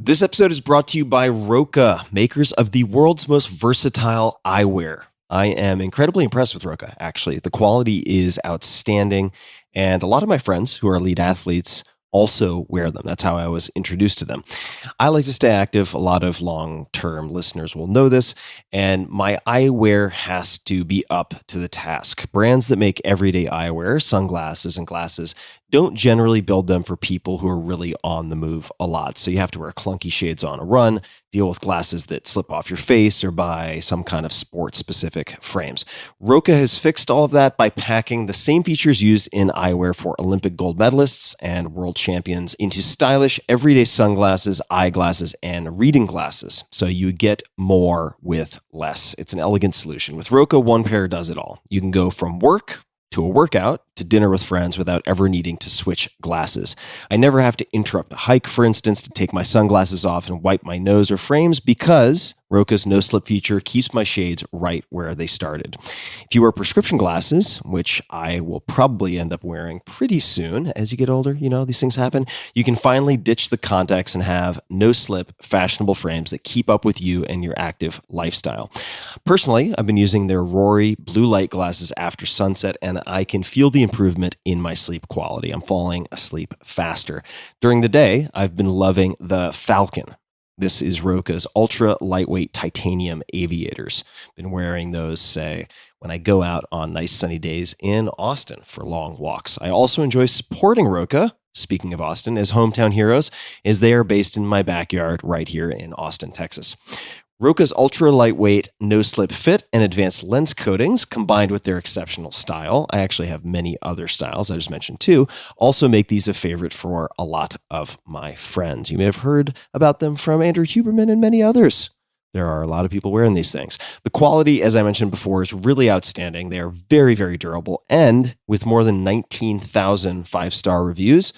This episode is brought to you by Roka, makers of the world's most versatile eyewear. I am incredibly impressed with Roka, actually. The quality is outstanding, and a lot of my friends who are elite athletes also wear them. That's how I was introduced to them. I like to stay active. A lot of long-term listeners will know this, and my eyewear has to be up to the task. Brands that make everyday eyewear, sunglasses and glasses, don't generally build them for people who are really on the move a lot. So you have to wear clunky shades on a run, deal with glasses that slip off your face, or buy some kind of sport-specific frames. Roka has fixed all of that by packing the same features used in eyewear for Olympic gold medalists and world champions into stylish everyday sunglasses, eyeglasses, and reading glasses. So you get more with less. It's an elegant solution. With Roka, one pair does it all. You can go from work to a workout, to dinner with friends without ever needing to switch glasses. I never have to interrupt a hike, for instance, to take my sunglasses off and wipe my nose or frames because Roka's no-slip feature keeps my shades right where they started. If you wear prescription glasses, which I will probably end up wearing pretty soon as you get older, these things happen, you can finally ditch the contacts and have no-slip, fashionable frames that keep up with you and your active lifestyle. Personally, I've been using their Rory blue light glasses after sunset, and I can feel the improvement in my sleep quality. I'm falling asleep faster. During the day, I've been loving the Falcon. This is Roka's ultra lightweight titanium aviators. Been wearing those, say, when I go out on nice sunny days in Austin for long walks. I also enjoy supporting Roka, speaking of Austin, as hometown heroes, as they are based in my backyard right here in Austin, Texas. Roka's ultra lightweight, no-slip fit and advanced lens coatings, combined with their exceptional style, I actually have many other styles I just mentioned too, also make these a favorite for a lot of my friends. You may have heard about them from Andrew Huberman and many others. There are a lot of people wearing these things. The quality, as I mentioned before, is really outstanding. They are very, very durable, and with more than 19,000 five-star reviews,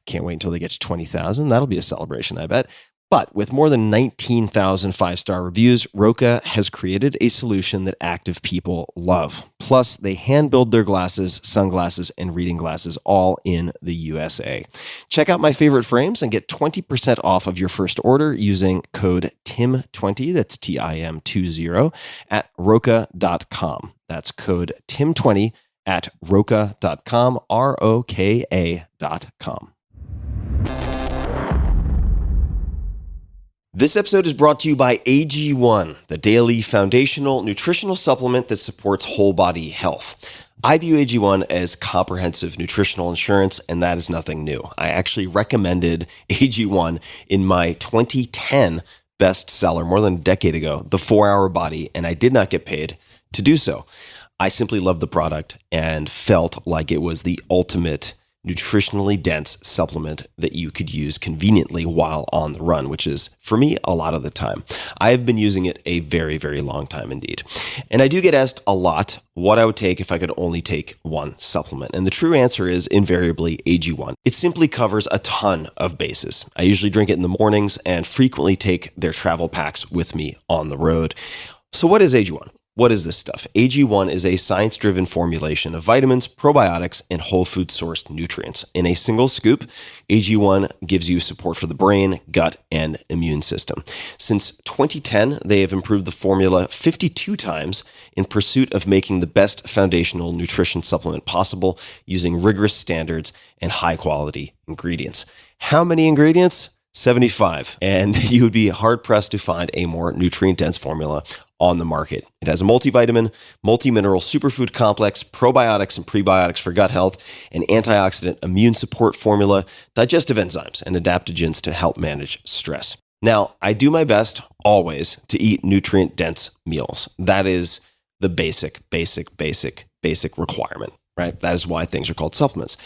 can't wait until they get to 20,000. That'll be a celebration, I bet. But with more than 19,000 five-star reviews, Roka has created a solution that active people love. Plus, they hand-build their glasses, sunglasses, and reading glasses all in the USA. Check out my favorite frames and get 20% off of your first order using code TIM20, that's TIM20, at Roka.com. That's code TIM20 at Roka.com, ROKA.com. This episode is brought to you by AG1, the daily foundational nutritional supplement that supports whole body health. I view AG1 as comprehensive nutritional insurance, and that is nothing new. I actually recommended AG1 in my 2010 bestseller more than a decade ago, The 4-Hour Body, and I did not get paid to do so. I simply loved the product and felt like it was the ultimate nutritionally dense supplement that you could use conveniently while on the run, which is, for me, a lot of the time. I have been using it a very, very long time indeed. And I do get asked a lot what I would take if I could only take one supplement. And the true answer is invariably AG1. It simply covers a ton of bases. I usually drink it in the mornings and frequently take their travel packs with me on the road. So what is AG1? What is this stuff? AG1 is a science-driven formulation of vitamins, probiotics, and whole food sourced nutrients. In a single scoop, AG1 gives you support for the brain, gut, and immune system. Since 2010, they have improved the formula 52 times in pursuit of making the best foundational nutrition supplement possible using rigorous standards and high-quality ingredients. How many ingredients? 75. And you would be hard-pressed to find a more nutrient-dense formula on the market. It has a multivitamin, multi-mineral superfood complex, probiotics and prebiotics for gut health, an antioxidant immune support formula, digestive enzymes, and adaptogens to help manage stress. Now, I do my best always to eat nutrient-dense meals. That is the basic requirement, right? That is why things are called supplements.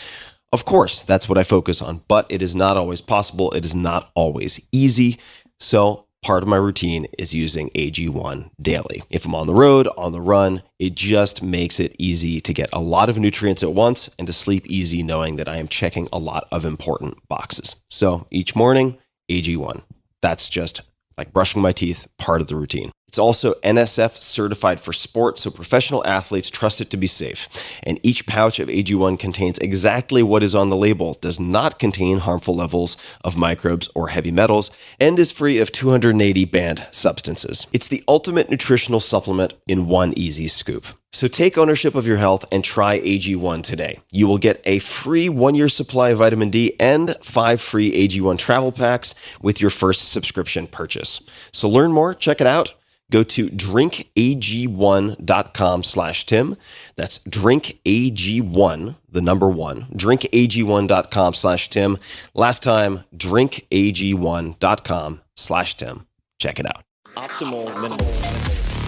Of course, that's what I focus on, but it is not always possible. It is not always easy. So part of my routine is using AG1 daily. If I'm on the road, on the run, it just makes it easy to get a lot of nutrients at once and to sleep easy knowing that I am checking a lot of important boxes. So each morning, AG1. That's just like brushing my teeth, part of the routine. It's also NSF certified for sports, so professional athletes trust it to be safe. And each pouch of AG1 contains exactly what is on the label, does not contain harmful levels of microbes or heavy metals, and is free of 280 banned substances. It's the ultimate nutritional supplement in one easy scoop. So take ownership of your health and try AG1 today. You will get a free 1-year supply of vitamin D and 5 free AG1 travel packs with your first subscription purchase. So learn more, check it out. Go to drinkag1.com/Tim. That's drinkag1, the number 1, drinkag1.com/Tim. Last time, drinkag1.com/Tim. Check it out. Optimal minimal.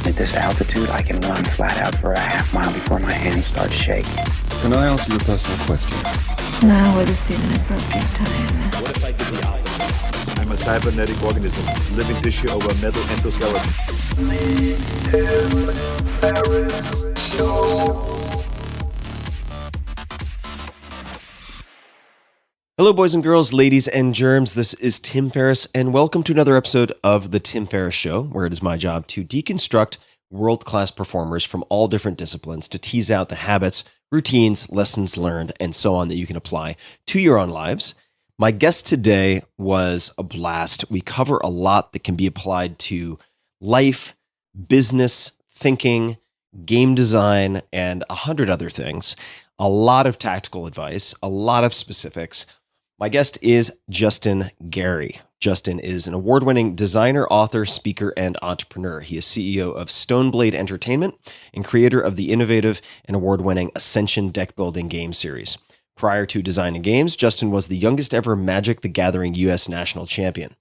At this altitude, I can run flat out for a half mile before my hands start shaking. Can I ask you a personal question? Now would seem an appropriate time. What if I did the opposite? I'm a cybernetic organism, living tissue over a metal endoskeleton. Hello, boys and girls, ladies and germs. This is Tim Ferriss, and welcome to another episode of The Tim Ferriss Show, where it is my job to deconstruct world-class performers from all different disciplines to tease out the habits, routines, lessons learned, and so on that you can apply to your own lives. My guest today was a blast. We cover a lot that can be applied to life, business, thinking, game design, and 100 other things. A lot of tactical advice, a lot of specifics. My guest is Justin Gary. Justin is an award-winning designer, author, speaker, and entrepreneur. He is CEO of Stoneblade Entertainment and creator of the innovative and award-winning Ascension deck-building game series. Prior to designing games, Justin was the youngest ever Magic the Gathering U.S. national champion.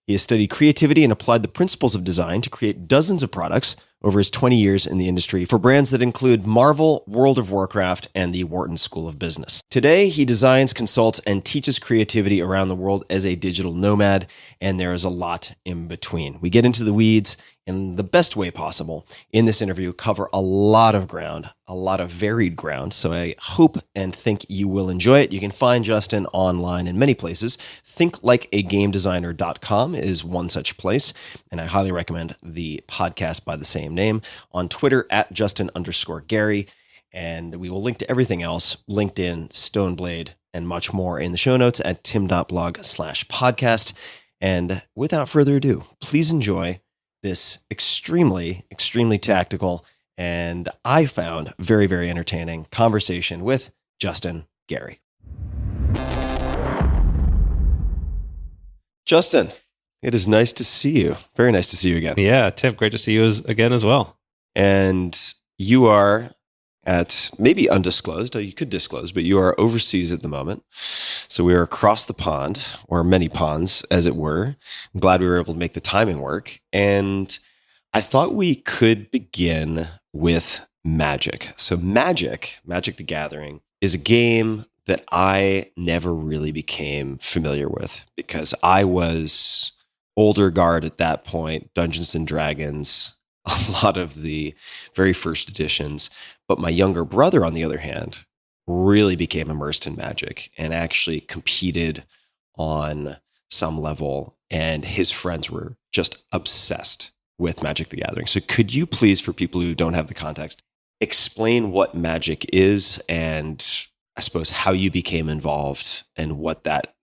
He has studied creativity and applied the principles of design to create dozens of products over his 20 years in the industry for brands that include Marvel, World of Warcraft, and the Wharton School of Business. Today, he designs, consults, and teaches creativity around the world as a digital nomad, and there is a lot in between. We get into the weeds in the best way possible in this interview, cover a lot of ground, a lot of varied ground, so I hope and think you will enjoy it. You can find Justin online in many places. ThinkLikeAGameDesigner.com is one such place, and I highly recommend the podcast by the same name. On Twitter, at Justin_Gary, and we will link to everything else, LinkedIn, Stoneblade, and much more in the show notes at tim.blog/podcast. And without further ado, please enjoy this extremely, extremely tactical and I found very, very entertaining conversation with Justin Gary. Justin, it is nice to see you. Very nice to see you again. Yeah, Tim, great to see you again as well. And you are at maybe undisclosed, you could disclose, but you are overseas at the moment. So we are across the pond, or many ponds, as it were. I'm glad we were able to make the timing work. And I thought we could begin with Magic. So Magic the Gathering, is a game that I never really became familiar with because I was older guard at that point, Dungeons and Dragons, a lot of the very first editions. But my younger brother, on the other hand, really became immersed in Magic and actually competed on some level. And his friends were just obsessed with Magic the Gathering. So could you please, for people who don't have the context, explain what Magic is and I suppose how you became involved and what that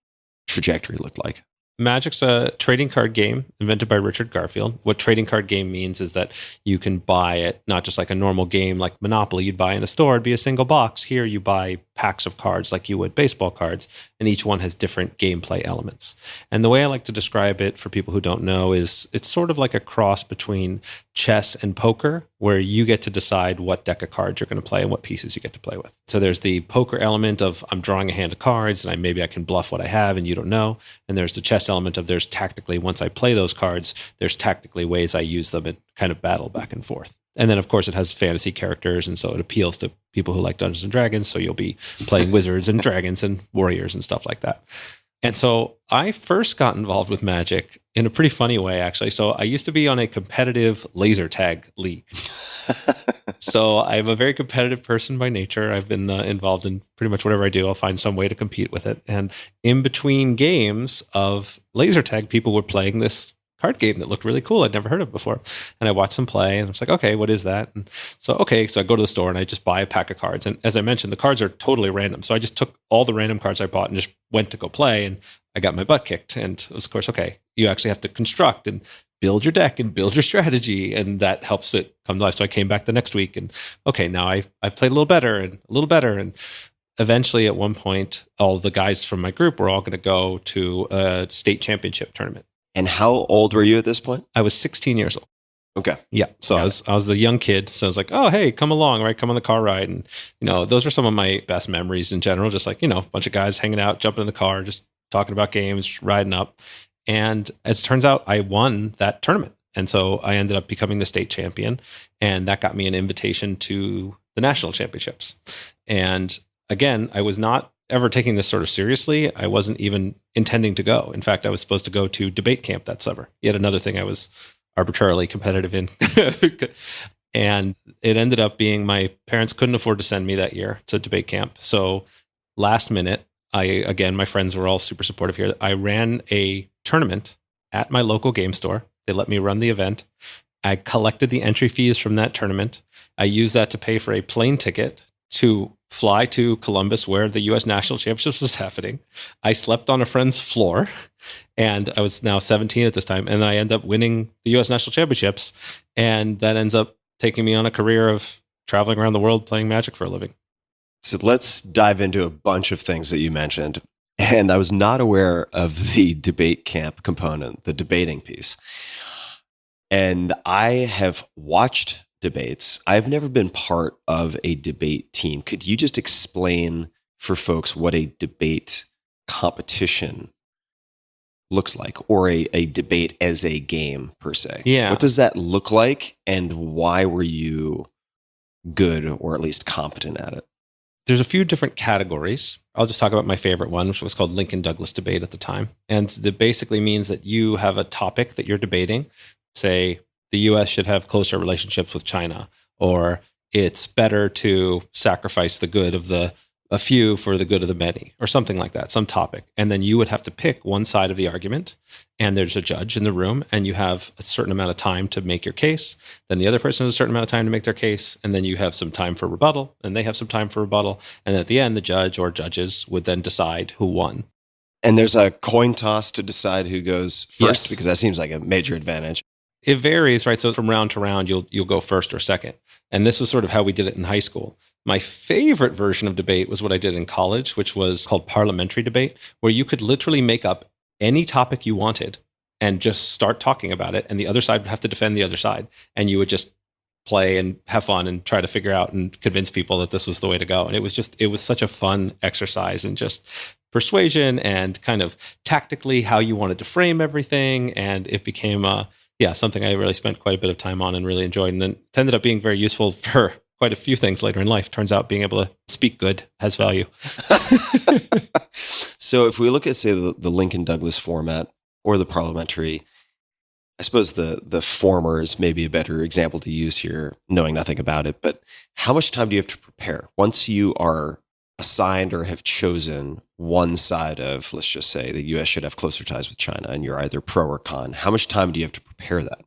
trajectory looked like? Magic's a trading card game invented by Richard Garfield. What trading card game means is that you can buy it, not just like a normal game like Monopoly you'd buy in a store, it'd be a single box. Here you buy packs of cards like you would baseball cards, and each one has different gameplay elements. And the way I like to describe it for people who don't know is it's sort of like a cross between chess and poker, where you get to decide what deck of cards you're going to play and what pieces you get to play with. So there's the poker element of I'm drawing a hand of cards and maybe I can bluff what I have and you don't know. And there's the chess element of there's tactically, once I play those cards, there's tactically ways I use them and kind of battle back and forth. And then, of course, it has fantasy characters, and so it appeals to people who like Dungeons and Dragons, so you'll be playing wizards and dragons and warriors and stuff like that. And so I first got involved with Magic in a pretty funny way, actually. So I used to be on a competitive laser tag league. So I'm a very competitive person by nature. I've been involved in pretty much whatever I do. I'll find some way to compete with it. And in between games of laser tag, people were playing this card game that looked really cool. I'd never heard of before. And I watched them play and I was like, okay, what is that? And so I go to the store and I just buy a pack of cards. And as I mentioned, the cards are totally random. So I just took all the random cards I bought and just went to go play, and I got my butt kicked. And it was, of course, okay, you actually have to construct and build your deck and build your strategy, and that helps it come to life. So I came back the next week and okay, now I played a little better. And eventually at one point, all the guys from my group were all going to go to a state championship tournament. And how old were you at this point? I was 16 years old. Okay. Yeah. So I was the young kid. So I was like, oh, hey, come along, right? Come on the car ride. And, those are some of my best memories in general. Just like, a bunch of guys hanging out, jumping in the car, just talking about games, riding up. And as it turns out, I won that tournament. And so I ended up becoming the state champion. And that got me an invitation to the national championships. And again, I was not ever taking this sort of seriously. I wasn't even intending to go. In fact, I was supposed to go to debate camp that summer. Yet another thing I was arbitrarily competitive in. And it ended up being my parents couldn't afford to send me that year to debate camp. So last minute, my friends were all super supportive here. I ran a tournament at my local game store. They let me run the event. I collected the entry fees from that tournament. I used that to pay for a plane ticket to fly to Columbus, where the U.S. National Championships was happening. I slept on a friend's floor, and I was now 17 at this time, and I end up winning the U.S. National Championships, and that ends up taking me on a career of traveling around the world playing Magic for a living. So let's dive into a bunch of things that you mentioned. And I was not aware of the debate camp component, the debating piece. And I have watched debates. I've never been part of a debate team. Could you just explain for folks what a debate competition looks like, or a debate as a game per se? Yeah. What does that look like, and why were you good or at least competent at it? There's a few different categories. I'll just talk about my favorite one, which was called Lincoln Douglas debate at the time. And that basically means that you have a topic that you're debating. Say, the U.S. should have closer relationships with China, or it's better to sacrifice the good of a few for the good of the many, or something like that, some topic. And then you would have to pick one side of the argument, and there's a judge in the room, and you have a certain amount of time to make your case. Then the other person has a certain amount of time to make their case, and then you have some time for rebuttal, and they have some time for rebuttal. And at the end, the judge or judges would then decide who won. And there's a coin toss to decide who goes first, Yes. because that seems like a major advantage. It varies, right? So from round to round, you'll go first or second. And this was sort of how we did it in high school. My favorite version of debate was what I did in college, which was called parliamentary debate, where you could literally make up any topic you wanted and just start talking about it. And the other side would have to defend the other side. And you would just play and have fun and try to figure out and convince people that this was the way to go. And it was such a fun exercise in just persuasion and kind of tactically how you wanted to frame everything. And it became something I really spent quite a bit of time on and really enjoyed. And then it ended up being very useful for quite a few things later in life. Turns out being able to speak good has value. So if we look at, say, the Lincoln Douglas format or the parliamentary, I suppose the former is maybe a better example to use here, knowing nothing about it. But how much time do you have to prepare? Once you are assigned or have chosen one side of, let's just say, the U.S. should have closer ties with China, and you're either pro or con, how much time do you have to prepare that?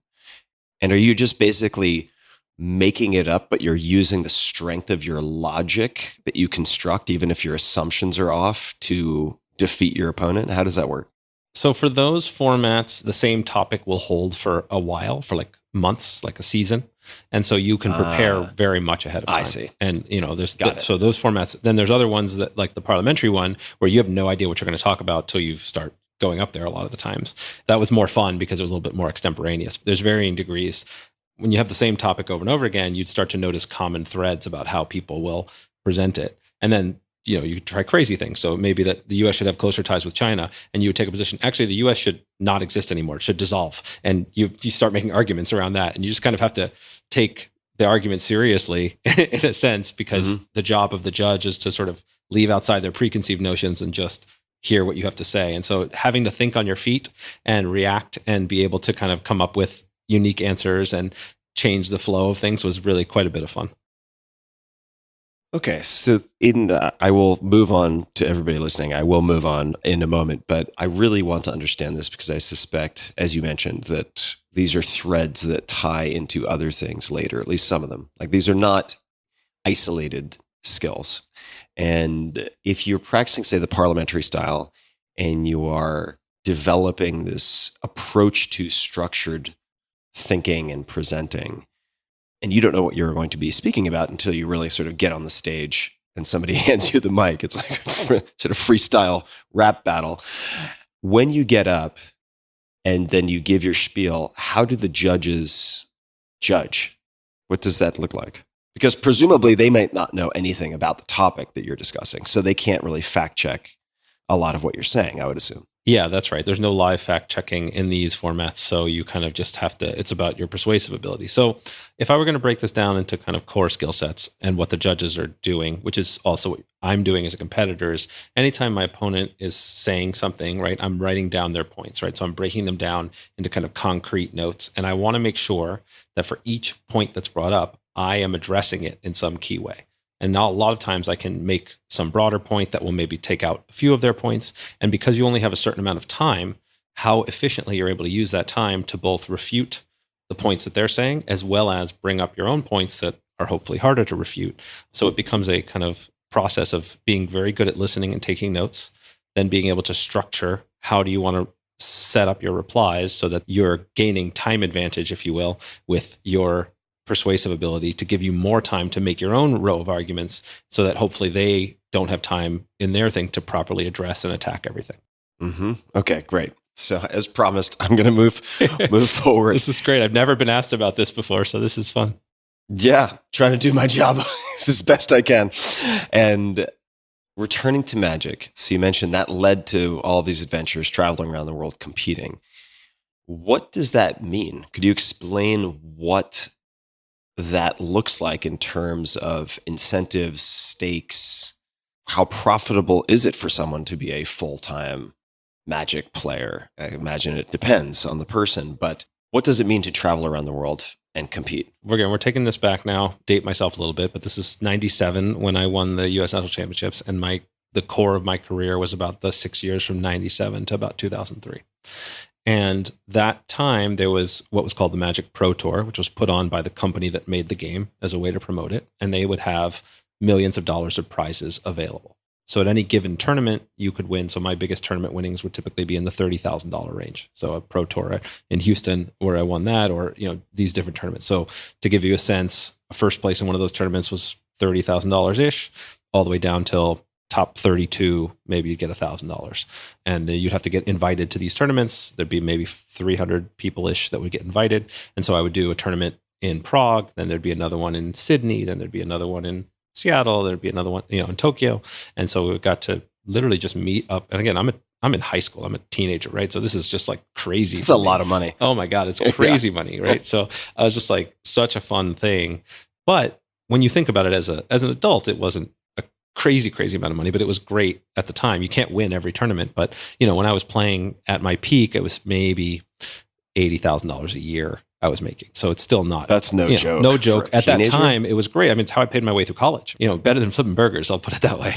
And are you just basically making it up, but you're using the strength of your logic that you construct, even if your assumptions are off, to defeat your opponent? How does that work? So for those formats, the same topic will hold for a while, for like months, like a season. And so you can prepare very much ahead of time. I see. And, there's so those formats. Then there's other ones that, like the parliamentary one, where you have no idea what you're going to talk about till you start going up there a lot of the times. That was more fun because it was a little bit more extemporaneous. There's varying degrees. When you have the same topic over and over again, you'd start to notice common threads about how people will present it. And then, you could try crazy things. So maybe that the U.S. should have closer ties with China, and you would take a position. Actually, the U.S. should not exist anymore. It should dissolve. And you start making arguments around that. And you just kind of have to take the argument seriously in a sense, because the job of the judge is to sort of leave outside their preconceived notions and just hear what you have to say. And so having to think on your feet and react and be able to kind of come up with unique answers and change the flow of things was really quite a bit of fun. Okay, so I will move on to everybody listening. I will move on in a moment, but I really want to understand this because I suspect, as you mentioned, that these are threads that tie into other things later, at least some of them. Like these are not isolated skills. And if you're practicing, say, the parliamentary style and you are developing this approach to structured thinking and presenting, and you don't know what you're going to be speaking about until you really sort of get on the stage and somebody hands you the mic. It's like a sort of freestyle rap battle. When you get up and then you give your spiel, how do the judges judge? What does that look like? Because presumably they might not know anything about the topic that you're discussing, so they can't really fact check a lot of what you're saying, I would assume. Yeah, that's right. There's no live fact checking in these formats. So you kind of just have to, it's about your persuasive ability. So if I were going to break this down into kind of core skill sets and what the judges are doing, which is also what I'm doing as a competitor, is anytime my opponent is saying something, right, I'm writing down their points, right? So I'm breaking them down into kind of concrete notes. And I want to make sure that for each point that's brought up, I am addressing it in some key way. And now a lot of times I can make some broader point that will maybe take out a few of their points. And because you only have a certain amount of time, how efficiently you're able to use that time to both refute the points that they're saying, as well as bring up your own points that are hopefully harder to refute. So it becomes a kind of process of being very good at listening and taking notes, then being able to structure how do you want to set up your replies so that you're gaining time advantage, if you will, with your persuasive ability to give you more time to make your own row of arguments so that hopefully they don't have time in their thing to properly address and attack everything. Mm-hmm. Okay, great. So as promised, I'm going to move forward. This is great. I've never been asked about this before, so this is fun. Yeah, trying to do my job as best I can. And returning to magic. So you mentioned that led to all these adventures, traveling around the world, competing. What does that mean? Could you explain what that looks like in terms of incentives, stakes? How profitable is it for someone to be a full-time magic player? I imagine it depends on the person, but what does it mean to travel around the world and compete? We're taking this back now, date myself a little bit, but this is 97 when I won the US National Championships, and the core of my career was about the 6 years from 97 to about 2003. And that time, there was what was called the Magic Pro Tour, which was put on by the company that made the game as a way to promote it. And they would have millions of dollars of prizes available. So at any given tournament, you could win. So my biggest tournament winnings would typically be in the $30,000 range. So a Pro Tour in Houston, where I won that, or these different tournaments. So to give you a sense, first place in one of those tournaments was $30,000-ish, all the way down till top 32, maybe you'd get $1,000. And then you'd have to get invited to these tournaments. There'd be maybe 300 people-ish that would get invited. And so I would do a tournament in Prague, then there'd be another one in Sydney, then there'd be another one in Seattle, there'd be another one, in Tokyo. And so we got to literally just meet up. And again, I'm in high school. I'm a teenager, right? So this is just like crazy. It's a lot of money. Oh my God, it's crazy money, right? So I was just like such a fun thing. But when you think about it as an adult, it wasn't crazy amount of money, but it was great at the time. You can't win every tournament, but when I was playing at my peak, it was maybe $80,000 a year I was making. So it's still not. That's no joke. No joke. At teenager? That time, it was great. I mean, it's how I paid my way through college. Better than flipping burgers. I'll put it that way.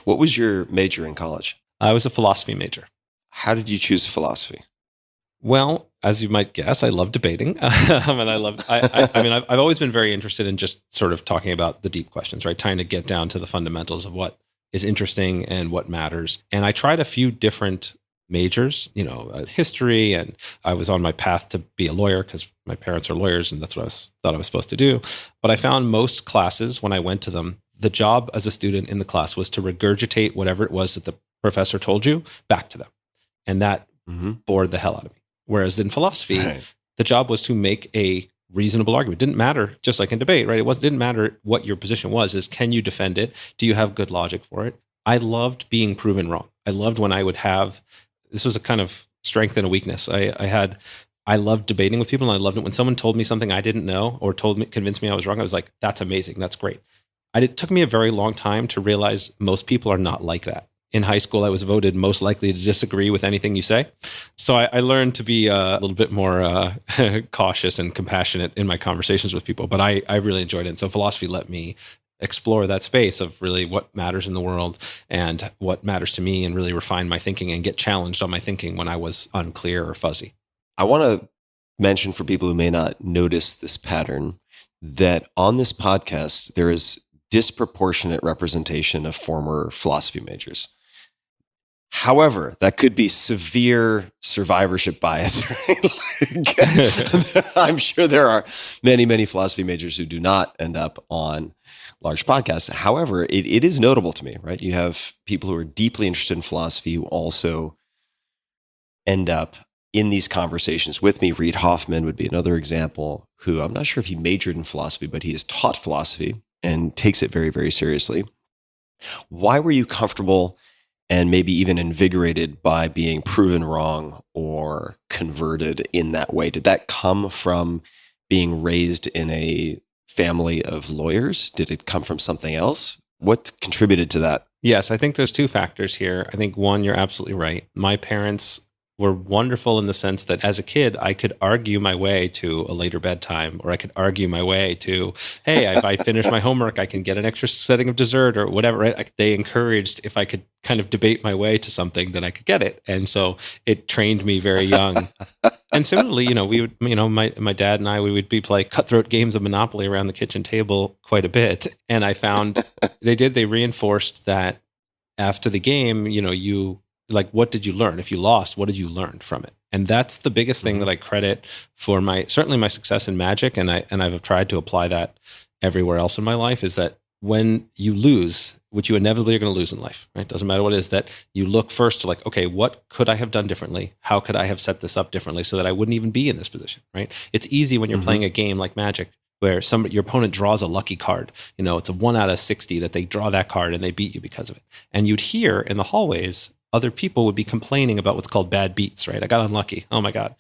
What was your major in college? I was a philosophy major. How did you choose philosophy? Well, as you might guess, I love debating. And I've always been very interested in just sort of talking about the deep questions, right? Trying to get down to the fundamentals of what is interesting and what matters. And I tried a few different majors, history, and I was on my path to be a lawyer because my parents are lawyers and that's what thought I was supposed to do. But I found most classes, when I went to them, the job as a student in the class was to regurgitate whatever it was that the professor told you back to them. And that bored the hell out of me. Whereas in philosophy, the job was to make a reasonable argument. It didn't matter, just like in debate, right? Didn't matter what your position was, is can you defend it? Do you have good logic for it? I loved being proven wrong. I loved when I would have, this was a kind of strength and a weakness. I loved debating with people, and I loved it when someone told me something I didn't know or convinced me I was wrong. I was like, that's amazing. That's great. It took me a very long time to realize most people are not like that. In high school, I was voted most likely to disagree with anything you say. So I learned to be a little bit more cautious and compassionate in my conversations with people, but I really enjoyed it. And so philosophy let me explore that space of really what matters in the world and what matters to me, and really refine my thinking and get challenged on my thinking when I was unclear or fuzzy. I want to mention for people who may not notice this pattern that on this podcast, there is disproportionate representation of former philosophy majors. However, that could be severe survivorship bias. I'm sure there are many, many philosophy majors who do not end up on large podcasts. However, it is notable to me, right? You have people who are deeply interested in philosophy who also end up in these conversations with me. Reid Hoffman would be another example, who I'm not sure if he majored in philosophy, but he has taught philosophy and takes it very, very seriously. Why were you comfortable and maybe even invigorated by being proven wrong or converted in that way? Did that come from being raised in a family of lawyers? Did it come from something else? What contributed to that? Yes, I think there's two factors here. I think one, you're absolutely right. My parents were wonderful in the sense that as a kid, I could argue my way to a later bedtime, or I could argue my way to, hey, if I finish my homework, I can get an extra setting of dessert or whatever. Right? They encouraged if I could kind of debate my way to something, then I could get it. And so it trained me very young. And similarly, we would, my dad and I, we would be play cutthroat games of Monopoly around the kitchen table quite a bit. And I found they reinforced that after the game, like, what did you learn? If you lost, what did you learn from it? And that's the biggest thing that I credit for certainly my success in Magic. And I've tried to apply that everywhere else in my life, is that when you lose, which you inevitably are going to lose in life, right? Doesn't matter what it is, that you look first to like, okay, what could I have done differently? How could I have set this up differently so that I wouldn't even be in this position, right? It's easy when you're playing a game like Magic where your opponent draws a lucky card. It's a 1 out of 60 that they draw that card and they beat you because of it. And you'd hear in the hallways, other people would be complaining about what's called bad beats, right? I got unlucky. Oh my God.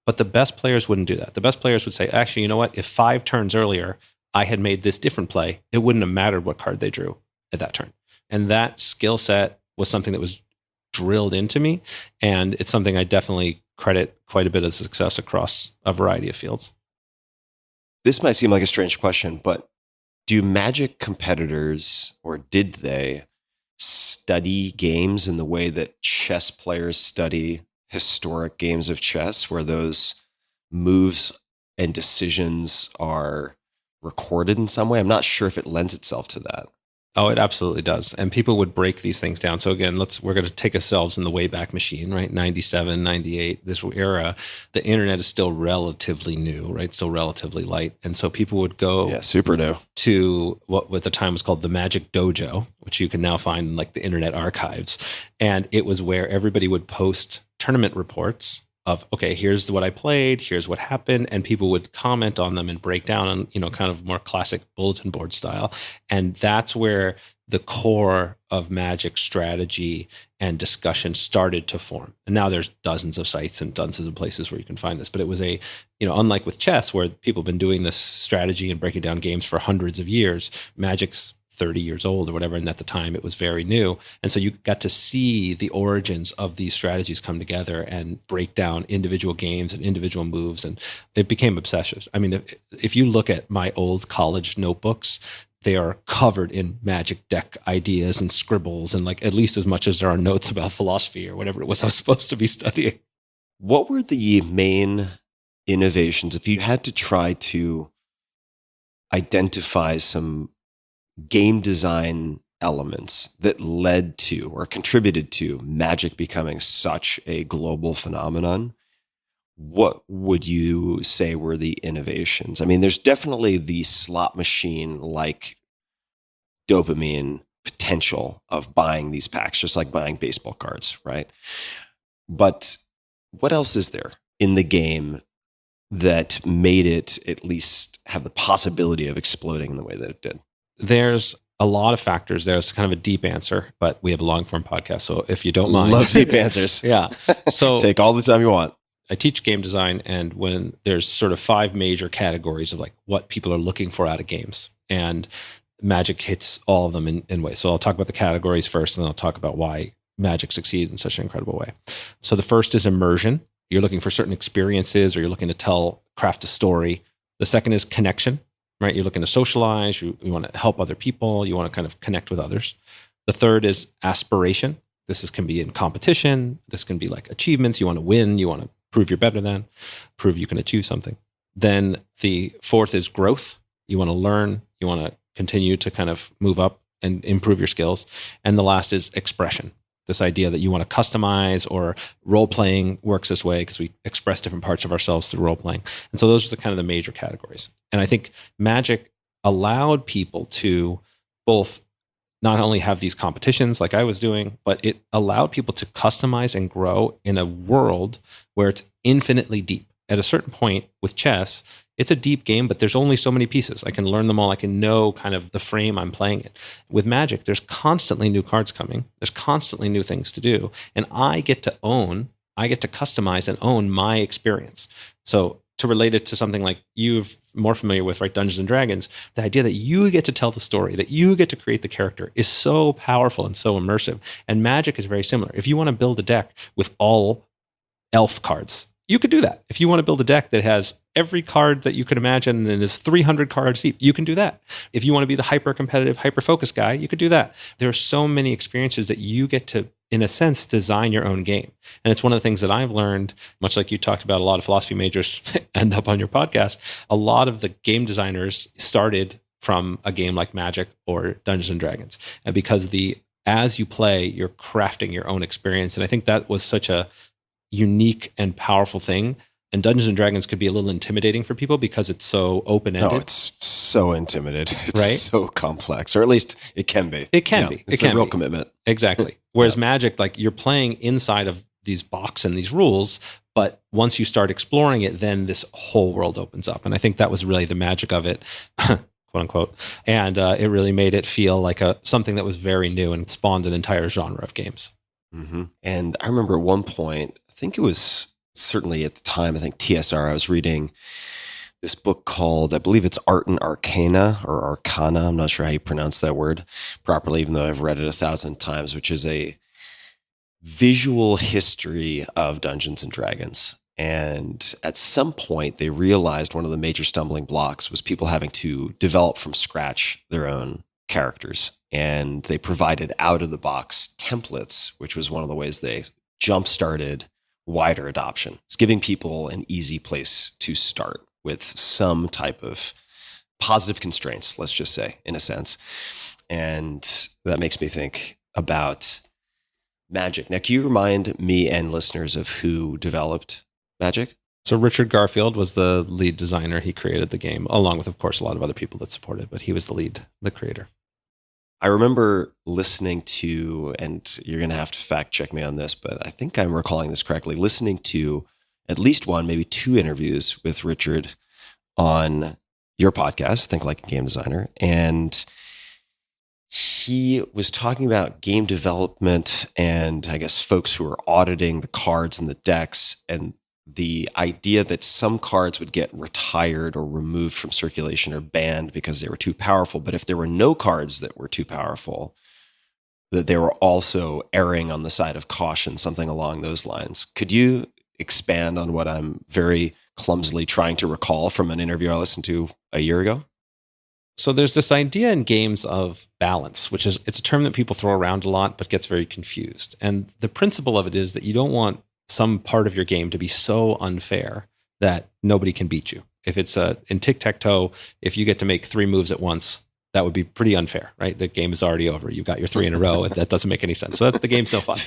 But the best players wouldn't do that. The best players would say, actually, you know what? If 5 turns earlier, I had made this different play, it wouldn't have mattered what card they drew at that turn. And that skill set was something that was drilled into me. And it's something I definitely credit quite a bit of success across a variety of fields. This might seem like a strange question, but do Magic competitors, or did they, study games in the way that chess players study historic games of chess, where those moves and decisions are recorded in some way? I'm not sure if it lends itself to that. Oh, it absolutely does. And people would break these things down. So again, we're going to take ourselves in the Wayback Machine, right? 97, 98, this era, the internet is still relatively new, right? Still relatively light. And so people would go super new to what at the time was called the Magic Dojo, which you can now find in like the Internet Archives. And it was where everybody would post tournament reports of, okay, here's what I played, here's what happened, and people would comment on them and break down on, kind of more classic bulletin board style. And that's where the core of Magic strategy and discussion started to form. And now there's dozens of sites and dozens of places where you can find this. But it was unlike with chess, where people have been doing this strategy and breaking down games for hundreds of years, Magic's 30 years old or whatever, and at the time it was very new. And so you got to see the origins of these strategies come together and break down individual games and individual moves, and it became obsessive. I mean, if you look at my old college notebooks, they are covered in Magic deck ideas and scribbles, and like at least as much as there are notes about philosophy or whatever it was I was supposed to be studying. What were the main innovations, if you had to try to identify some game design elements that led to or contributed to Magic becoming such a global phenomenon? What would you say were the innovations? I mean, there's definitely the slot machine like dopamine potential of buying these packs, just like buying baseball cards, right? But what else is there in the game that made it at least have the possibility of exploding in the way that it did? There's a lot of factors. There's kind of a deep answer, but we have a long form podcast. So if you don't mind. Love deep answers. Yeah. So take all the time you want. I teach game design, and when there's sort of 5 major categories of like what people are looking for out of games, and Magic hits all of them in ways. So I'll talk about the categories first, and then I'll talk about why Magic succeeded in such an incredible way. So the first is immersion. You're looking for certain experiences, or you're looking to craft a story. The second is connection. right? You're looking to socialize, you want to help other people, you want to kind of connect with others. The third is aspiration. Can be in competition. This can be like achievements. You want to win. You want to prove you're better than, prove you can achieve something. Then the fourth is growth. You want to learn. You want to continue to kind of move up and improve your skills. And the last is expression. This idea that you want to customize, or role playing works this way because we express different parts of ourselves through role playing. And so those are the kind of the major categories. And I think Magic allowed people to both not only have these competitions like I was doing, but it allowed people to customize and grow in a world where it's infinitely deep. At a certain point with chess, it's a deep game, but there's only so many pieces. I can learn them all. I can know kind of the frame I'm playing in. With Magic, there's constantly new cards coming. There's constantly new things to do. And I get to customize and own my experience. So to relate it to something like you're more familiar with, right? Dungeons and Dragons, the idea that you get to tell the story, that you get to create the character is so powerful and so immersive. And Magic is very similar. If you want to build a deck with all elf cards, you could do that. If you want to build a deck that has every card that you could imagine and is 300 cards deep, you can do that. If you want to be the hyper-competitive, hyper-focused guy, you could do that. There are so many experiences that you get to, in a sense, design your own game. And it's one of the things that I've learned, much like you talked about, a lot of philosophy majors end up on your podcast. A lot of the game designers started from a game like Magic or Dungeons and Dragons. And because as you play, you're crafting your own experience. And I think that was such a unique and powerful thing. And Dungeons and Dragons could be a little intimidating for people because it's so open-ended. No, it's so intimidating. It's right? so complex, or at least it can be. It can be. It's a real commitment. Exactly. Whereas Magic, like you're playing inside of these boxes and these rules, but once you start exploring it, then this whole world opens up. And I think that was really the magic of it, quote unquote. And it really made it feel like something that was very new and spawned an entire genre of games. Mm-hmm. And I remember at one point, I think it was certainly at the time, I think TSR, I was reading this book called, I believe it's Art and Arcana or Arcana. I'm not sure how you pronounce that word properly, even though I've read it 1,000 times, which is a visual history of Dungeons and Dragons. And at some point, they realized one of the major stumbling blocks was people having to develop from scratch their own characters. And they provided out-of-the-box templates, which was one of the ways they jump-started wider adoption. It's giving people an easy place to start with some type of positive constraints, let's just say, in a sense. And that makes me think about Magic. Now, can you remind me and listeners of who developed Magic? So Richard Garfield was the lead designer. He created the game, along with, of course, a lot of other people that supported, but he was the creator. I remember listening to, and you're going to have to fact check me on this, but I think I'm recalling this correctly, listening to at least one, maybe two interviews with Richard on your podcast, Think Like a Game Designer. And he was talking about game development and I guess folks who are auditing the cards and the decks, and the idea that some cards would get retired or removed from circulation or banned because they were too powerful. But if there were no cards that were too powerful, that they were also erring on the side of caution, something along those lines. Could you expand on what I'm very clumsily trying to recall from an interview I listened to a year ago? So there's this idea in games of balance, which is, it's a term that people throw around a lot, but gets very confused. And the principle of it is that you don't want some part of your game to be so unfair that nobody can beat you. If it's in tic-tac-toe, if you get to make 3 moves at once, that would be pretty unfair, right? The game is already over. You've got your 3 in a row. That doesn't make any sense. So the game's no fun.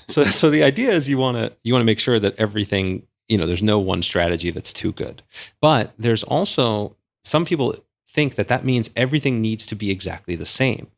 So the idea is you want to make sure that everything, there's no one strategy that's too good. But there's also, some people think that means everything needs to be exactly the same.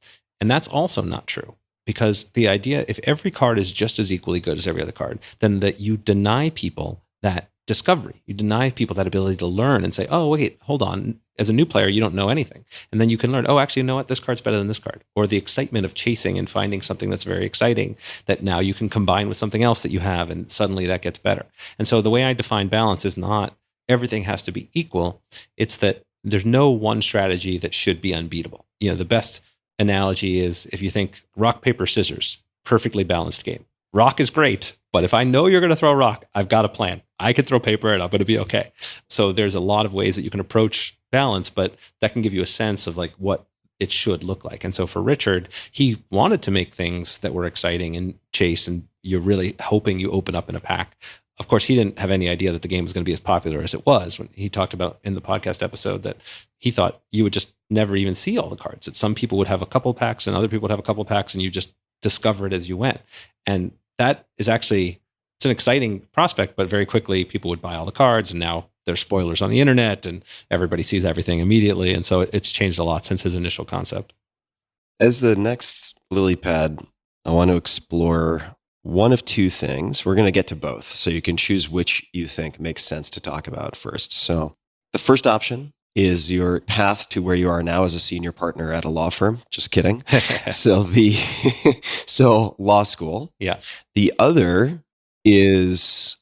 And that's also not true. Because the idea, if every card is just as equally good as every other card, then that you deny people that discovery. You deny people that ability to learn and say, oh, wait, hold on. As a new player, you don't know anything. And then you can learn, oh, actually, you know what? This card's better than this card. Or the excitement of chasing and finding something that's very exciting that now you can combine with something else that you have, and suddenly that gets better. And so the way I define balance is not everything has to be equal. It's that there's no one strategy that should be unbeatable. The best analogy is if you think rock, paper, scissors, perfectly balanced game. Rock is great, but if I know you're going to throw rock, I've got a plan. I could throw paper and I'm going to be okay. So there's a lot of ways that you can approach balance, but that can give you a sense of like what it should look like. And so for Richard, he wanted to make things that were exciting and chase, and you're really hoping you open up in a pack. Of course, he didn't have any idea that the game was going to be as popular as it was. When he talked about in the podcast episode that he thought you would just never even see all the cards, that some people would have a couple packs and other people would have a couple packs, and you just discover it as you went. And that is actually, it's an exciting prospect, but very quickly people would buy all the cards, and now there's spoilers on the internet and everybody sees everything immediately. And so it's changed a lot since his initial concept. As the next lily pad, I want to explore one of two things. We're going to get to both, so you can choose which you think makes sense to talk about first. So the first option is your path to where you are now as a senior partner at a law firm. Just kidding. So law school. Yeah. The other is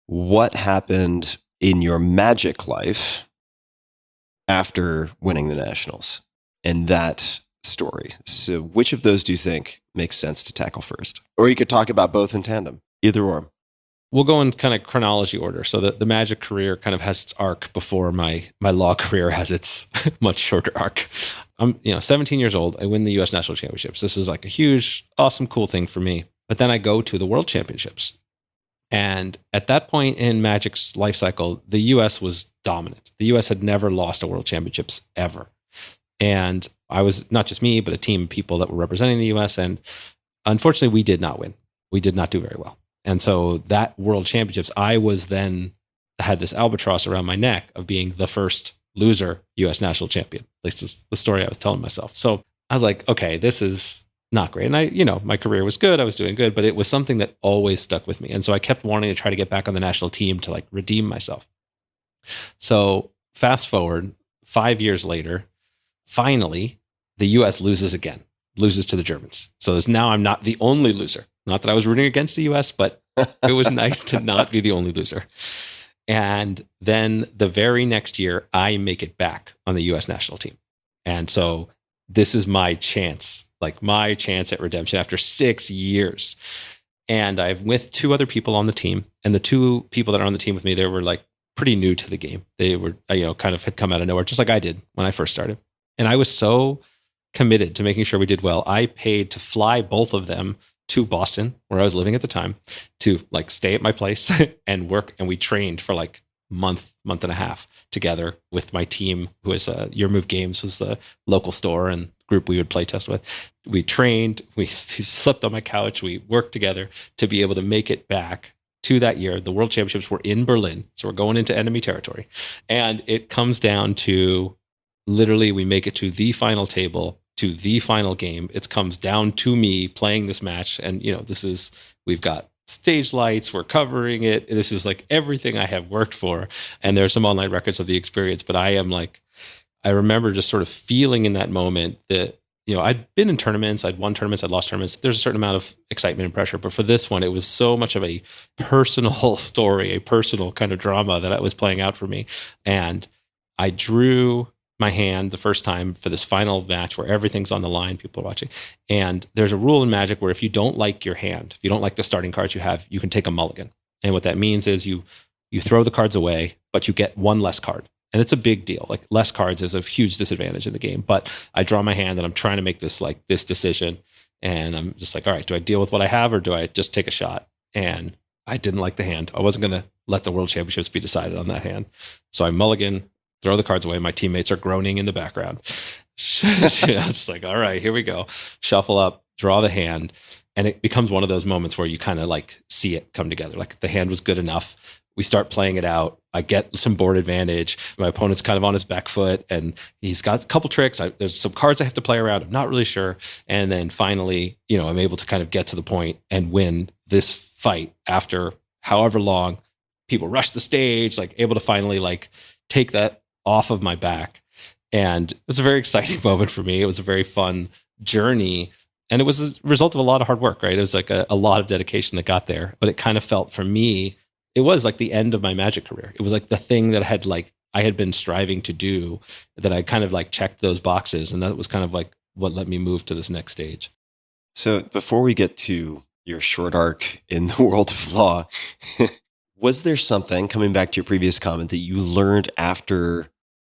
what happened in your Magic life after winning the Nationals and that story. So which of those do you think makes sense to tackle first? Or you could talk about both in tandem, either or. We'll go in kind of chronology order. So the Magic career kind of has its arc before my law career has its much shorter arc. I'm 17 years old. I win the U.S. National Championships. This was like a huge, awesome, cool thing for me. But then I go to the World Championships. And at that point in Magic's life cycle, the U.S. was dominant. The U.S. had never lost a World Championships ever. And I was, not just me, but a team of people that were representing the U.S. And unfortunately, we did not win. We did not do very well. And so that World Championships, I was then had this albatross around my neck of being the first loser U.S. national champion. At least is the story I was telling myself. So I was like, okay, this is not great. And my career was good. I was doing good, but it was something that always stuck with me. And so I kept wanting to try to get back on the national team to like redeem myself. So fast forward 5 years later, finally, the U.S. loses to the Germans. So now I'm not the only loser. Not that I was rooting against the U.S., but it was nice to not be the only loser. And then the very next year, I make it back on the U.S. national team. And so this is my chance at redemption after 6 years. And I'm with two other people on the team. And the two people that are on the team with me, they were like pretty new to the game. They were, kind of had come out of nowhere, just like I did when I first started. And I was so committed to making sure we did well. I paid to fly both of them to Boston, where I was living at the time, to like stay at my place and work. And we trained for like month and a half together with my team, who is Your Move Games was the local store and group we would play test with. We trained, we slept on my couch, we worked together to be able to make it back to that year. The World Championships were in Berlin. So we're going into enemy territory. And it comes down to literally we make it to the final table, to the final game. It comes down to me playing this match. And, we've got stage lights, we're covering it. This is like everything I have worked for. And there are some online records of the experience, but I remember just sort of feeling in that moment that, I'd been in tournaments, I'd won tournaments, I'd lost tournaments. There's a certain amount of excitement and pressure. But for this one, it was so much of a personal story, a personal kind of drama that it was playing out for me. And I drew my hand the first time for this final match where everything's on the line, people are watching. And there's a rule in Magic where if you don't like your hand, if you don't like the starting cards you have, you can take a mulligan. And what that means is you throw the cards away, but you get one less card. And it's a big deal. Like less cards is a huge disadvantage in the game. But I draw my hand and I'm trying to make this decision. And I'm just like, all right, do I deal with what I have or do I just take a shot? And I didn't like the hand. I wasn't going to let the World Championships be decided on that hand. So I mulligan, throw the cards away. My teammates are groaning in the background. It's like, all right, here we go. Shuffle up, draw the hand. And it becomes one of those moments where you kind of like see it come together. Like the hand was good enough. We start playing it out. I get some board advantage. My opponent's kind of on his back foot and he's got a couple tricks. There's some cards I have to play around. I'm not really sure. And then finally, I'm able to kind of get to the point and win this fight after however long. People rush the stage, like able to finally like take that off of my back. And it was a very exciting moment for me. It was a very fun journey. And it was a result of a lot of hard work, right? It was like a lot of dedication that got there. But it kind of felt for me, it was like the end of my Magic career. It was like the thing that I had been striving to do, that I kind of like checked those boxes. And that was kind of like what let me move to this next stage. So before we get to your short arc in the world of law, was there something, coming back to your previous comment, that you learned after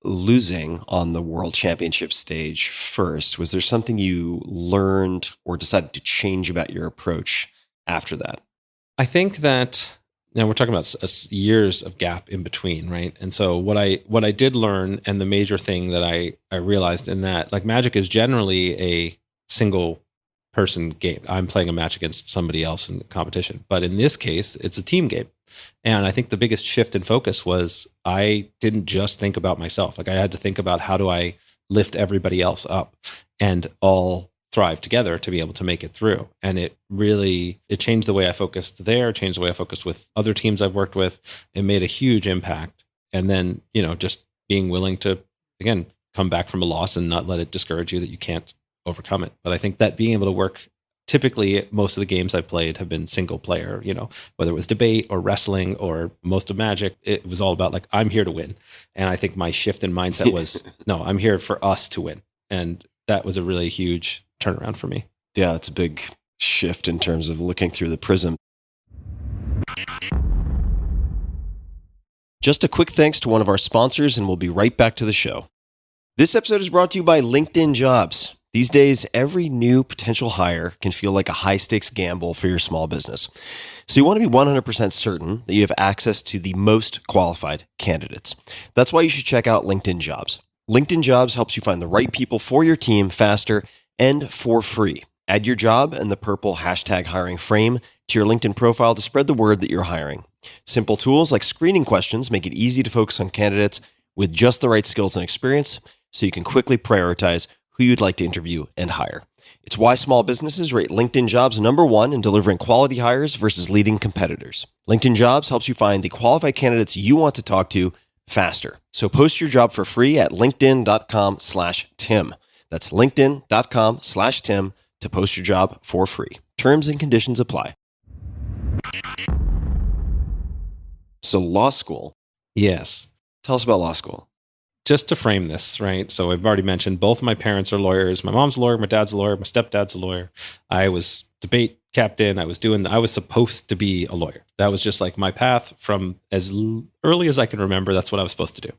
losing on the world championship stage first, was there something you learned or decided to change about your approach after that? I think that now we're talking about years of gap in between, right? And so what I did learn, and the major thing that I realized in that, like, Magic is generally a single person game. I'm playing a match against somebody else in competition, but in this case, it's a team game. And I think the biggest shift in focus was I didn't just think about myself. Like, I had to think about how do I lift everybody else up and all thrive together to be able to make it through. And it changed the way I focused there, changed the way I focused with other teams I've worked with. It made a huge impact. And then, just being willing to, again, come back from a loss and not let it discourage you that you can't overcome it. But I think that being able to work, typically most of the games I've played have been single player, whether it was debate or wrestling or most of Magic, it was all about, like, I'm here to win. And I think my shift in mindset was, no, I'm here for us to win. And that was a really huge turnaround for me. Yeah, it's a big shift in terms of looking through the prism. Just a quick thanks to one of our sponsors, and we'll be right back to the show. This episode is brought to you by LinkedIn Jobs. These days, every new potential hire can feel like a high-stakes gamble for your small business. So you want to be 100% certain that you have access to the most qualified candidates. That's why you should check out LinkedIn Jobs. LinkedIn Jobs helps you find the right people for your team faster and for free. Add your job and the purple #hiring frame to your LinkedIn profile to spread the word that you're hiring. Simple tools like screening questions make it easy to focus on candidates with just the right skills and experience, so you can quickly prioritize who you'd like to interview and hire. It's why small businesses rate LinkedIn Jobs #1 in delivering quality hires versus leading competitors. LinkedIn Jobs helps you find the qualified candidates you want to talk to faster. So post your job for free at linkedin.com/Tim. That's linkedin.com/Tim to post your job for free. Terms and conditions apply. So law school. Yes. Tell us about law school. Just to frame this, right? So I've already mentioned both of my parents are lawyers. My mom's a lawyer, my dad's a lawyer, my stepdad's a lawyer. I was debate captain. I was supposed to be a lawyer. That was just like my path from as early as I can remember. That's what I was supposed to do.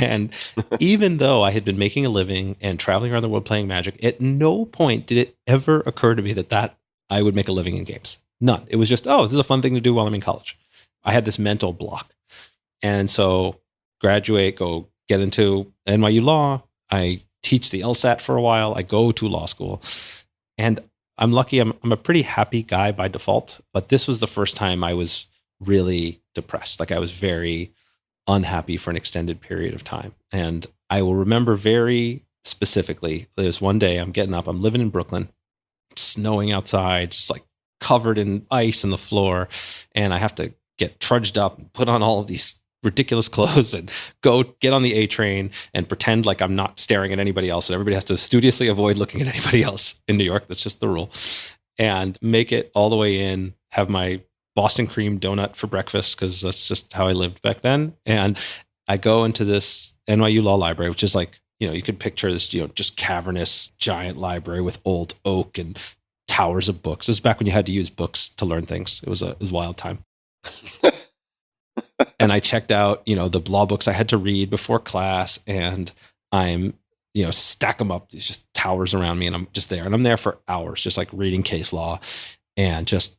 And even though I had been making a living and traveling around the world playing Magic, at no point did it ever occur to me that I would make a living in games. None. It was just, this is a fun thing to do while I'm in college. I had this mental block. And so graduate, go get into NYU Law. I teach the LSAT for a while. I go to law school. And I'm lucky. I'm a pretty happy guy by default. But this was the first time I was really depressed. Like, I was very unhappy for an extended period of time. And I will remember very specifically, there's one day I'm getting up. I'm living in Brooklyn. It's snowing outside. It's like covered in ice on the floor. And I have to get trudged up and put on all of these ridiculous clothes and go get on the A train and pretend like I'm not staring at anybody else. And everybody has to studiously avoid looking at anybody else in New York. That's just the rule. And make it all the way in, have my Boston cream donut for breakfast, because that's just how I lived back then. And I go into this NYU Law Library, which is like, you could picture this, just cavernous giant library with old oak and towers of books. This is back when you had to use books to learn things. It was a wild time. And I checked out, the law books I had to read before class, and I'm, stack them up. These just towers around me, and I'm just there. And I'm there for hours, just like reading case law, and just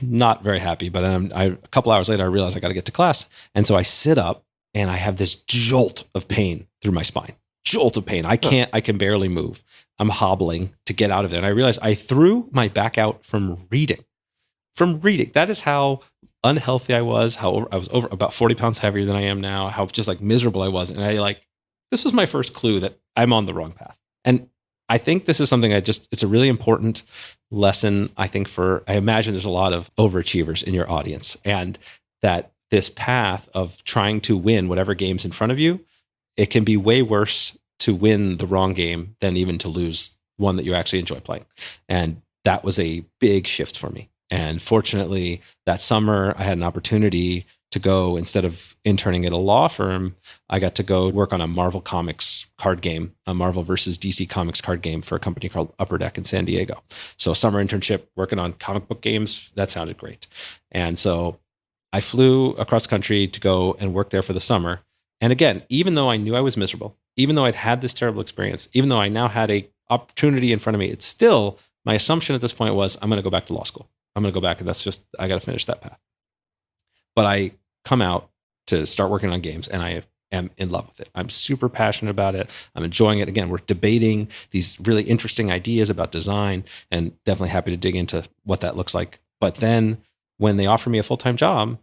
not very happy. But a couple hours later, I realized I got to get to class. And so I sit up, and I have this jolt of pain through my spine. Jolt of pain. I can barely move. I'm hobbling to get out of there. And I realized I threw my back out from reading. That is how unhealthy I was, how I was over about 40 pounds heavier than I am now, how just like miserable I was. And this was my first clue that I'm on the wrong path. And I think this is something it's a really important lesson. I imagine there's a lot of overachievers in your audience, and that this path of trying to win whatever game's in front of you, it can be way worse to win the wrong game than even to lose one that you actually enjoy playing. And that was a big shift for me. And fortunately, that summer, I had an opportunity to go, instead of interning at a law firm, I got to go work on a Marvel Comics card game, a Marvel versus DC Comics card game for a company called Upper Deck in San Diego. So summer internship working on comic book games, that sounded great. And so I flew across country to go and work there for the summer. And again, even though I knew I was miserable, even though I'd had this terrible experience, even though I now had a opportunity in front of me, it's still, my assumption at this point was, I'm going to go back to law school. I'm going to go back, and that's just, I got to finish that path. But I come out to start working on games, and I am in love with it. I'm super passionate about it. I'm enjoying it. Again, we're debating these really interesting ideas about design, and definitely happy to dig into what that looks like. But then when they offer me a full-time job,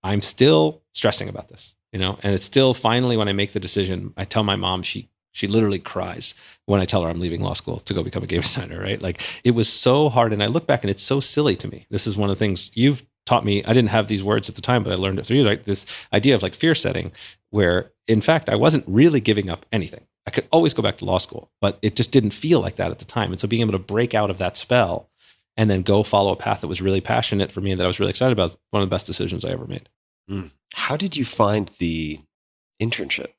I'm still stressing about this, and it's still, finally, when I make the decision, I tell my mom, she literally cries when I tell her I'm leaving law school to go become a game designer, right? Like, it was so hard. And I look back and it's so silly to me. This is one of the things you've taught me. I didn't have these words at the time, but I learned it through you, right? This idea of like fear setting, where in fact, I wasn't really giving up anything. I could always go back to law school, but it just didn't feel like that at the time. And so being able to break out of that spell and then go follow a path that was really passionate for me and that I was really excited about, one of the best decisions I ever made. How did you find the internship?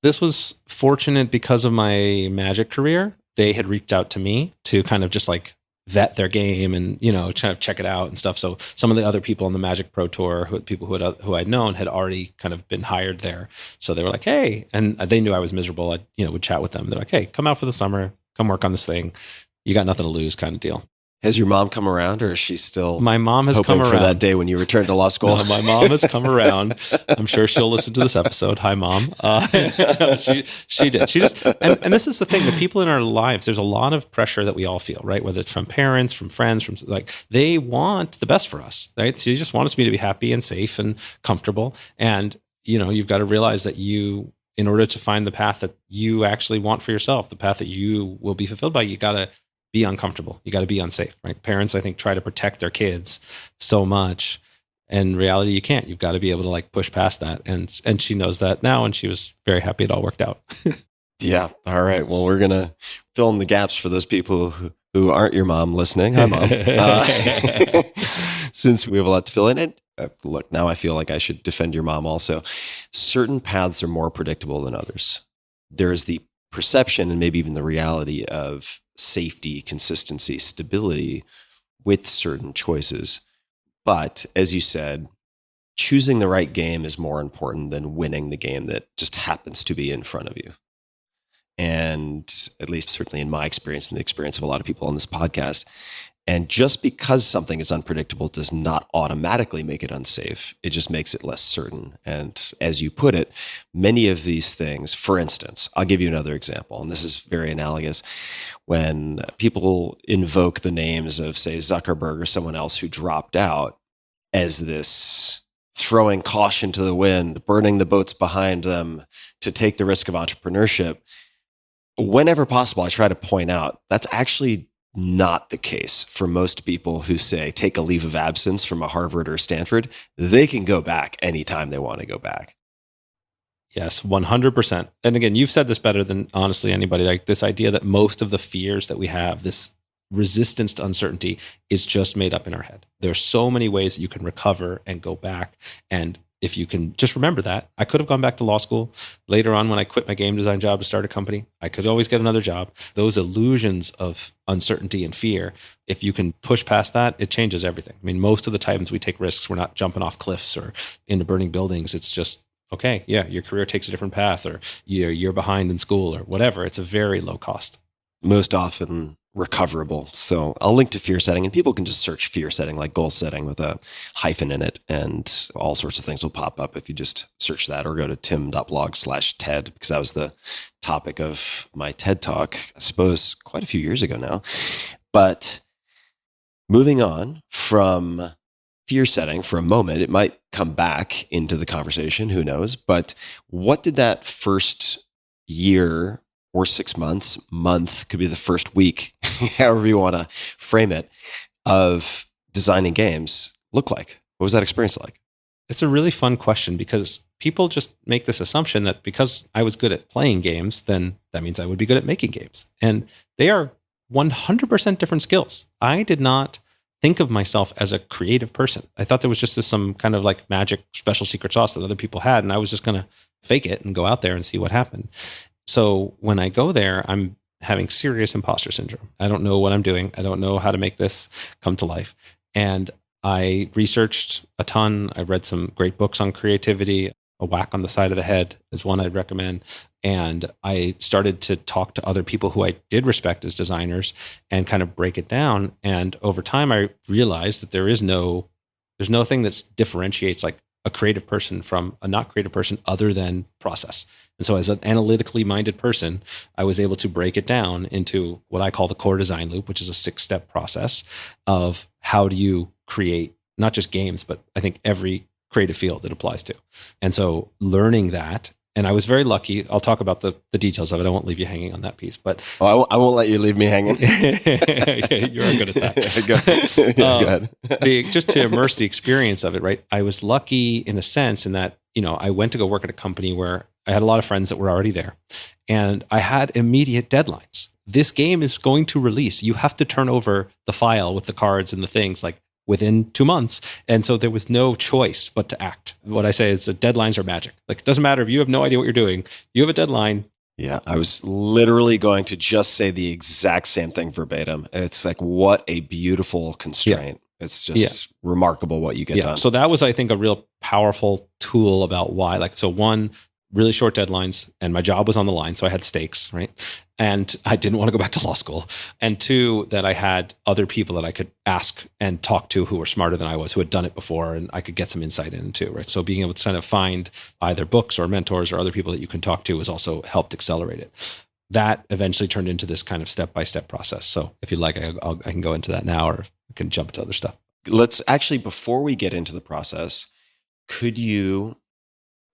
This was fortunate because of my Magic career. They had reached out to me to kind of just like vet their game and, kind of check it out and stuff. So some of the other people on the Magic Pro Tour, who I'd known, had already kind of been hired there. So they were like, hey, and they knew I was miserable. I, would chat with them. They're like, hey, come out for the summer, come work on this thing. You got nothing to lose, kind of deal. Has your mom come around, or is she still my mom has hoping come around for that day when you return to law school? No, my mom has come around. I'm sure she'll listen to this episode. Hi, Mom. She did. She just, and this is the thing, the people in our lives, there's a lot of pressure that we all feel, right? Whether it's from parents, from friends, from like, they want the best for us, right? So you just want us to be happy and safe and comfortable. And, you've got to realize that in order to find the path that you actually want for yourself, the path that you will be fulfilled by, you got to be uncomfortable. You got to be unsafe, right? Parents, I think, try to protect their kids so much. In reality, you can't. You've got to be able to like push past that. And she knows that now, and she was very happy it all worked out. Yeah. All right. Well, we're going to fill in the gaps for those people who aren't your mom listening. Hi, Mom. Since we have a lot to fill in. And look, now I feel like I should defend your mom also. Certain paths are more predictable than others. There is the perception and maybe even the reality of safety, consistency, stability with certain choices. But as you said, choosing the right game is more important than winning the game that just happens to be in front of you. And at least certainly in my experience and the experience of a lot of people on this podcast, and just because something is unpredictable does not automatically make it unsafe. It just makes it less certain. And as you put it, many of these things, for instance, I'll give you another example, and this is very analogous. When people invoke the names of, say, Zuckerberg or someone else who dropped out as this throwing caution to the wind, burning the boats behind them to take the risk of entrepreneurship, whenever possible, I try to point out that's actually not the case for most people who say take a leave of absence from a Harvard or Stanford. They can go back anytime they want to go back. Yes, 100%. And again, you've said this better than honestly anybody, like this idea that most of the fears that we have, this resistance to uncertainty, is just made up in our head. There's so many ways that you can recover and go back. And if you can just remember that, I could have gone back to law school later on when I quit my game design job to start a company. I could always get another job. Those illusions of uncertainty and fear, if you can push past that, it changes everything. I mean, most of the times we take risks, we're not jumping off cliffs or into burning buildings. It's just, okay, yeah, your career takes a different path, or you're behind in school or whatever. It's a very low cost. Most often recoverable. So I'll link to fear setting, and people can just search fear setting, like goal setting with a hyphen in it, and all sorts of things will pop up if you just search that, or go to tim.blog/TED, because that was the topic of my TED Talk, I suppose quite a few years ago now. But moving on from fear setting for a moment, it might come back into the conversation, who knows, but what did that first year or 6 months, month, could be the first week, however you want to frame it, of designing games look like? What was that experience like? It's a really fun question, because people just make this assumption that because I was good at playing games, then that means I would be good at making games. And they are 100% different skills. I did not think of myself as a creative person. I thought there was just some kind of like magic special secret sauce that other people had, and I was just going to fake it and go out there and see what happened. So when I go there, I'm having serious imposter syndrome. I don't know what I'm doing. I don't know how to make this come to life. And I researched a ton. I read some great books on creativity. a whack on the side of the head is one I'd recommend. And I started to talk to other people who I did respect as designers and kind of break it down. And over time, I realized that there's no thing that differentiates like a creative person from a not creative person other than process. And so as an analytically minded person, I was able to break it down into what I call the core design loop, which is a 6-step process of how do you create not just games, but I think every creative field it applies to. And so learning that, and I was very lucky. I'll talk about the details of it. I won't leave you hanging on that piece, but I won't let you leave me hanging. Yeah, you are good at that. Go ahead. Just to immerse the experience of it, right? I was lucky in a sense in that, I went to go work at a company where I had a lot of friends that were already there, and I had immediate deadlines. This game is going to release. You have to turn over the file with the cards and the things like within 2 months. And so there was no choice but to act. What I say is that deadlines are magic. Like, it doesn't matter if you have no idea what you're doing. You have a deadline. Yeah, I was literally going to just say the exact same thing verbatim. It's like, what a beautiful constraint. Yeah. It's just remarkable what you get done. So that was, I think, a real powerful tool about why. Like, so one, really short deadlines, and my job was on the line, so I had stakes, right? And I didn't want to go back to law school. And two, that I had other people that I could ask and talk to who were smarter than I was, who had done it before, and I could get some insight into, right? So being able to kind of find either books or mentors or other people that you can talk to has also helped accelerate it. That eventually turned into this kind of step-by-step process. So if you'd like, I can go into that now, or I can jump to other stuff. Let's actually, before we get into the process, could you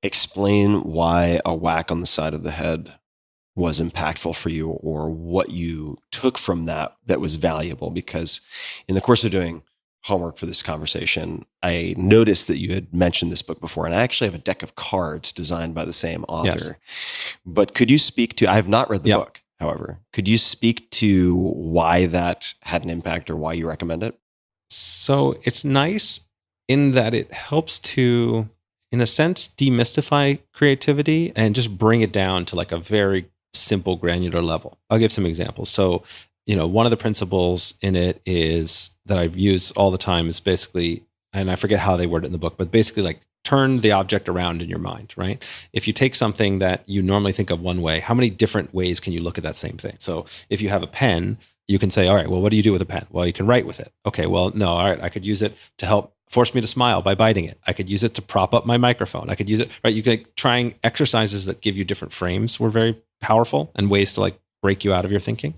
explain why a whack on the side of the head was impactful for you, or what you took from that was valuable? Because in the course of doing homework for this conversation, I noticed that you had mentioned this book before, and I actually have a deck of cards designed by the same author. Yes. But could you speak to, I have not read the book, however, could you speak to why that had an impact or why you recommend it? So it's nice in that it helps to, in a sense, demystify creativity and just bring it down to like a very simple, granular level. I'll give some examples. So, one of the principles in it is that I've used all the time is basically, and I forget how they word it in the book, but basically like turn the object around in your mind, right? If you take something that you normally think of one way, how many different ways can you look at that same thing? So if you have a pen, you can say, all right, well, what do you do with a pen? Well, you can write with it. Okay, well, no, all right, I could use it to help force me to smile by biting it. I could use it to prop up my microphone. I could use it, right? You could trying exercises that give you different frames were very powerful and ways to like break you out of your thinking.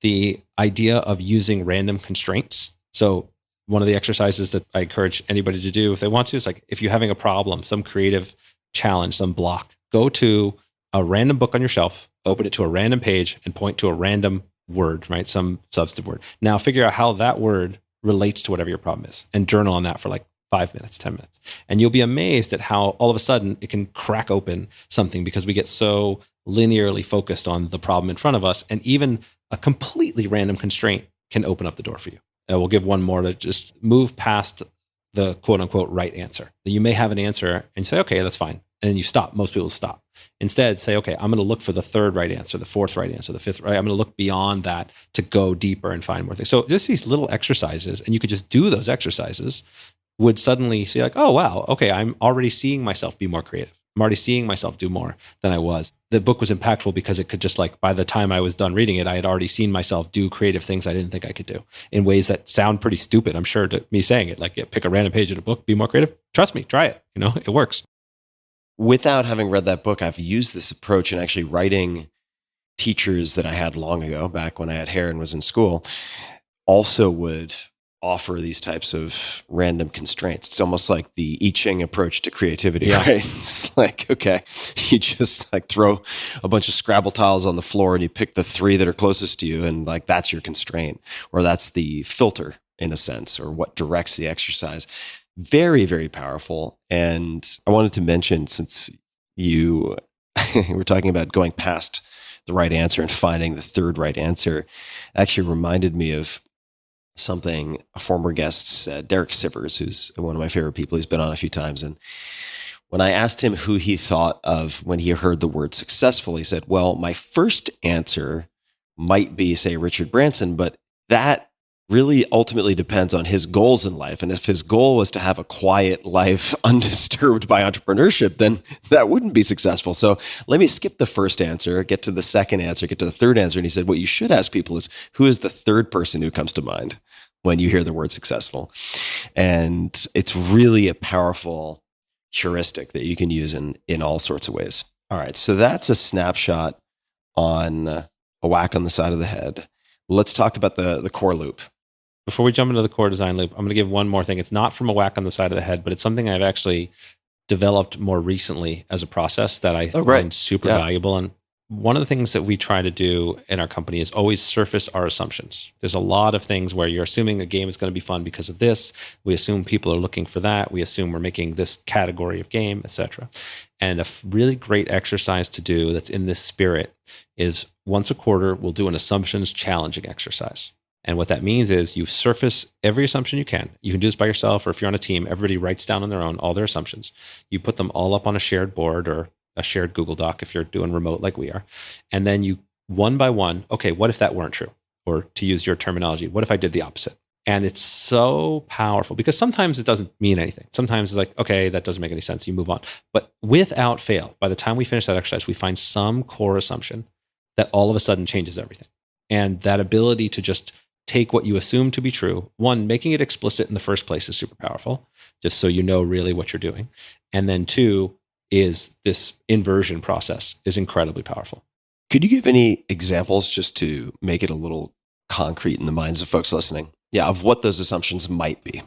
The idea of using random constraints. So one of the exercises that I encourage anybody to do if they want to is like, if you're having a problem, some creative challenge, some block, go to a random book on your shelf, open it to a random page and point to a random word, right? Some substantive word. Now figure out how that word relates to whatever your problem is and journal on that for like 5 minutes, 10 minutes. And you'll be amazed at how all of a sudden it can crack open something because we get so linearly focused on the problem in front of us. And even a completely random constraint can open up the door for you. We'll give one more to just move past the quote unquote right answer. You may have an answer and you say, okay, that's fine. And then you stop. Most people stop. Instead, say, okay, I'm going to look for the third right answer, the fourth right answer, the fifth right. I'm going to look beyond that to go deeper and find more things. So just these little exercises, and you could just do those exercises, would suddenly see like, oh, wow, okay, I'm already seeing myself be more creative. I'm already seeing myself do more than I was. The book was impactful because it could just like, by the time I was done reading it, I had already seen myself do creative things I didn't think I could do in ways that sound pretty stupid. I'm sure to me saying it, like pick a random page in a book, be more creative. Trust me, try it. It works. Without having read that book, I've used this approach in actually writing teachers that I had long ago, back when I had hair and was in school, also would offer these types of random constraints. It's almost like the I Ching approach to creativity, right? It's like, okay, you just like throw a bunch of Scrabble tiles on the floor and you pick the 3 that are closest to you, and like that's your constraint, or that's the filter in a sense, or what directs the exercise. Very, very powerful. And I wanted to mention, since you were talking about going past the right answer and finding the third right answer, actually reminded me of something a former guest said, Derek Sivers, who's one of my favorite people. He's been on a few times. And when I asked him who he thought of when he heard the word successful, he said, well, my first answer might be, say, Richard Branson, but that really ultimately depends on his goals in life. And if his goal was to have a quiet life undisturbed by entrepreneurship, then that wouldn't be successful. So let me skip the first answer, get to the second answer, get to the third answer. And he said, what you should ask people is, who is the third person who comes to mind when you hear the word successful? And it's really a powerful heuristic that you can use in all sorts of ways. All right. So that's a snapshot on a whack on the side of the head. Let's talk about the core loop. Before we jump into the core design loop, I'm going to give one more thing. It's not from a whack on the side of the head, but it's something I've actually developed more recently as a process that I find super valuable. And one of the things that we try to do in our company is always surface our assumptions. There's a lot of things where you're assuming a game is going to be fun because of this. We assume people are looking for that. We assume we're making this category of game, etc. And a really great exercise to do that's in this spirit is once a quarter, we'll do an assumptions challenging exercise. And what that means is you surface every assumption you can. You can do this by yourself, or if you're on a team, everybody writes down on their own all their assumptions. You put them all up on a shared board or a shared Google Doc if you're doing remote like we are. And then you, one by one, okay, what if that weren't true? Or to use your terminology, what if I did the opposite? And it's so powerful because sometimes it doesn't mean anything. Sometimes it's like, okay, that doesn't make any sense. You move on. But without fail, by the time we finish that exercise, we find some core assumption that all of a sudden changes everything. And that ability to just take what you assume to be true, one, making it explicit in the first place is super powerful, just so you know really what you're doing. And then two is this inversion process is incredibly powerful. Could you give any examples just to make it a little concrete in the minds of folks listening? Yeah, of what those assumptions might be.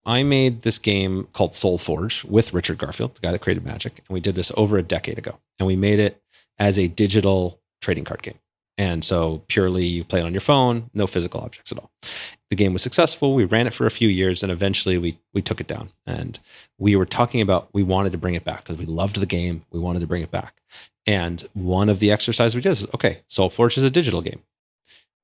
I made this game called Soul Forge with Richard Garfield, the guy that created Magic. And we did this over a decade ago. And we made it as a digital trading card game. And so purely you play it on your phone, no physical objects at all. The game was successful. We ran it for a few years and eventually we took it down. And we were talking about, we wanted to bring it back because we loved the game. We wanted to bring it back. And one of the exercises we did is, okay, Soul Forge is a digital game.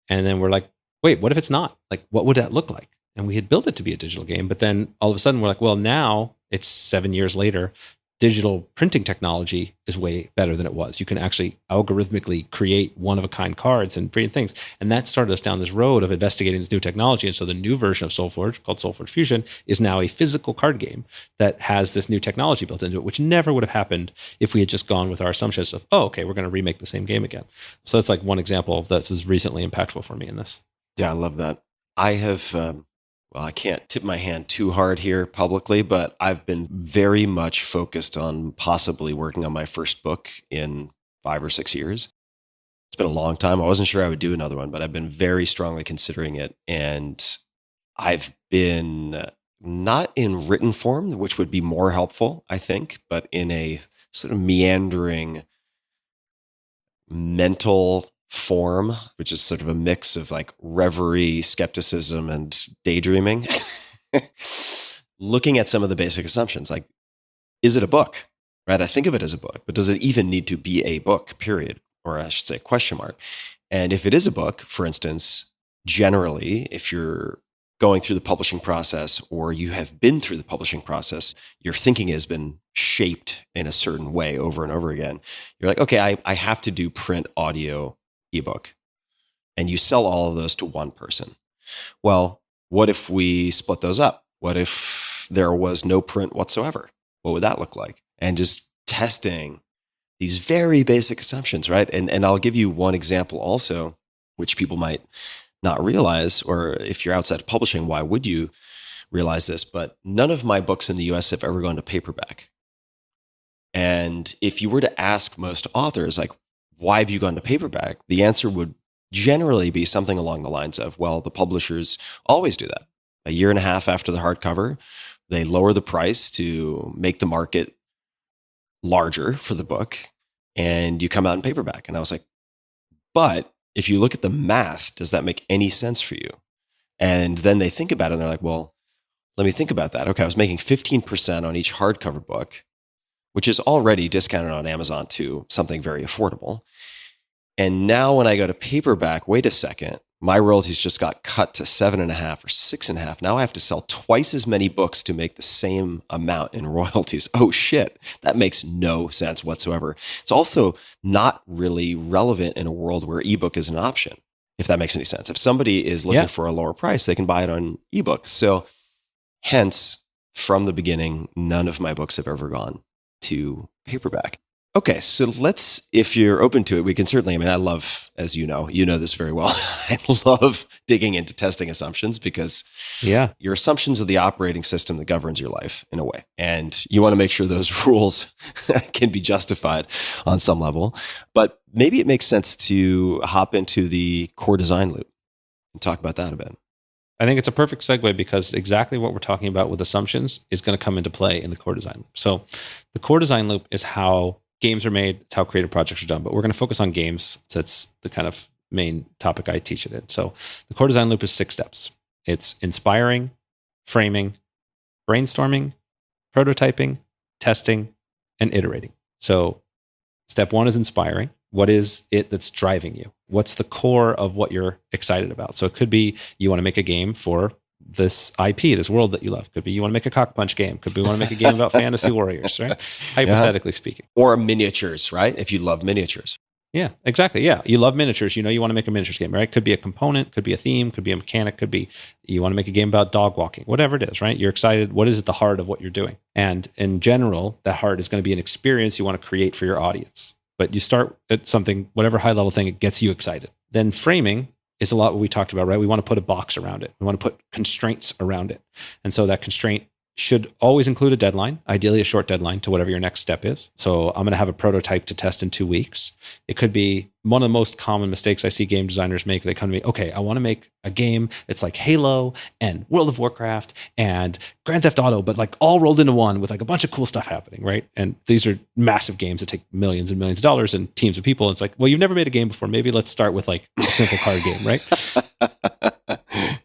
And then we're like, wait, what if it's not? Like, what would that look like? And we had built it to be a digital game. But then all of a sudden we're like, well, now it's 7 years later. Digital printing technology is way better than it was. You can actually algorithmically create one-of-a-kind cards and create things. And that started us down this road of investigating this new technology. And so the new version of SoulForge, called SoulForge Fusion, is now a physical card game that has this new technology built into it, which never would have happened if we had just gone with our assumptions of, oh, okay, we're going to remake the same game again. So that's like one example that was recently impactful for me in this. Yeah, I love that. I have... well, I can't tip my hand too hard here publicly, but I've been very much focused on possibly working on my first book in 5 or 6 years. It's been a long time. I wasn't sure I would do another one, but I've been very strongly considering it. And I've been not in written form, which would be more helpful, I think, but in a sort of meandering mental form, which is sort of a mix of like reverie, skepticism, and daydreaming, looking at some of the basic assumptions. Like, is it a book? Right? I think of it as a book, but does it even need to be a book, period? Or I should say question mark. And if it is a book, for instance, generally, if you're going through the publishing process or you have been through the publishing process, your thinking has been shaped in a certain way over and over again. You're like, okay, I have to do print, audio, ebook, and you sell all of those to one person. Well, what if we split those up? What if there was no print whatsoever? What would that look like? And just testing these very basic assumptions, right? And I'll give you one example also, which people might not realize, or if you're outside of publishing, why would you realize this? But none of my books in the US have ever gone to paperback. And if you were to ask most authors, like, why have you gone to paperback? The answer would generally be something along the lines of, well, the publishers always do that. A year and a half after the hardcover, they lower the price to make the market larger for the book, and you come out in paperback. And I was like, but if you look at the math, does that make any sense for you? And then they think about it and they're like, well, let me think about that. Okay, I was making 15% on each hardcover book, which is already discounted on Amazon to something very affordable. And now when I go to paperback, wait a second, my royalties just got cut to 7.5 or 6.5. Now I have to sell twice as many books to make the same amount in royalties. Oh shit, that makes no sense whatsoever. It's also not really relevant in a world where ebook is an option. if that makes any sense. If somebody is looking for a lower price, they can buy it on ebook. So hence, from the beginning, none of my books have ever gone to paperback. Okay, so if you're open to it, we can certainly, I love, as you know this very well, I love digging into testing assumptions because your assumptions are the operating system that governs your life in a way. And you want to make sure those rules can be justified on some level. But maybe it makes sense to hop into the core design loop and talk about that a bit. I think it's a perfect segue because exactly what we're talking about with assumptions is going to come into play in the core design loop. So the core design loop is how games are made. It's how creative projects are done, but we're going to focus on games. So it's the kind of main topic I teach it in. So the core design loop is 6 steps. It's inspiring, framing, brainstorming, prototyping, testing, and iterating. So step 1 is inspiring. What is it that's driving you? What's the core of what you're excited about? So it could be you want to make a game for this IP, this world that you love. Could be you want to make a cock punch game. Could be you want to make a game about fantasy warriors, right? Hypothetically speaking. Or miniatures, right? If you love miniatures. Yeah, exactly. Yeah. You love miniatures. You want to make a miniatures game, right? Could be a component, could be a theme, could be a mechanic, could be you want to make a game about dog walking, whatever it is, right? You're excited. What is at the heart of what you're doing? And in general, that heart is going to be an experience you want to create for your audience. But you start at something, whatever high level thing, it gets you excited. Then framing is a lot what we talked about, right? We want to put a box around it. We want to put constraints around it. And so that constraint should always include a deadline, ideally a short deadline to whatever your next step is. So I'm going to have a prototype to test in 2 weeks. It could be one of the most common mistakes I see game designers make. They come to me, okay, I want to make a game. It's like Halo and World of Warcraft and Grand Theft Auto, but like all rolled into one with like a bunch of cool stuff happening, right? And these are massive games that take millions and millions of dollars and teams of people. And it's like, well, you've never made a game before. Maybe let's start with like a simple card game, right?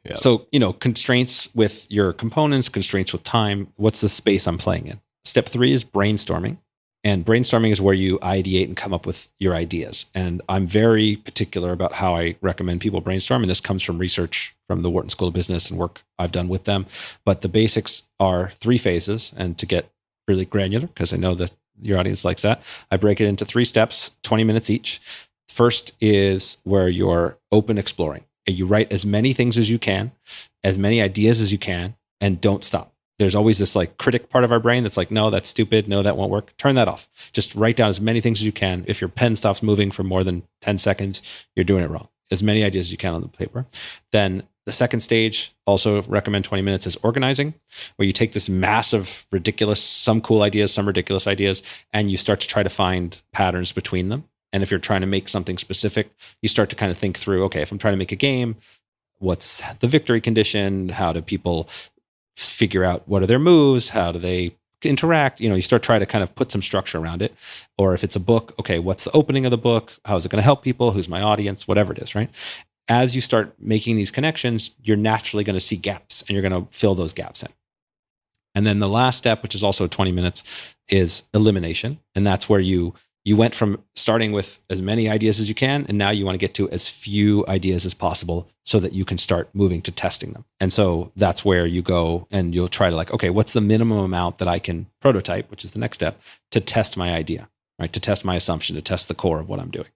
Yeah. So, constraints with your components, constraints with time. What's the space I'm playing in? Step 3 is brainstorming. And brainstorming is where you ideate and come up with your ideas. And I'm very particular about how I recommend people brainstorm. And this comes from research from the Wharton School of Business and work I've done with them. But the basics are 3 phases. And to get really granular, because I know that your audience likes that, I break it into 3 steps, 20 minutes each. First is where you're open exploring. You write as many things as you can, as many ideas as you can, and don't stop. There's always this like critic part of our brain that's like, no, that's stupid. No, that won't work. Turn that off. Just write down as many things as you can. If your pen stops moving for more than 10 seconds, you're doing it wrong. As many ideas as you can on the paper. Then the second stage, also recommend 20 minutes, is organizing, where you take this massive, ridiculous, some cool ideas, some ridiculous ideas, and you start to try to find patterns between them. And if you're trying to make something specific, you start to kind of think through, okay, if I'm trying to make a game, what's the victory condition? How do people figure out what are their moves? How do they interact? You start trying to kind of put some structure around it. Or if it's a book, okay, what's the opening of the book? How is it going to help people? Who's my audience? Whatever it is, right? As you start making these connections, you're naturally going to see gaps and you're going to fill those gaps in. And then the last step, which is also 20 minutes, is elimination. And that's where you went from starting with as many ideas as you can, and now you want to get to as few ideas as possible so that you can start moving to testing them. And so that's where you go and you'll try to like, okay, what's the minimum amount that I can prototype, which is the next step, to test my idea, right? To test my assumption, to test the core of what I'm doing.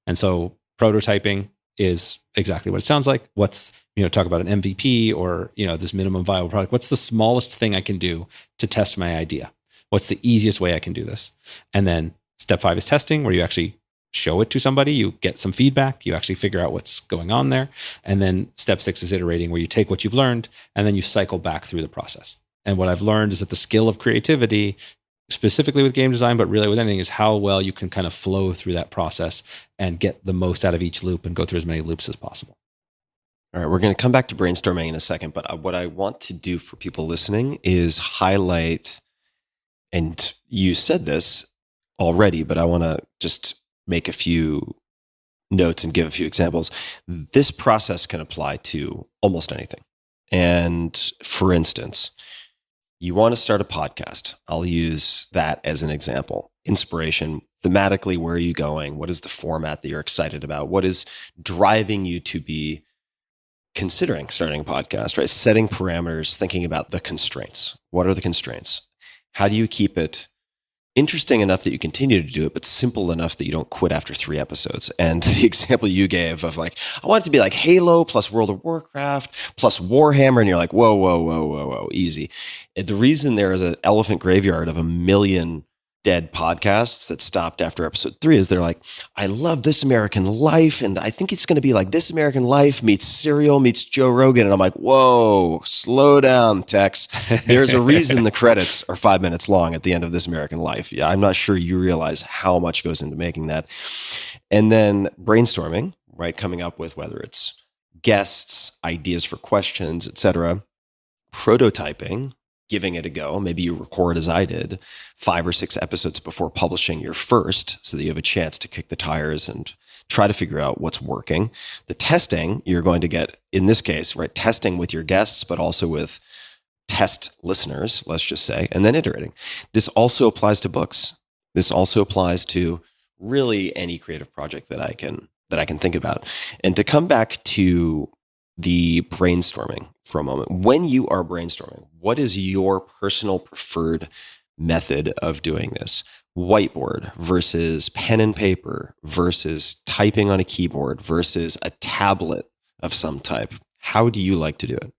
And so prototyping is exactly what it sounds like. What's, talk about an MVP or, this minimum viable product. What's the smallest thing I can do to test my idea? What's the easiest way I can do this? And then step 5 is testing, where you actually show it to somebody, you get some feedback, you actually figure out what's going on there. And then step 6 is iterating, where you take what you've learned and then you cycle back through the process. And what I've learned is that the skill of creativity, specifically with game design, but really with anything, is how well you can kind of flow through that process and get the most out of each loop and go through as many loops as possible. All right, we're going to come back to brainstorming in a second, but what I want to do for people listening is highlight, and you said this already, but I want to just make a few notes and give a few examples. This process can apply to almost anything. And for instance, you want to start a podcast. I'll use that as an example. Inspiration, thematically, where are you going? What is the format that you're excited about? What is driving you to be considering starting a podcast, right? Setting parameters, thinking about the constraints. What are the constraints? How do you keep it interesting enough that you continue to do it, but simple enough that you don't quit after 3 episodes. And the example you gave of like, I want it to be like Halo plus World of Warcraft plus Warhammer. And you're like, whoa, whoa, whoa, whoa, whoa, easy. And the reason there is an elephant graveyard of 1 million dead podcasts that stopped after episode 3 is they're like, I love This American Life, and I think it's going to be like This American Life meets Serial meets Joe Rogan. And I'm like, whoa, slow down, Tex. There's a reason the credits are 5 minutes long at the end of This American Life. Yeah, I'm not sure you realize how much goes into making that. And then brainstorming, right? Coming up with whether it's guests, ideas for questions, etc. Prototyping, giving it a go. Maybe you record as I did 5 or 6 episodes before publishing your first so that you have a chance to kick the tires and try to figure out what's working. The testing, you're going to get, in this case, right, testing with your guests, but also with test listeners, let's just say, and then iterating. This also applies to books. This also applies to really any creative project that I can think about. And to come back to the brainstorming for a moment. When you are brainstorming, what is your personal preferred method of doing this? Whiteboard versus pen and paper versus typing on a keyboard versus a tablet of some type. How do you like to do it?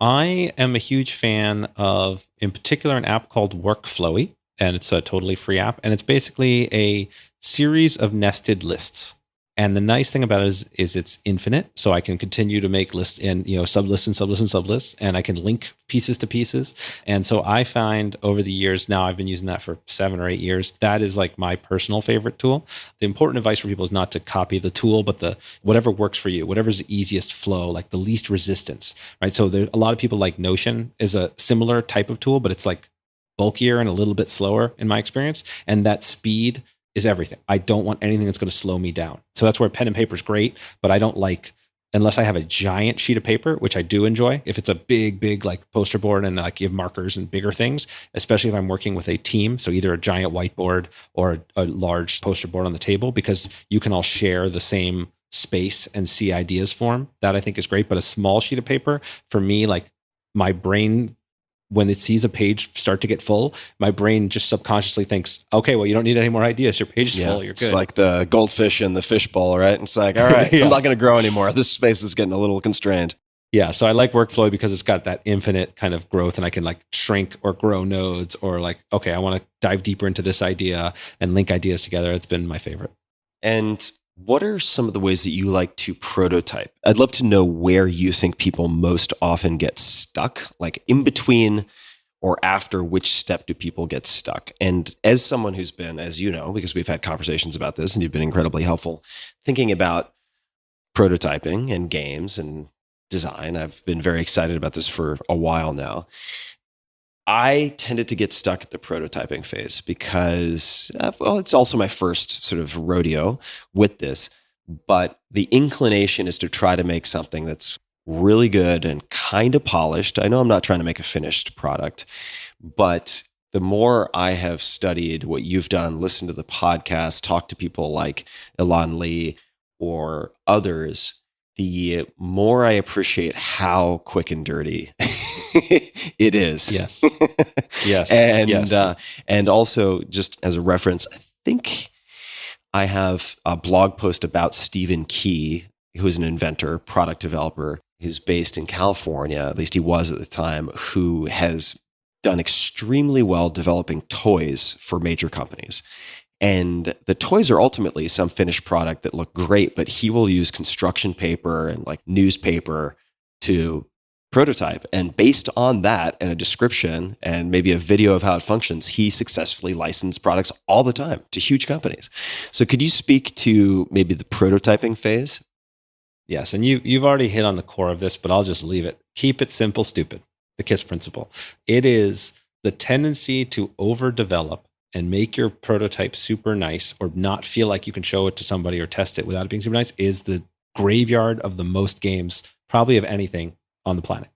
I am a huge fan of, in particular, an app called Workflowy, and it's a totally free app. And it's basically a series of nested lists. And the nice thing about it is it's infinite. So I can continue to make lists in, sublists and sublists and sublists, and I can link pieces to pieces. And so I find over the years, now I've been using that for 7 or 8 years, that is like my personal favorite tool. The important advice for people is not to copy the tool, but whatever works for you, whatever's the easiest flow, like the least resistance, right? So there, a lot of people like Notion is a similar type of tool, but it's like bulkier and a little bit slower in my experience. And that speed is everything. I don't want anything that's going to slow me down. So that's where pen and paper is great, but I don't like, unless I have a giant sheet of paper, which I do enjoy. If it's a big like poster board and like you have markers and bigger things, especially if I'm working with a team. So either a giant whiteboard or a large poster board on the table, because you can all share the same space and see ideas form. That I think is great. But a small sheet of paper for me, like my brain, when it sees a page start to get full, my brain just subconsciously thinks, okay, well, you don't need any more ideas. Your page is full. You're good. It's like the goldfish in the fishbowl, right? It's like, all right, I'm not going to grow anymore. This space is getting a little constrained. Yeah. So I like Workflow because it's got that infinite kind of growth, and I can like shrink or grow nodes, or like, okay, I want to dive deeper into this idea and link ideas together. It's been my favorite. And what are some of the ways that you like to prototype? I'd love to know where you think people most often get stuck, like in between or after which step do people get stuck? And as someone who's been, as you know, because we've had conversations about this and you've been incredibly helpful, thinking about prototyping and games and design, I've been very excited about this for a while now. I tended to get stuck at the prototyping phase because, it's also my first sort of rodeo with this, but the inclination is to try to make something that's really good and kind of polished. I know I'm not trying to make a finished product, but the more I have studied what you've done, listened to the podcast, talked to people like Elon Lee or others, the more I appreciate how quick and dirty it is. Yes. Yes. And yes. And also, just as a reference, I think I have a blog post about Stephen Key, who is an inventor, product developer, who's based in California, at least he was at the time, who has done extremely well developing toys for major companies. And the toys are ultimately some finished product that look great, but he will use construction paper and like newspaper to prototype. And based on that and a description and maybe a video of how it functions, he successfully licensed products all the time to huge companies. So could you speak to maybe the prototyping phase? Yes. And you've already hit on the core of this, but I'll just leave it. Keep it simple, stupid. The KISS principle. It is the tendency to overdevelop and make your prototype super nice, or not feel like you can show it to somebody or test it without it being super nice, is the graveyard of the most games, probably of anything on the planet,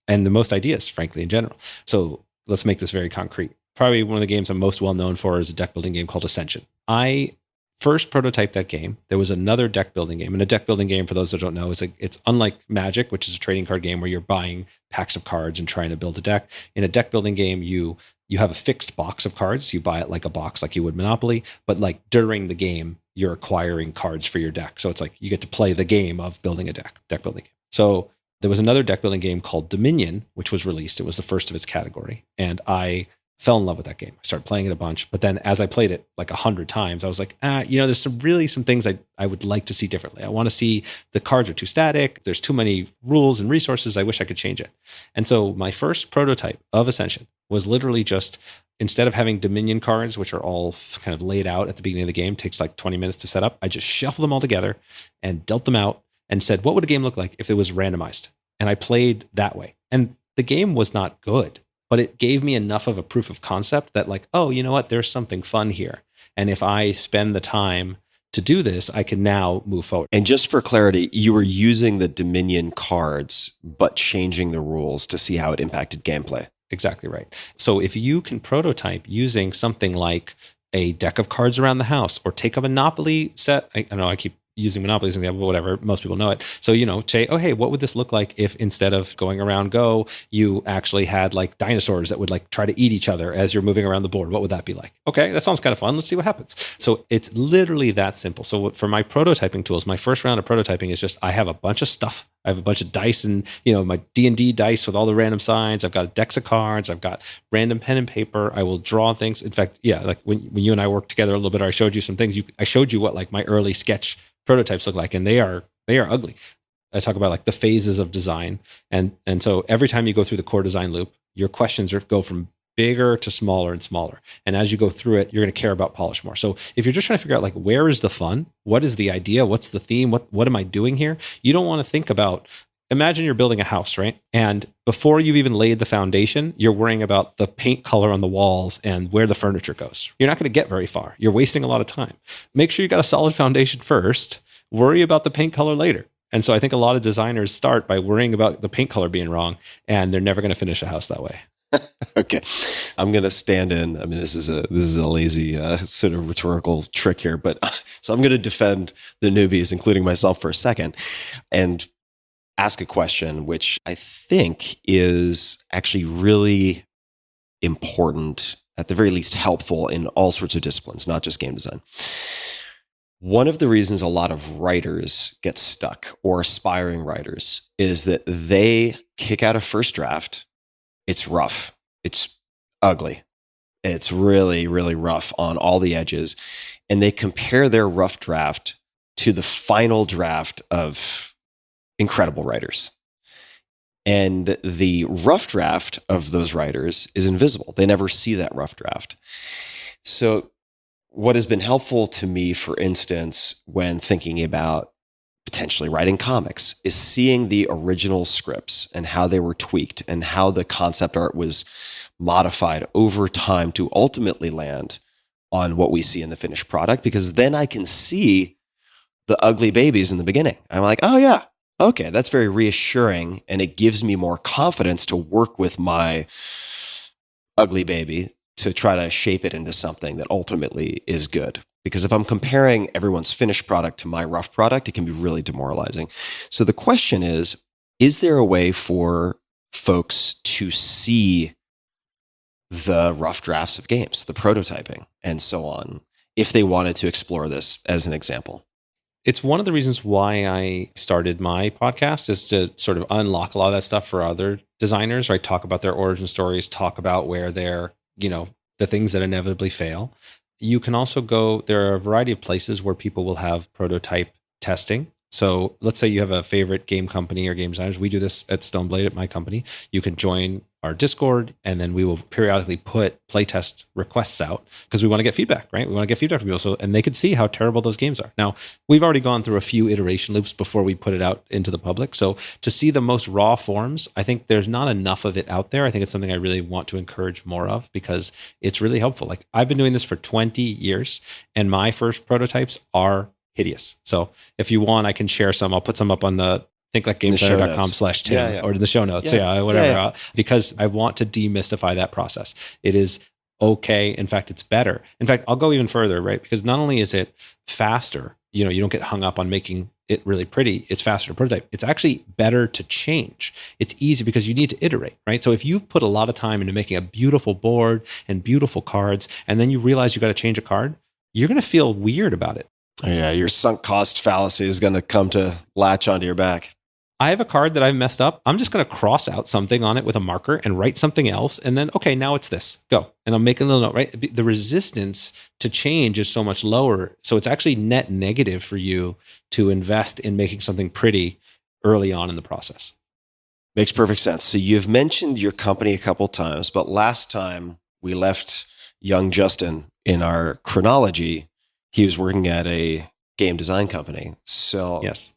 and the most ideas, frankly, in general. So let's make this very concrete. Probably one of the games I'm most well known for is a deck building game called Ascension. I first prototyped that game, there was another deck building game. And a deck building game, for those that don't know, it's unlike Magic, which is a trading card game where you're buying packs of cards and trying to build a deck. In a deck building game, you have a fixed box of cards. You buy it like a box, like you would Monopoly. But like during the game, you're acquiring cards for your deck. So it's like you get to play the game of building a deck building game. So there was another deck building game called Dominion, which was released. It was the first of its category. And I fell in love with that game. I started playing it a bunch. But then as I played it like 100 times, I was like, there's some things I would like to see differently. I want to see the cards are too static. There's too many rules and resources. I wish I could change it. And so my first prototype of Ascension was literally just, instead of having Dominion cards, which are all kind of laid out at the beginning of the game, takes like 20 minutes to set up, I just shuffled them all together and dealt them out and said, what would a game look like if it was randomized? And I played that way. And the game was not good, but it gave me enough of a proof of concept that like, oh, you know what? There's something fun here. And if I spend the time to do this, I can now move forward. And just for clarity, you were using the Dominion cards, but changing the rules to see how it impacted gameplay. Exactly right. So if you can prototype using something like a deck of cards around the house, or take a Monopoly set, I know I keep using Monopoly as an example, but whatever, most people know it. So, say, oh, hey, what would this look like if instead of going around Go, you actually had like dinosaurs that would like try to eat each other as you're moving around the board? What would that be like? Okay, that sounds kind of fun. Let's see what happens. So it's literally that simple. So for my prototyping tools, my first round of prototyping is just, I have a bunch of stuff. I have a bunch of dice and, my D&D dice with all the random signs. I've got decks of cards. I've got random pen and paper. I will draw things. In fact, like when you and I worked together a little bit, I showed you some things. I showed you what like my early sketch prototypes look like, and they are ugly. I talk about like the phases of design. And so every time you go through the core design loop, your questions go from bigger to smaller and smaller. And as you go through it, you're going to care about polish more. So if you're just trying to figure out like, where is the fun? What is the idea? What's the theme? What am I doing here? You don't want to think about, imagine you're building a house, right? And before you've even laid the foundation, you're worrying about the paint color on the walls and where the furniture goes. You're not going to get very far. You're wasting a lot of time. Make sure you got a solid foundation first. Worry about the paint color later. And so I think a lot of designers start by worrying about the paint color being wrong, and they're never going to finish a house that way. Okay, I'm going to stand in. I mean, this is a lazy sort of rhetorical trick here, but so I'm going to defend the newbies, including myself, for a second, and ask a question which I think is actually really important, at the very least helpful in all sorts of disciplines, not just game design. One of the reasons a lot of writers get stuck, or aspiring writers, is that they kick out a first draft. It's rough. It's ugly. It's really, really rough on all the edges. And they compare their rough draft to the final draft of incredible writers. And the rough draft of those writers is invisible. They never see that rough draft. So what has been helpful to me, for instance, when thinking about potentially writing comics, is seeing the original scripts and how they were tweaked and how the concept art was modified over time to ultimately land on what we see in the finished product, because then I can see the ugly babies in the beginning. I'm like, oh yeah, okay, that's very reassuring, and it gives me more confidence to work with my ugly baby to try to shape it into something that ultimately is good. Because if I'm comparing everyone's finished product to my rough product, it can be really demoralizing. So the question is there a way for folks to see the rough drafts of games, the prototyping, and so on, if they wanted to explore this as an example? It's one of the reasons why I started my podcast, is to sort of unlock a lot of that stuff for other designers, right? Talk about their origin stories, talk about where they're, the things that inevitably fail. You can also go, there are a variety of places where people will have prototype testing. So let's say you have a favorite game company or game designers. We do this at Stoneblade at my company. You can join our Discord, and then we will periodically put playtest requests out, because we want to get feedback, right? We want to get feedback from people, and they can see how terrible those games are. Now, we've already gone through a few iteration loops before we put it out into the public. So to see the most raw forms, I think there's not enough of it out there. I think it's something I really want to encourage more of, because it's really helpful. Like, I've been doing this for 20 years, and my first prototypes are hideous. So if you want, I can share some. I'll put some up on the thinklikegamecenter.com/Tim or in the show notes. Whatever. Because I want to demystify that process. It is okay. In fact, it's better. In fact, I'll go even further, right? Because not only is it faster, you don't get hung up on making it really pretty. It's faster to prototype. It's actually better to change. It's easy because you need to iterate, right? So if you've put a lot of time into making a beautiful board and beautiful cards, and then you realize you got to change a card, you're going to feel weird about it. Yeah, your sunk cost fallacy is going to come to latch onto your back. I have a card that I've messed up. I'm just going to cross out something on it with a marker and write something else. And then, okay, now it's this. Go. And I'm making a little note, right? The resistance to change is so much lower. So it's actually net negative for you to invest in making something pretty early on in the process. Makes perfect sense. So you've mentioned your company a couple times, but last time we left young Justin in our chronology, he was working at a game design company. So yes.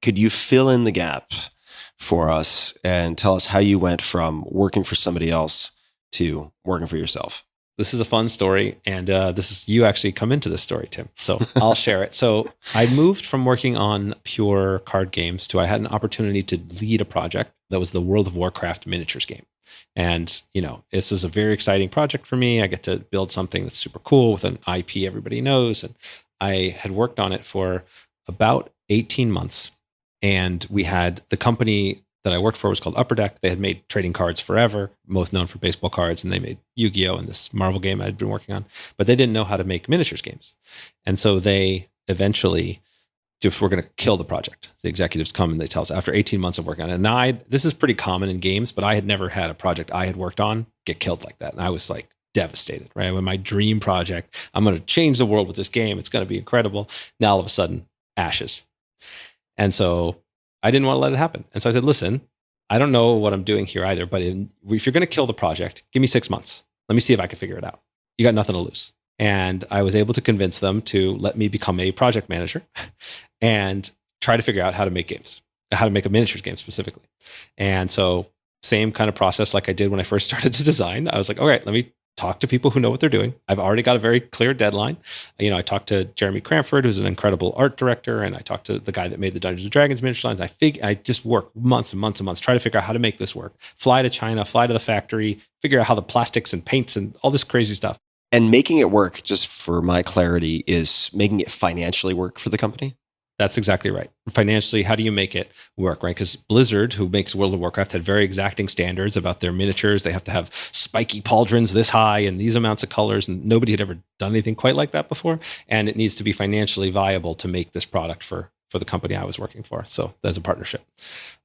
Could you fill in the gaps for us and tell us how you went from working for somebody else to working for yourself? This is a fun story, and this is you actually come into this story, Tim. So I'll share it. So I moved from working on pure card games to I had an opportunity to lead a project that was the World of Warcraft miniatures game. And, this was a very exciting project for me. I get to build something that's super cool with an IP everybody knows. And I had worked on it for about 18 months. And we had the company that I worked for was called Upper Deck. They had made trading cards forever, most known for baseball cards. And they made Yu-Gi-Oh! And this Marvel game I had been working on. But they didn't know how to make miniatures games. And so they eventually just were going to kill the project. The executives come and they tell us after 18 months of working on it. And this is pretty common in games, but I had never had a project I had worked on get killed like that. And I was like devastated, right? When my dream project, I'm going to change the world with this game. It's going to be incredible. Now all of a sudden, ashes. And so I didn't want to let it happen. And so I said, listen, I don't know what I'm doing here either, but if you're going to kill the project, give me 6 months. Let me see if I can figure it out. You got nothing to lose. And I was able to convince them to let me become a project manager and try to figure out how to make games, how to make a miniatures game specifically. And so same kind of process like I did when I first started to design. I was like, all right, let me talk to people who know what they're doing. I've already got a very clear deadline. I talked to Jeremy Cranford, who's an incredible art director, and I talked to the guy that made the Dungeons and Dragons miniature lines. I just worked months and months and months, try to figure out how to make this work. Fly to China, fly to the factory, figure out how the plastics and paints and all this crazy stuff. And making it work, just for my clarity, is making it financially work for the company? That's exactly right. Financially, how do you make it work, right? Because Blizzard, who makes World of Warcraft, had very exacting standards about their miniatures. They have to have spiky pauldrons this high and these amounts of colors, and nobody had ever done anything quite like that before. And it needs to be financially viable to make this product for the company I was working for. So there's a partnership.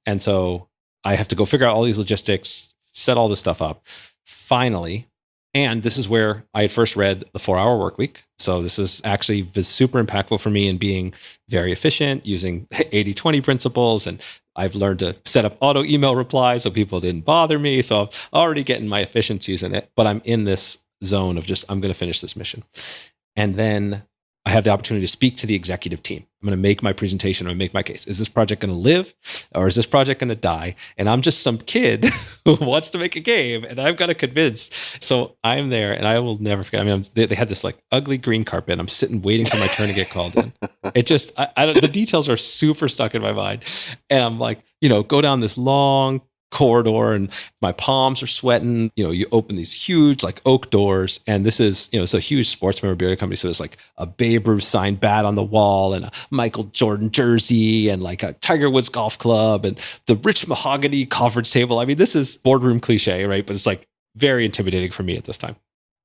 And so I have to go figure out all these logistics, set all this stuff up. Finally, and this is where I had first read The 4-Hour Workweek. So this is actually super impactful for me in being very efficient, using 80-20 principles. And I've learned to set up auto email replies so people didn't bother me. So I'm already getting my efficiencies in it. But I'm in this zone of just, I'm going to finish this mission. And then I have the opportunity to speak to the executive team. I'm going to make my presentation. I'm going to make my case. Is this project going to live or is this project going to die? And I'm just some kid who wants to make a game and I've got to convince. So I'm there and I will never forget. I mean, they had this like ugly green carpet. I'm sitting waiting for my turn to get called in. It just, I don't, the details are super stuck in my mind. And I'm like, go down this long corridor and my palms are sweating. You open these huge like oak doors and this is, it's a huge sports memorabilia company. So there's like a Babe Ruth signed bat on the wall and a Michael Jordan jersey and like a Tiger Woods golf club and the rich mahogany conference table. I mean, this is boardroom cliche, right? But it's like very intimidating for me at this time.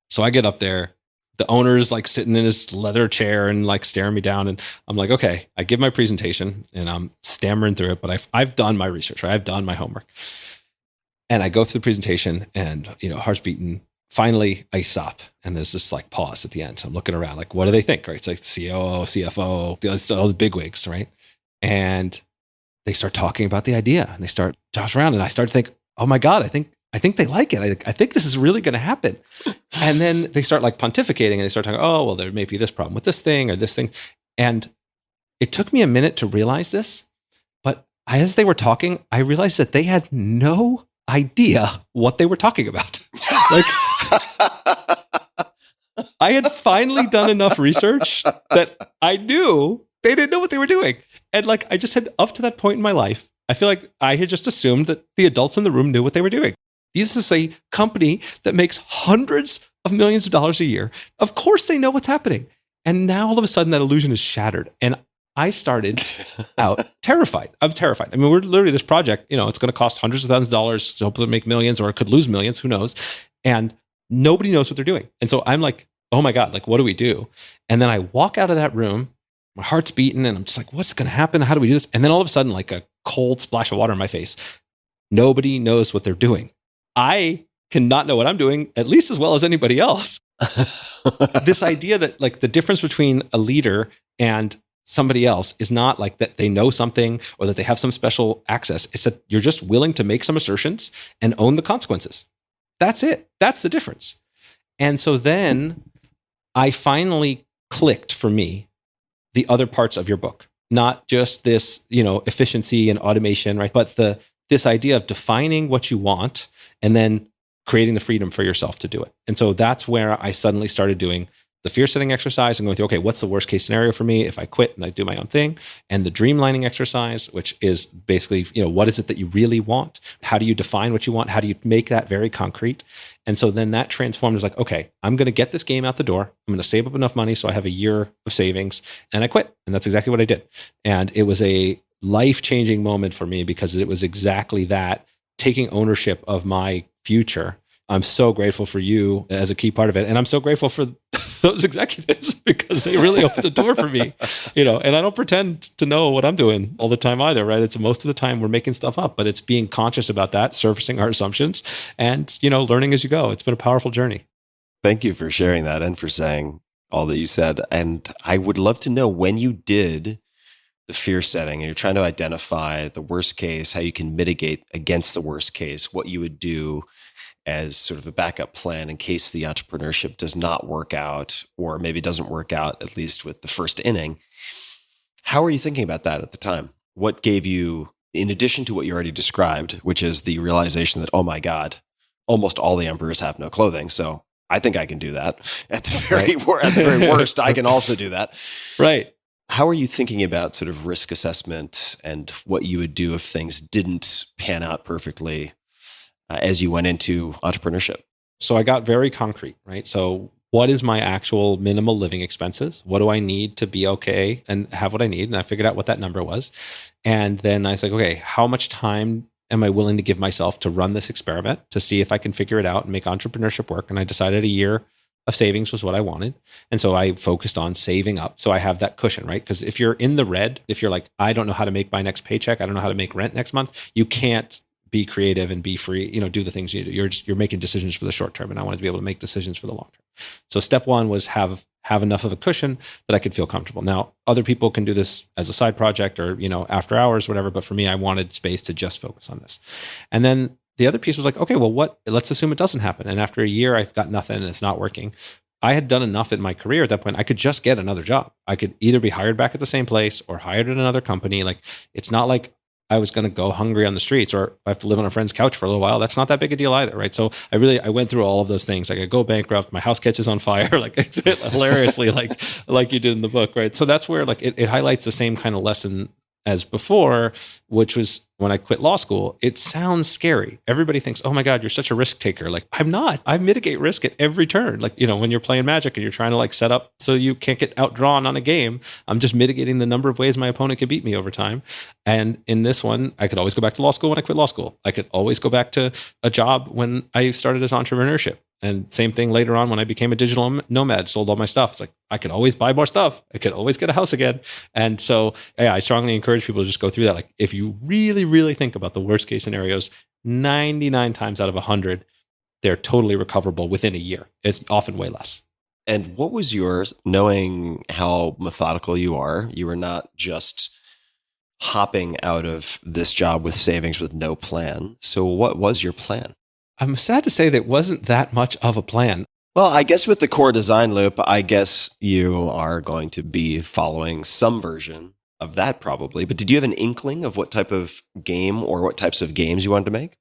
So I get up there. The owner's like sitting in his leather chair and like staring me down. And I'm like, okay, I give my presentation and I'm stammering through it, but I've done my research, right? I've done my homework. And I go through the presentation and, heart's beating. Finally, I stop and there's this like pause at the end. I'm looking around like, what do they think, right? It's like COO, CFO, all the bigwigs, right? And they start talking about the idea and they start tossing around and I start to think, oh my God, I think they like it. I think this is really going to happen. And then they start like pontificating and they start talking, oh, well, there may be this problem with this thing or this thing. And it took me a minute to realize this, but as they were talking, I realized that they had no idea what they were talking about. Like, I had finally done enough research that I knew they didn't know what they were doing. And like, I just had, up to that point in my life, I feel like I had just assumed that the adults in the room knew what they were doing. This is a company that makes hundreds of millions of dollars a year. Of course they know what's happening. And now all of a sudden that illusion is shattered. And I started out terrified. I'm terrified. I mean, we're literally this project, it's going to cost hundreds of thousands of dollars to hopefully make millions, or it could lose millions, who knows? And nobody knows what they're doing. And so I'm like, oh my God, like, what do we do? And then I walk out of that room, my heart's beating, and I'm just like, what's going to happen? How do we do this? And then all of a sudden, like a cold splash of water in my face. Nobody knows what they're doing. I cannot know what I'm doing at least as well as anybody else. This idea that like the difference between a leader and somebody else is not like that they know something or that they have some special access. It's that you're just willing to make some assertions and own the consequences. That's it. That's the difference. And so then I finally clicked for me the other parts of your book, not just this, efficiency and automation, right? But this idea of defining what you want and then creating the freedom for yourself to do it. And so that's where I suddenly started doing the fear setting exercise and going through, okay, what's the worst case scenario for me if I quit and I do my own thing? And the dreamlining exercise, which is basically, what is it that you really want? How do you define what you want? How do you make that very concrete? And so then that transformed as like, okay, I'm going to get this game out the door. I'm going to save up enough money so I have a year of savings, and I quit. And that's exactly what I did. And it was a life-changing moment for me because it was exactly that, taking ownership of my future. I'm so grateful for you as a key part of it. And I'm so grateful for those executives because they really opened the door for me, and I don't pretend to know what I'm doing all the time either, right? It's most of the time we're making stuff up, but it's being conscious about that, surfacing our assumptions and, learning as you go. It's been a powerful journey. Thank you for sharing that and for saying all that you said. And I would love to know, when you did the fear setting and you're trying to identify the worst case, how you can mitigate against the worst case, what you would do as sort of a backup plan in case the entrepreneurship does not work out, or maybe doesn't work out, at least with the first inning. How are you thinking about that at the time? What gave you, in addition to what you already described, which is the realization that, oh my God, almost all the emperors have no clothing. So I think I can do that. At the very worst, I can also do that. Right. How are you thinking about sort of risk assessment and what you would do if things didn't pan out perfectly as you went into entrepreneurship? So I got very concrete, right? So what is my actual minimal living expenses? What do I need to be okay and have what I need? And I figured out what that number was. And then I was like, okay, how much time am I willing to give myself to run this experiment to see if I can figure it out and make entrepreneurship work? And I decided a year of savings was what I wanted. And so I focused on saving up. So I have that cushion, right? Because if you're in the red, if you're like, I don't know how to make my next paycheck, I don't know how to make rent next month, you can't be creative and be free, do the things you do. You're making decisions for the short term. And I wanted to be able to make decisions for the long term. So step one was have enough of a cushion that I could feel comfortable. Now, other people can do this as a side project or, after hours, whatever. But for me, I wanted space to just focus on this. And then the other piece was like, okay, well, let's assume it doesn't happen. And after a year, I've got nothing and it's not working. I had done enough in my career at that point. I could just get another job. I could either be hired back at the same place or hired at another company. Like, it's not like I was going to go hungry on the streets, or if I have to live on a friend's couch for a little while, that's not that big a deal either, right? So I went through all of those things. Like, I go bankrupt, my house catches on fire, like hilariously, like you did in the book, right? So that's where it highlights the same kind of lesson as before, which was when I quit law school. It sounds scary. Everybody thinks, oh my God, you're such a risk taker. Like, I'm not. I mitigate risk at every turn. Like, when you're playing Magic and you're trying to set up so you can't get outdrawn on a game, I'm just mitigating the number of ways my opponent can beat me over time. And in this one, I could always go back to law school when I quit law school. I could always go back to a job when I started as entrepreneurship. And same thing later on when I became a digital nomad, sold all my stuff. It's like, I could always buy more stuff. I could always get a house again. And so, yeah, I strongly encourage people to just go through that. Like, if you really, really think about the worst case scenarios, 99 times out of 100, they're totally recoverable within a year. It's often way less. And what was yours, knowing how methodical you are? You were not just hopping out of this job with savings with no plan. So what was your plan? I'm sad to say that it wasn't that much of a plan. Well, I guess with the core design loop, I guess you are going to be following some version of that probably. But did you have an inkling of what type of game or what types of games you wanted to make?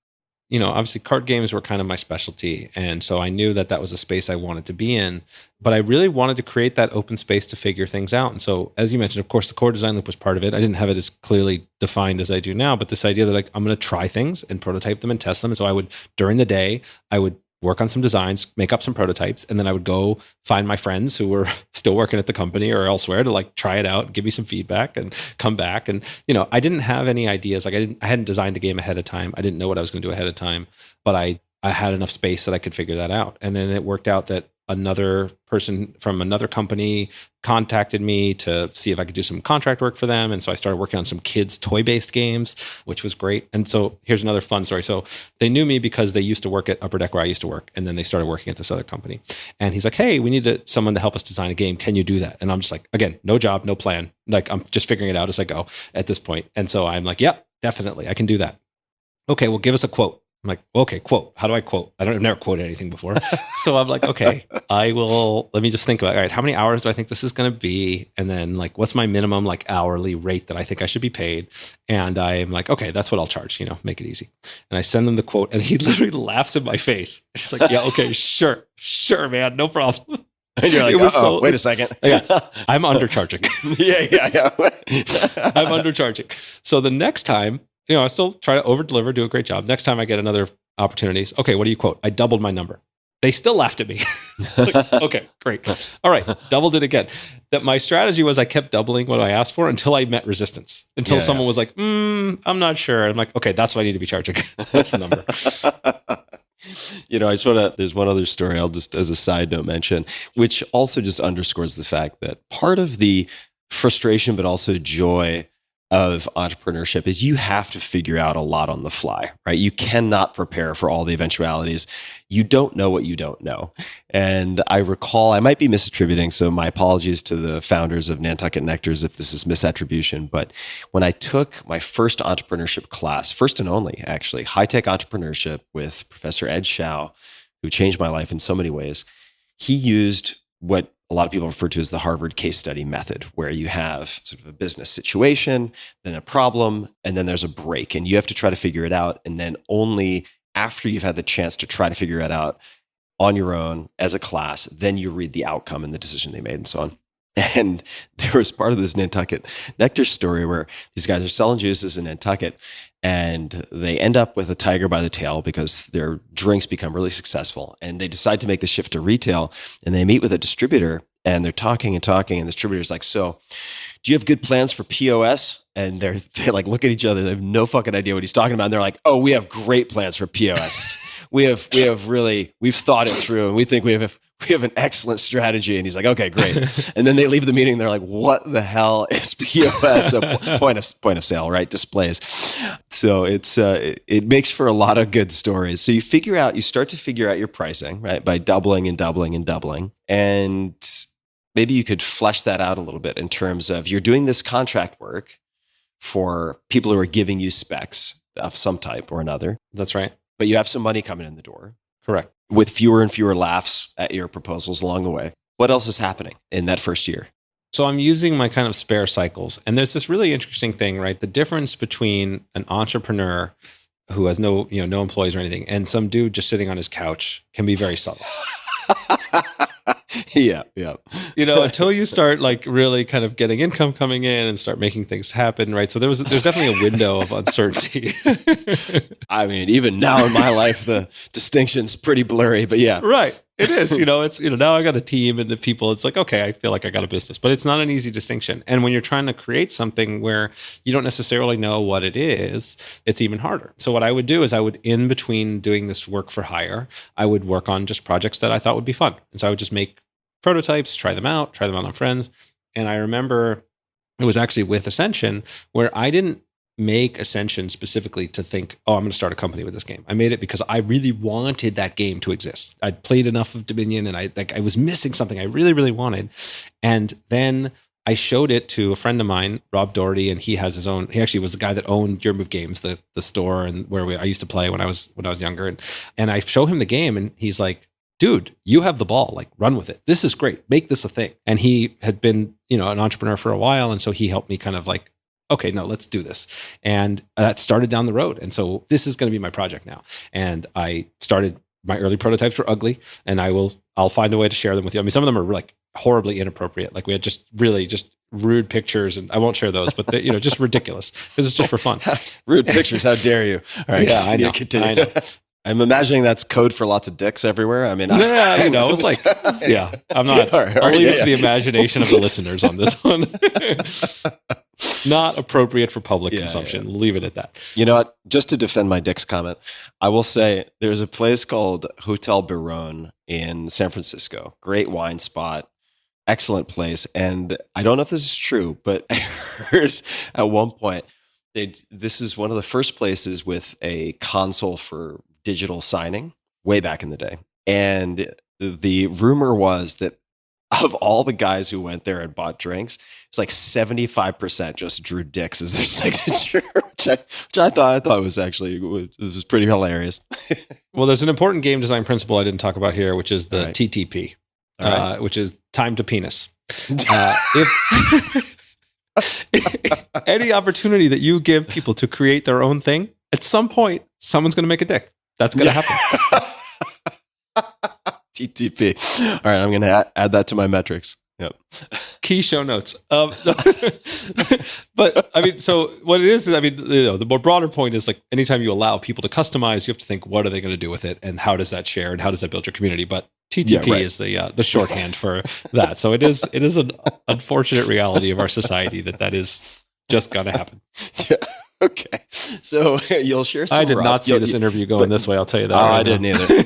obviously card games were kind of my specialty. And so I knew that that was a space I wanted to be in, but I really wanted to create that open space to figure things out. And so, as you mentioned, of course, the core design loop was part of it. I didn't have it as clearly defined as I do now, but this idea that like, I'm going to try things and prototype them and test them. And so I would, during the day, I would work on some designs, make up some prototypes, and then I would go find my friends who were still working at the company or elsewhere to like try it out, give me some feedback and come back. And, I didn't have any ideas. Like I hadn't designed a game ahead of time. I didn't know what I was going to do ahead of time, but I had enough space that I could figure that out. And then it worked out that another person from another company contacted me to see if I could do some contract work for them. And so I started working on some kids' toy-based games, which was great. And so here's another fun story. So they knew me because they used to work at Upper Deck where I used to work. And then they started working at this other company. And he's like, hey, we need someone to help us design a game. Can you do that? And I'm just like, again, no job, no plan. Like I'm just figuring it out as I go at this point. And so I'm like, yep, definitely, I can do that. Okay, well, give us a quote. I'm like, okay, quote. How do I quote? I've never quoted anything before. So I'm like, okay, let me just think about, all right, how many hours do I think this is going to be? And then like, what's my minimum like hourly rate that I think I should be paid? And I'm like, okay, that's what I'll charge, make it easy. And I send him the quote and he literally laughs in my face. He's like, yeah, okay, sure, man, no problem. And you're like, wait a second. Yeah, I'm undercharging. yeah. I'm undercharging. So the next time, I still try to over-deliver, do a great job. Next time I get another opportunities, okay, what do you quote? I doubled my number. They still laughed at me. Like, okay, great. All right, doubled it again. That my strategy was I kept doubling what I asked for until I met resistance, until someone was like, I'm not sure. I'm like, okay, that's what I need to be charging. That's the number. I just want to, there's one other story I'll just, as a side note, mention, which also just underscores the fact that part of the frustration, but also joy of entrepreneurship is you have to figure out a lot on the fly, right? You cannot prepare for all the eventualities. You don't know what you don't know. And I recall, I might be misattributing, so my apologies to the founders of Nantucket Nectars if this is misattribution, but when I took my first entrepreneurship class, first and only actually, high-tech entrepreneurship with Professor Ed Shao, who changed my life in so many ways, he used what a lot of people refer to as the Harvard case study method, where you have sort of a business situation, then a problem, and then there's a break, and you have to try to figure it out. And then only after you've had the chance to try to figure it out on your own as a class, then you read the outcome and the decision they made and so on. And there was part of this Nantucket Nectar story where these guys are selling juices in Nantucket and they end up with a tiger by the tail because their drinks become really successful. And they decide to make the shift to retail and they meet with a distributor and they're talking and talking. And the distributor's like, so do you have good plans for POS? And they like look at each other. They have no fucking idea what he's talking about. And they're like, oh, we have great plans for POS. we've thought it through and we think we have an excellent strategy. And he's like, okay, great. And then they leave the meeting. They're like, what the hell is POS? So point of sale, right? Displays. So it makes for a lot of good stories. So you start to figure out your pricing, right? By doubling and doubling and doubling. And maybe you could flesh that out a little bit in terms of you're doing this contract work for people who are giving you specs of some type or another. That's right. But you have some money coming in the door. Correct. With fewer and fewer laughs at your proposals along the way. What else is happening in that first year? So I'm using my kind of spare cycles. And there's this really interesting thing, right? The difference between an entrepreneur who has no employees or anything and some dude just sitting on his couch can be very subtle. Yeah. Until you start like really kind of getting income coming in and start making things happen, right? So there's definitely a window of uncertainty. I mean, even now in my life, the distinction's pretty blurry, but yeah. Right. It is, it's, now I got a team and the people, it's like, okay, I feel like I got a business, but it's not an easy distinction. And when you're trying to create something where you don't necessarily know what it is, it's even harder. So what I would do is in between doing this work for hire, I would work on just projects that I thought would be fun. And so I would just make prototypes, try them out on friends. And I remember it was actually with Ascension where I didn't make Ascension specifically to think, oh, I'm going to start a company with this game. I made it because I really wanted that game to exist. I'd played enough of Dominion and I was missing something I really, really wanted. And then I showed it to a friend of mine, Rob Doherty, and he has his own, he actually was the guy that owned Your Move Games, the store and where I used to play when I was younger. And I show him the game and he's like, dude, you have the ball, like run with it. This is great. Make this a thing. And he had been, an entrepreneur for a while. And so he helped me kind of like okay, no, let's do this. And that started down the road. And so this is going to be my project now. And I started, my early prototypes were ugly, and I'll find a way to share them with you. I mean, some of them are like horribly inappropriate. Like we had just rude pictures, and I won't share those, but they, just ridiculous because it's just for fun. Rude pictures. How dare you? All right. Yeah, I know. Continue. I know. I'm imagining that's code for lots of dicks everywhere. I mean, Yeah, it's like, yeah, I'm not, I'll leave it to the imagination of the listeners on this one. Not appropriate for public consumption. Yeah. Leave it at that. You know what? Just to defend my dicks comment, I will say there's a place called Hotel Biron in San Francisco. Great wine spot. Excellent place. And I don't know if this is true, but I heard at one point this is one of the first places with a console for digital signing way back in the day. And the rumor was that of all the guys who went there and bought drinks, it's like 75% just drew dicks as their signature, which I thought was actually, it was pretty hilarious. Well, there's an important game design principle I didn't talk about here, which is the TTP, which is time to penis. If any opportunity that you give people to create their own thing, at some point, someone's going to make a dick. That's going to happen. TTP. All right, I'm going to add that to my metrics. Yep. Key show notes. But I mean, so what it is, I mean, the more broader point is like anytime you allow people to customize, you have to think, what are they going to do with it, and how does that share, and how does that build your community? But TTP is the shorthand for that. So it is an unfortunate reality of our society that is just going to happen. Yeah. Okay, so you'll share some. I did not see this interview going this way. I'll tell you that. Oh, I didn't either.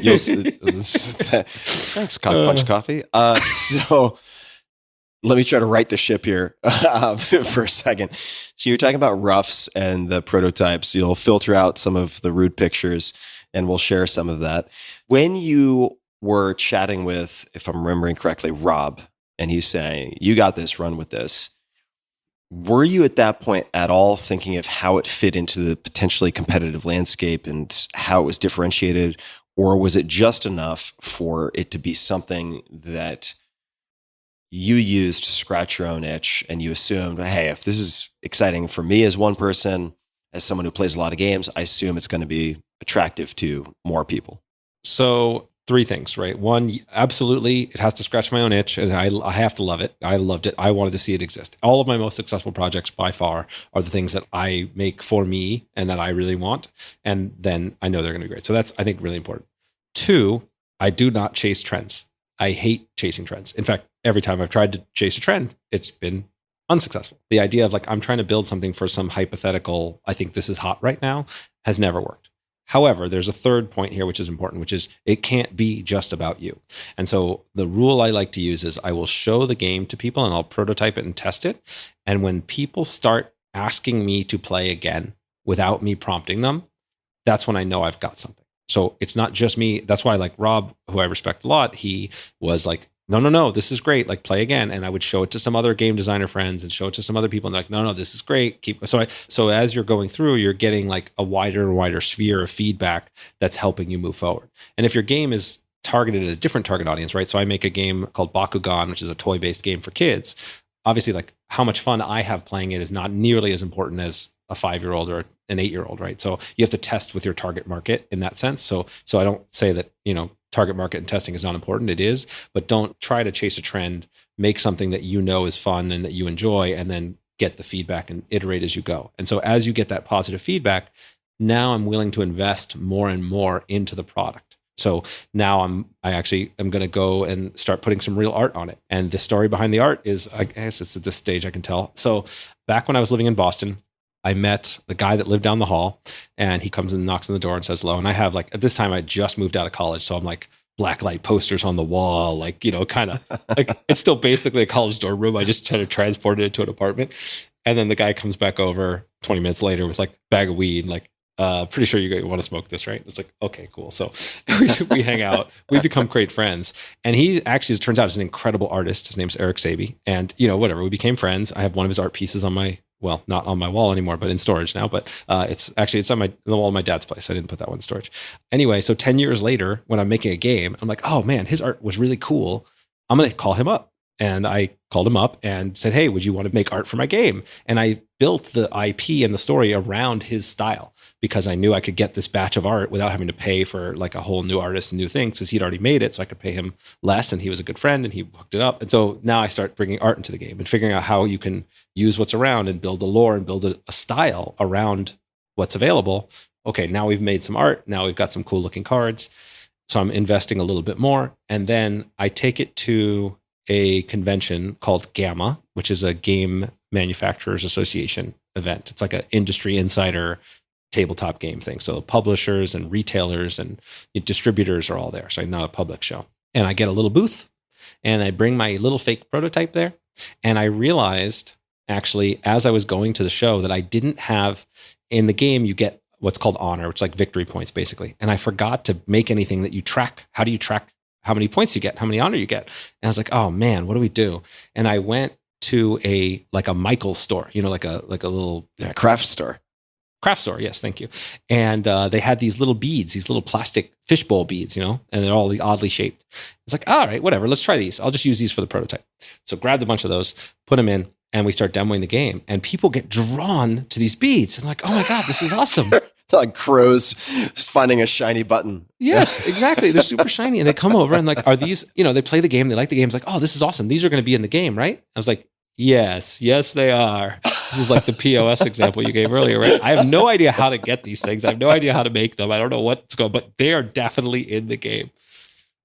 Thanks, Punch Coffee. So let me try to right the ship here for a second. So you're talking about roughs and the prototypes. You'll filter out some of the rude pictures, and we'll share some of that. When you were chatting with, if I'm remembering correctly, Rob, and he's saying, "You got this. Run with this." Were you at that point at all thinking of how it fit into the potentially competitive landscape and how it was differentiated? Or was it just enough for it to be something that you used to scratch your own itch and you assumed, hey, if this is exciting for me as one person, as someone who plays a lot of games, I assume it's going to be attractive to more people? So 3 things, right? 1, absolutely, it has to scratch my own itch, and I have to love it. I loved it. I wanted to see it exist. All of my most successful projects by far are the things that I make for me and that I really want, and then I know they're going to be great. So that's, I think, really important. 2, I do not chase trends. I hate chasing trends. In fact, every time I've tried to chase a trend, it's been unsuccessful. The idea of like, I'm trying to build something for some hypothetical, I think this is hot right now, has never worked. However, there's a third point here, which is important, which is it can't be just about you. And so the rule I like to use is I will show the game to people and I'll prototype it and test it. And when people start asking me to play again without me prompting them, that's when I know I've got something. So it's not just me. That's why like Rob, who I respect a lot, he was like, no, this is great. Like play again. And I would show it to some other game designer friends and show it to some other people. And they're like, no, this is great. So as you're going through, you're getting like a wider and wider sphere of feedback that's helping you move forward. And if your game is targeted at a different target audience, right? So I make a game called Bakugan, which is a toy-based game for kids. Obviously, like how much fun I have playing it is not nearly as important as a 5-year-old or an 8-year-old, right? So you have to test with your target market in that sense. So I don't say that, target market and testing is not important. It is, but don't try to chase a trend. Make something that you know is fun and that you enjoy, and then get the feedback and iterate as you go. And so as you get that positive feedback, now I'm willing to invest more and more into the product. So now I actually am going to go and start putting some real art on it. And the story behind the art is, I guess it's at this stage I can tell. So back when I was living in Boston, I met the guy that lived down the hall, and he comes and knocks on the door and says hello. And I have like, at this time I just moved out of college. So I'm like blacklight posters on the wall, like, kind of like it's still basically a college dorm room. I just kind of transported it to an apartment. And then the guy comes back over 20 minutes later with like a bag of weed, like, pretty sure you want to smoke this, right? It's like, okay, cool. So we hang out, we become great friends. And he actually, it turns out, is an incredible artist. His name's Eric Saby. And, whatever, we became friends. I have one of his art pieces on not on my wall anymore, but in storage now. But it's on the wall of my dad's place. I didn't put that one in storage. Anyway, so 10 years later, when I'm making a game, I'm like, oh man, his art was really cool. I'm going to call him up. And I called him up and said, hey, would you want to make art for my game? And I built the IP and the story around his style because I knew I could get this batch of art without having to pay for like a whole new artist and new things because he'd already made it. So I could pay him less, and he was a good friend and he hooked it up. And so now I start bringing art into the game and figuring out how you can use what's around and build a lore and build a style around what's available. Okay, now we've made some art. Now we've got some cool looking cards. So I'm investing a little bit more. And then I take it to a convention called Gamma, which is a Game Manufacturers Association event. It's like an industry insider tabletop game thing. So publishers and retailers and distributors are all there. So not a public show. And I get a little booth and I bring my little fake prototype there. And I realized actually, as I was going to the show, that I didn't have in the game, you get what's called honor, which is like victory points basically. And I forgot to make anything that you track. How do you track how many points you get, how many honor you get? And I was like, oh man, what do we do? And I went to a Michael's store, like a little craft store. Craft store, yes, thank you. And they had these little beads, these little plastic fishbowl beads, and they're all oddly shaped. It's like, all right, whatever, let's try these. I'll just use these for the prototype. So grabbed a bunch of those, put them in, and we start demoing the game. And people get drawn to these beads. And like, oh my God, this is awesome. Like crows finding a shiny button. Yes, exactly. They're super shiny. And they come over and like, are these, they play the game. They like the game. It's like, oh, this is awesome. These are going to be in the game, right? I was like, yes, they are. This is like the POS example you gave earlier, right? I have no idea how to get these things. I have no idea how to make them. I don't know what's going, but they are definitely in the game.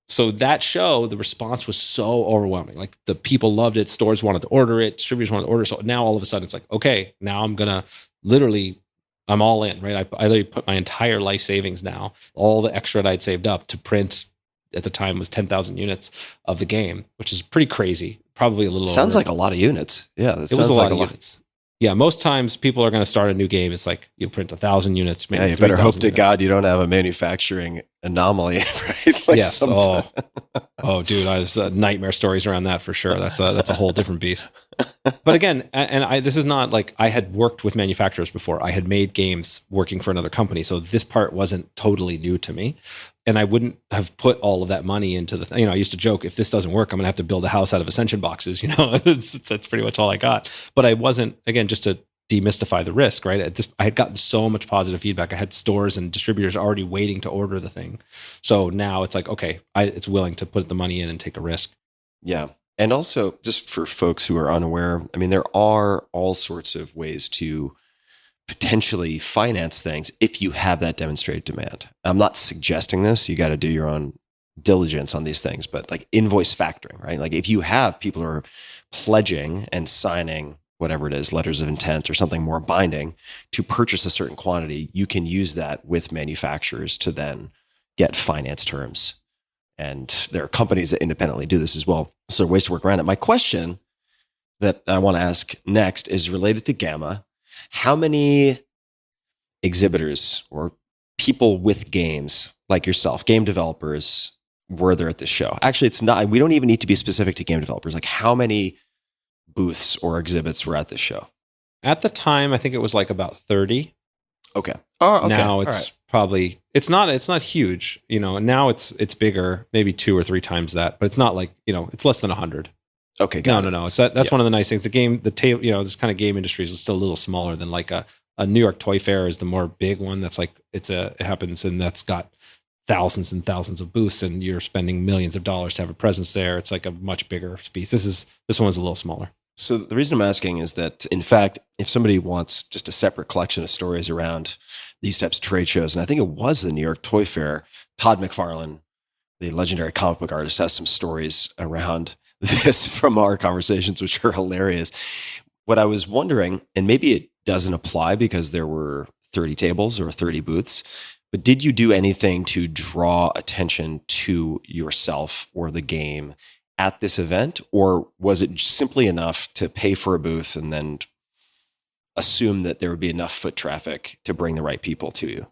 So that show, the response was so overwhelming. Like the people loved it. Stores wanted to order it. Distributors wanted to order it. So now all of a sudden it's like, okay, now I'm going to literally, I'm all in, right? I literally put my entire life savings now, all the extra that I'd saved up to print at the time was 10,000 units of the game, which is pretty crazy. Probably a little Sounds over. like a lot of units. Yeah. It was a lot of units. Yeah, most times people are going to start a new game. It's like you print 1,000 units. Maybe you better hope to God you don't have a manufacturing anomaly, right? Like yes. Oh, dude, I was nightmare stories around that for sure. That's a whole different beast. But again, this is not like I had worked with manufacturers before. I had made games working for another company, so this part wasn't totally new to me. And I wouldn't have put all of that money into the thing. I used to joke, if this doesn't work, I'm going to have to build a house out of Ascension boxes. That's pretty much all I got. But I wasn't, again, just to demystify the risk, right? I had gotten so much positive feedback. I had stores and distributors already waiting to order the thing. So now it's like, okay, it's willing to put the money in and take a risk. Yeah. And also, just for folks who are unaware, I mean, there are all sorts of ways to potentially finance things if you have that demonstrated demand. I'm not suggesting this. You got to do your own diligence on these things, but like invoice factoring, right? Like if you have people who are pledging and signing whatever it is, letters of intent or something more binding to purchase a certain quantity, you can use that with manufacturers to then get finance terms. And there are companies that independently do this as well. So there are ways to work around it. My question that I want to ask next is related to Gamma. How many exhibitors or people with games like yourself, game developers, were there at this show? Actually, it's not, we don't even need to be specific to game developers. Like how many booths or exhibits were at this show? At the time, I think it was like about 30. Okay. Oh, okay. Now it's probably, it's not huge, now it's bigger, maybe 2 or 3 times that, but it's not like, it's less than 100. Okay. No. That's one of the nice things. The table, this kind of game industry is still a little smaller than like a New York Toy Fair is the more big one. That's like, it happens and that's got thousands and thousands of booths and you're spending millions of dollars to have a presence there. It's like a much bigger piece. This one was a little smaller. So the reason I'm asking is that, in fact, if somebody wants just a separate collection of stories around these types of trade shows, and I think it was the New York Toy Fair, Todd McFarlane, the legendary comic book artist, has some stories around this from our conversations, which are hilarious. What I was wondering, and maybe it doesn't apply because there were 30 tables or 30 booths, but did you do anything to draw attention to yourself or the game at this event, or was it simply enough to pay for a booth and then assume that there would be enough foot traffic to bring the right people to you?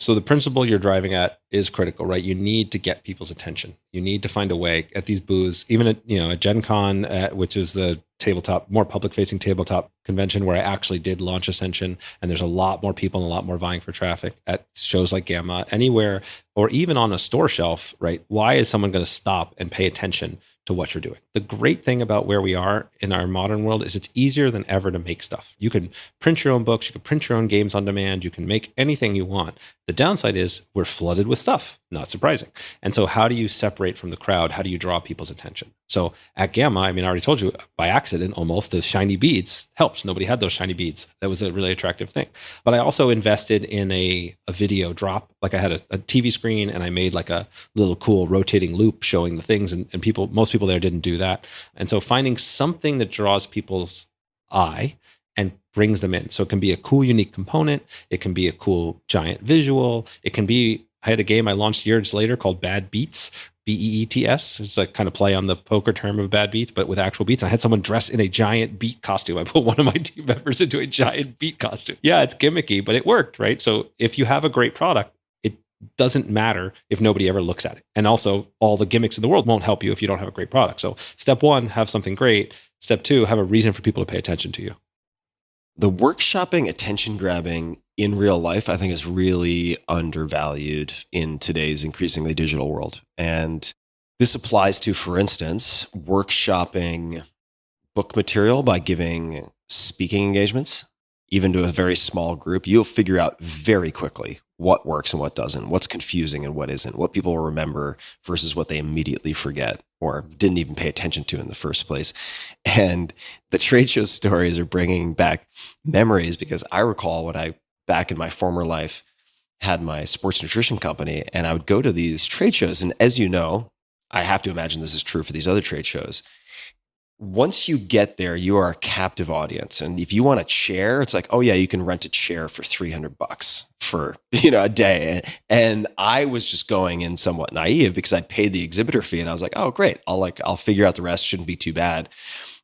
So the principle you're driving at is critical, right? You need to get people's attention. You need to find a way at these booths, even at Gen Con, which is the tabletop, more public-facing tabletop convention where I actually did launch Ascension, and there's a lot more people and a lot more vying for traffic at shows like Gamma, anywhere, or even on a store shelf, right? Why is someone going to stop and pay attention to what you're doing. The great thing about where we are in our modern world is it's easier than ever to make stuff. You can print your own books, you can print your own games on demand, you can make anything you want. The downside is we're flooded with stuff, not surprising. And so how do you separate from the crowd? How do you draw people's attention? So at Gamma, I mean, I already told you by accident, almost, the shiny beads helped. Nobody had those shiny beads. That was a really attractive thing. But I also invested in a video drop. Like I had a TV screen and I made like a little cool rotating loop showing the things, and most people there didn't do that. And so finding something that draws people's eye and brings them in. So it can be a cool, unique component. It can be a cool, giant visual. It can be, I had a game I launched years later called Bad Beats, Beets. It's a kind of play on the poker term of bad beats, but with actual beats. I had someone dress in a giant beat costume. I put one of my team members into a giant beat costume. Yeah, it's gimmicky, but it worked, right? So if you have a great product, it doesn't matter if nobody ever looks at it. And also, all the gimmicks in the world won't help you if you don't have a great product. So step one, have something great. Step two, have a reason for people to pay attention to you. The workshopping, attention grabbing in real life, I think, is really undervalued in today's increasingly digital world. And this applies to, for instance, workshopping book material by giving speaking engagements, even to a very small group. You'll figure out very quickly what works and what doesn't, what's confusing and what isn't, what people will remember versus what they immediately forget or didn't even pay attention to in the first place. And the trade show stories are bringing back memories, because I recall when I, back in my former life, had my sports nutrition company, and I would go to these trade shows. And as you know, I have to imagine this is true for these other trade shows. Once you get there, you are a captive audience. And if you want a chair, it's like, oh yeah, you can rent a chair for $300 for, a day. And I was just going in somewhat naive because I paid the exhibitor fee, and I was like, oh great, I'll figure out the rest. Shouldn't be too bad.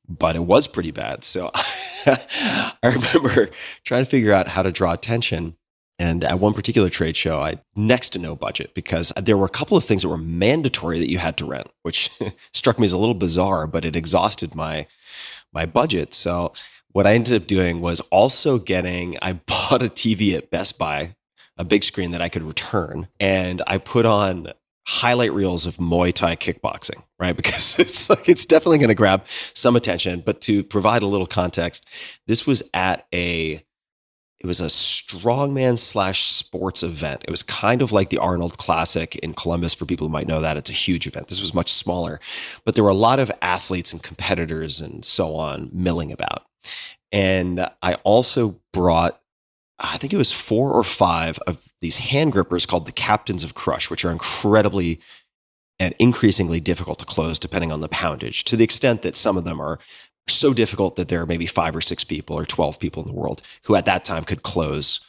But it was pretty bad. So I remember trying to figure out how to draw attention. And at one particular trade show, I had next to no budget, because there were a couple of things that were mandatory that you had to rent, which struck me as a little bizarre, but it exhausted my budget. So what I ended up doing was also I bought a TV at Best Buy, a big screen that I could return, and I put on highlight reels of Muay Thai kickboxing, right? Because it's definitely going to grab some attention. But to provide a little context, this was it was a strongman / sports event. It was kind of like the Arnold Classic in Columbus. For people who might know that, it's a huge event. This was much smaller, but there were a lot of athletes and competitors and so on milling about. And I also brought, I think it was 4 or 5 of these hand grippers called the Captains of Crush, which are incredibly and increasingly difficult to close depending on the poundage, to the extent that some of them are so difficult that there are maybe 5 or 6 people or 12 people in the world who at that time could close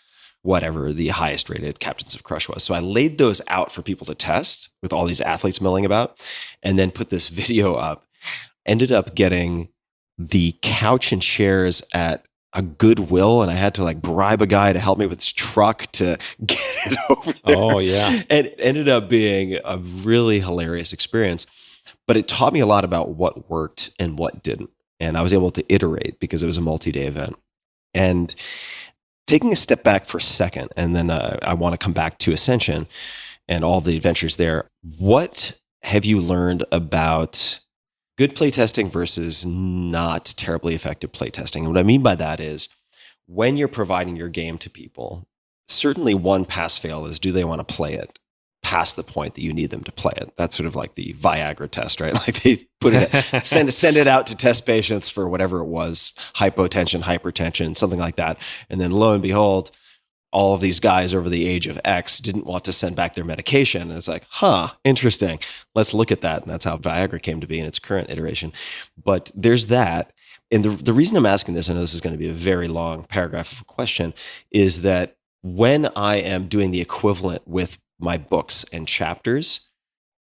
whatever the highest rated Captains of Crush was. So I laid those out for people to test with all these athletes milling about, and then put this video up. Ended up getting the couch and chairs at a Goodwill, and I had to bribe a guy to help me with his truck to get it over there. Oh yeah. And it ended up being a really hilarious experience, but it taught me a lot about what worked and what didn't. And I was able to iterate because it was a multi-day event. And taking a step back for a second, and then I want to come back to Ascension and all the adventures there. What have you learned about good playtesting versus not terribly effective playtesting? And what I mean by that is, when you're providing your game to people, certainly one pass-fail is, do they want to play it past the point that you need them to play it? That's sort of like the Viagra test, right? Like they put it, send it out to test patients for whatever it was, hypotension, hypertension, something like that. And then lo and behold, all of these guys over the age of X didn't want to send back their medication. And it's like, interesting. Let's look at that. And that's how Viagra came to be in its current iteration. But there's that. And the reason I'm asking this, I know this is going to be a very long paragraph of a question, is that when I am doing the equivalent with my books and chapters,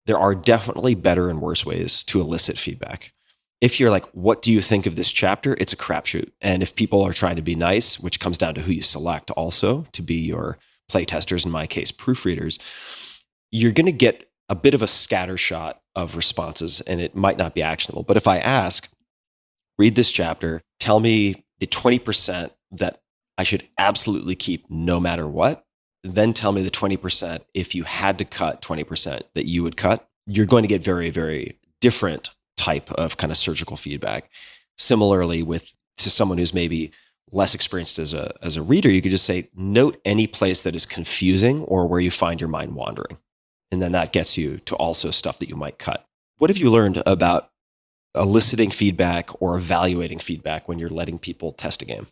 there are definitely better and worse ways to elicit feedback. If you're like, what do you think of this chapter? It's a crapshoot. And if people are trying to be nice, which comes down to who you select also to be your playtesters, in my case, proofreaders, you're going to get a bit of a scattershot of responses, and it might not be actionable. But if I ask, read this chapter, tell me the 20% that I should absolutely keep no matter what, then tell me the 20% if you had to cut 20% that you would cut, you're going to get very, very different type of kind of surgical feedback. Similarly, to someone who's maybe less experienced as a reader, you could just say, note any place that is confusing or where you find your mind wandering. And then that gets you to also stuff that you might cut. What have you learned about eliciting feedback or evaluating feedback when you're letting people test a game?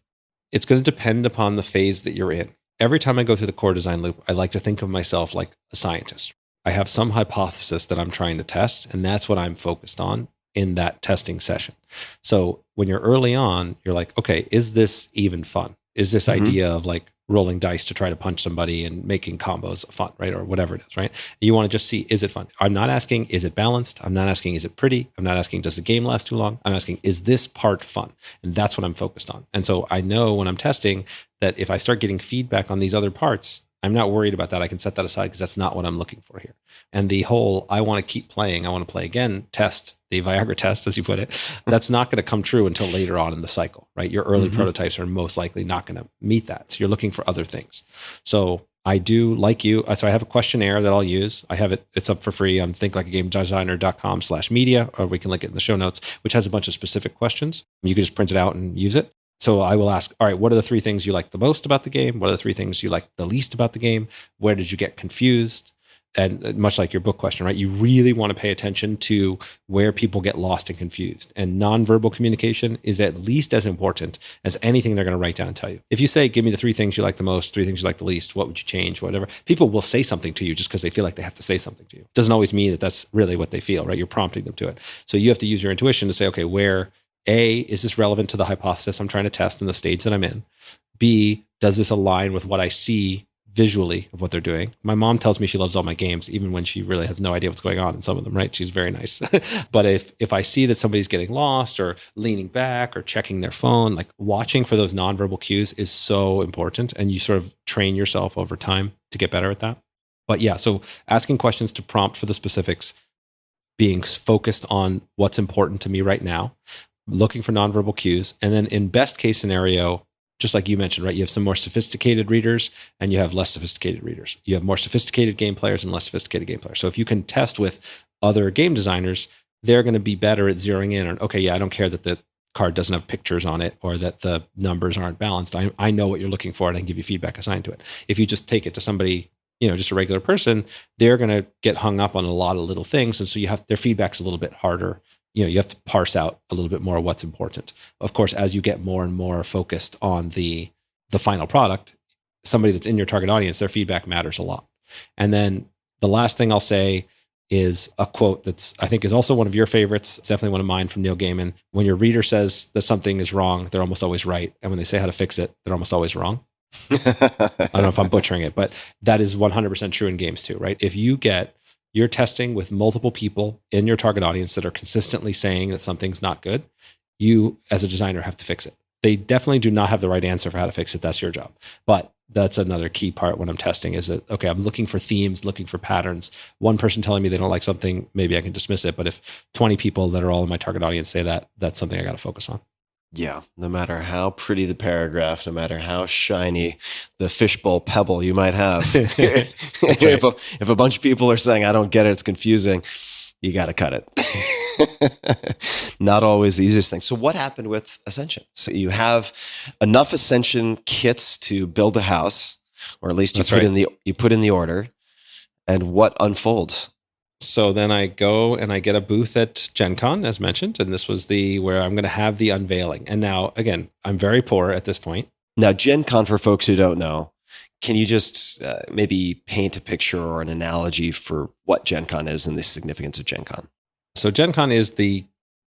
It's going to depend upon the phase that you're in. Every time I go through the core design loop, I like to think of myself like a scientist. I have some hypothesis that I'm trying to test, and that's what I'm focused on in that testing session. So when you're early on, you're like, okay, is this even fun? Is this idea of like rolling dice to try to punch somebody and making combos fun, right? Or whatever it is, right? You want to just see, is it fun? I'm not asking, is it balanced? I'm not asking, is it pretty? I'm not asking, does the game last too long? I'm asking, is this part fun? And that's what I'm focused on. And so I know when I'm testing that if I start getting feedback on these other parts, I'm not worried about that. I can set that aside because that's not what I'm looking for here. And the whole, I want to keep playing, I want to play again test, the Viagra test, as you put it, that's not going to come true until later on in the cycle, right? Your early prototypes are most likely not going to meet that. So you're looking for other things. So I do, like you, so I have a questionnaire that I'll use. I have it, it's up for free on thinklikeagamedesigner.com/media, or we can link it in the show notes, which has a bunch of specific questions. You can just print it out and use it. So I will ask, all right, what are the 3 things you like the most about the game? What are the 3 things you like the least about the game? Where did you get confused? And much like your book question, right? You really want to pay attention to where people get lost and confused. And nonverbal communication is at least as important as anything they're going to write down and tell you. If you say, give me the 3 things you like the most, 3 things you like the least, what would you change, whatever, people will say something to you just because they feel like they have to say something to you. It doesn't always mean that that's really what they feel, right? You're prompting them to it. So you have to use your intuition to say, okay, where A, is this relevant to the hypothesis I'm trying to test in the stage that I'm in? B, does this align with what I see visually of what they're doing? My mom tells me she loves all my games, even when she really has no idea what's going on in some of them, right? She's very nice. But if I see that somebody's getting lost or leaning back or checking their phone, like watching for those nonverbal cues is so important. And you sort of train yourself over time to get better at that. But yeah, so asking questions to prompt for the specifics, being focused on what's important to me right now, looking for nonverbal cues. And then in best case scenario, just like you mentioned, right? You have some more sophisticated readers and you have less sophisticated readers. You have more sophisticated game players and less sophisticated game players. So if you can test with other game designers, they're going to be better at zeroing in on, okay, yeah, I don't care that the card doesn't have pictures on it or that the numbers aren't balanced. I know what you're looking for and I can give you feedback assigned to it. If you just take it to somebody, just a regular person, they're going to get hung up on a lot of little things. And so their feedback's a little bit harder. You have to parse out a little bit more what's important. Of course, as you get more and more focused on the final product, somebody that's in your target audience, their feedback matters a lot. And then the last thing I'll say is a quote that's, I think, is also one of your favorites. It's definitely one of mine from Neil Gaiman. When your reader says that something is wrong, they're almost always right. And when they say how to fix it, they're almost always wrong. I don't know if I'm butchering it, but that is 100% true in games too, right? If you're testing with multiple people in your target audience that are consistently saying that something's not good, you as a designer have to fix it. They definitely do not have the right answer for how to fix it. That's your job. But that's another key part when I'm testing is that, okay, I'm looking for themes, looking for patterns. One person telling me they don't like something, maybe I can dismiss it. But if 20 people that are all in my target audience say that, that's something I got to focus on. Yeah, no matter how pretty the paragraph, no matter how shiny the fishbowl pebble you might have, Right. if a bunch of people are saying, I don't get it, it's confusing, you got to cut it. Not always the easiest thing. So what happened with Ascension? So you have enough Ascension kits to build a house, or at least you put in the order, and what unfolds? So then I go and I get a booth at Gen Con, as mentioned, and this was where I'm going to have the unveiling. And now, again, I'm very poor at this point. Now, Gen Con, for folks who don't know, can you just maybe paint a picture or an analogy for what Gen Con is and the significance of Gen Con? So Gen Con is the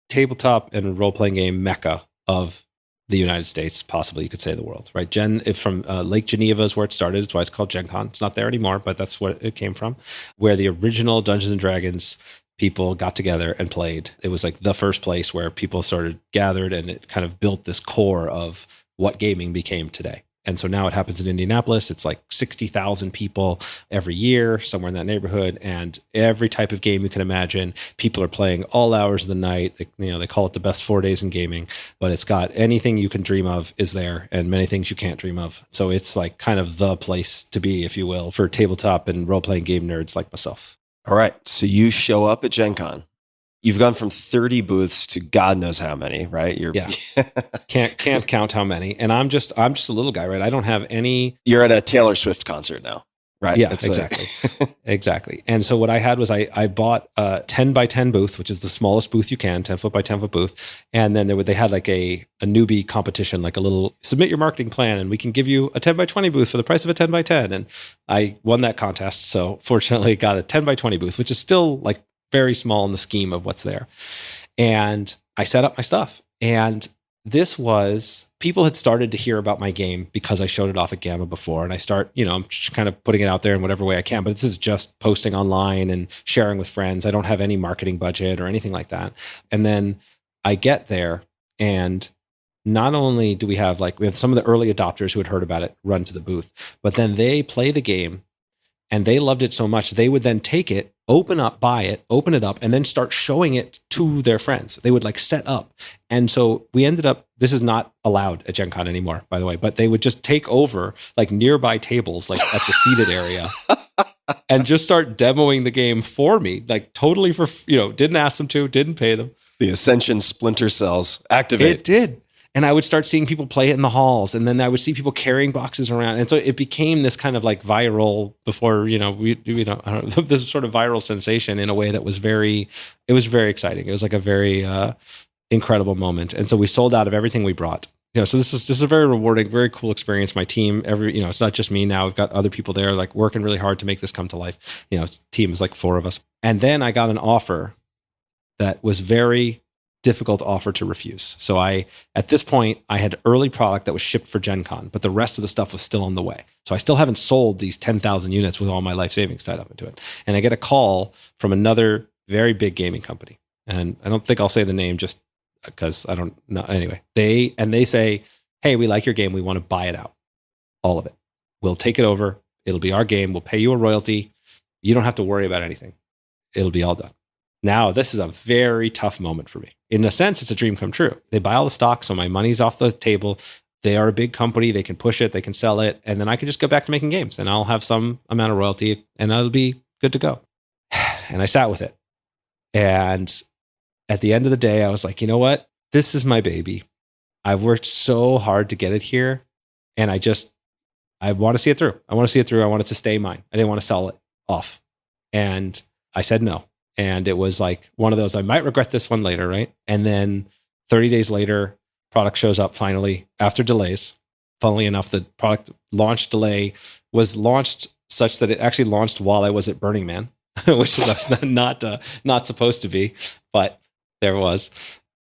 tabletop and role-playing game mecca of the United States, possibly you could say the world, right? From Lake Geneva is where it started. It's why it's called Gen Con. It's not there anymore, but that's what it came from, where the original Dungeons and Dragons people got together and played. It was like the first place where people gathered, and it kind of built this core of what gaming became today. And so now it happens in Indianapolis. It's like 60,000 people every year, somewhere in that neighborhood. And every type of game you can imagine, people are playing all hours of the night. They call it the best 4 days in gaming, but it's got anything you can dream of is there and many things you can't dream of. So it's like kind of the place to be, if you will, for tabletop and role-playing game nerds like myself. All right. So you show up at Gen Con. you've gone from 30 booths to God knows how many, right? Yeah. Can't count how many. And I'm just a little guy, right? I don't have any. You're at a Taylor Swift concert now, right? Yeah, It's exactly. Exactly. And so what I had was I bought a 10 by 10 booth, which is the smallest booth you can, 10 foot by 10 foot booth. And then they had like a newbie competition, like a little submit your marketing plan and we can give you a 10 by 20 booth for the price of a 10 by 10. And I won that contest. So fortunately got a 10 by 20 booth, which is still like very small in the scheme of what's there. And I set up my stuff. And this was, people had started to hear about my game because I showed it off at Gamma before. And I start, I'm just kind of putting it out there in whatever way I can. But this is just posting online and sharing with friends. I don't have any marketing budget or anything like that. And then I get there, and not only do we have some of the early adopters who had heard about it run to the booth, but then they play the game and they loved it so much, they would then take it, buy it, open it up, and then start showing it to their friends. They would set up. And so we ended up, this is not allowed at Gen Con anymore, by the way, but they would just take over nearby tables, at the seated area and just start demoing the game for me, totally for, didn't ask them to, didn't pay them. The Ascension Splinter Cells activate. It did. And I would start seeing people play it in the halls, and then I would see people carrying boxes around. And so it became this kind of viral before, I don't know, this sort of viral sensation in a way that was it was very exciting. It was a very incredible moment. And so we sold out of everything we brought. So this is a very rewarding, very cool experience. My team, it's not just me now. We've got other people there working really hard to make this come to life. Team is 4 of us. And then I got an offer that was very difficult offer to refuse. So at this point, I had early product that was shipped for Gen Con, but the rest of the stuff was still on the way. So I still haven't sold these 10,000 units with all my life savings tied up into it. And I get a call from another very big gaming company. And I don't think I'll say the name just because I don't know. Anyway, they say, hey, we like your game. We want to buy it out. All of it. We'll take it over. It'll be our game. We'll pay you a royalty. You don't have to worry about anything. It'll be all done. Now, this is a very tough moment for me. In a sense, it's a dream come true. They buy all the stock, so my money's off the table. They are a big company. They can push it. They can sell it. And then I can just go back to making games, and I'll have some amount of royalty, and I'll be good to go. And I sat with it. And at the end of the day, I was like, you know what? This is my baby. I've worked so hard to get it here, and I want to see it through. I want it to stay mine. I didn't want to sell it off. And I said no. And it was one of those, I might regret this one later, right? And then 30 days later, product shows up finally after delays. Funnily enough, the product launch delay was launched such that it actually launched while I was at Burning Man, which was not supposed to be, but there was.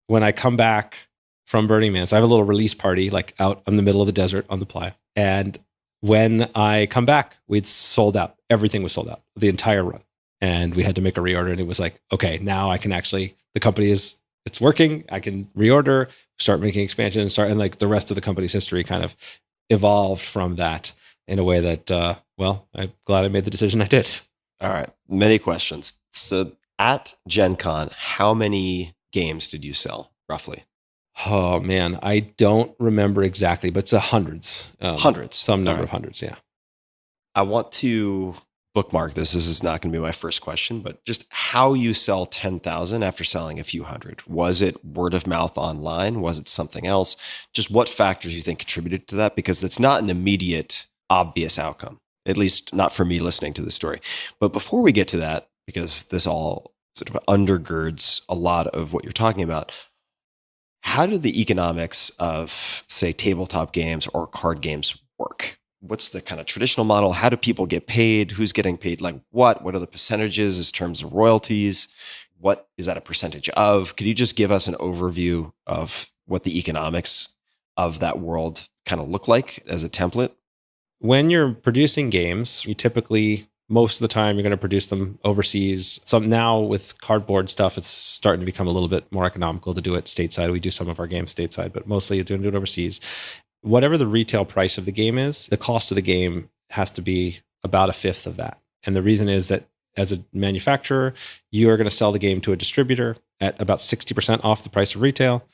When I come back from Burning Man, so I have a little release party out in the middle of the desert on the playa. And when I come back, we'd sold out. Everything was sold out, the entire run. And we had to make a reorder, and it was okay, now I can actually, the company it's working. I can reorder, start making expansion, and the rest of the company's history kind of evolved from that in a way that, I'm glad I made the decision I did. All right. Many questions. So at Gen Con, how many games did you sell roughly? Oh man, I don't remember exactly, but it's hundreds. Hundreds. Some number of hundreds, yeah. I want to bookmark this. This is not going to be my first question, but just how you sell 10,000 after selling a few hundred. Was it word of mouth online? Was it something else? Just what factors you think contributed to that? Because it's not an immediate, obvious outcome, at least not for me listening to the story. But before we get to that, because this all sort of undergirds a lot of what you're talking about, how do the economics of, say, tabletop games or card games work? What's the kind of traditional model? How do people get paid? Who's getting paid? What are the percentages in terms of royalties? What is that a percentage of? Could you just give us an overview of what the economics of that world kind of look like as a template? When you're producing games, you typically, most of the time, you're going to produce them overseas. Some now with cardboard stuff, it's starting to become a little bit more economical to do it stateside. We do some of our games stateside, but mostly you're doing it overseas. Whatever the retail price of the game is, the cost of the game has to be about a fifth of that. And the reason is that as a manufacturer, you are going to sell the game to a distributor at about 60% off the price of retail.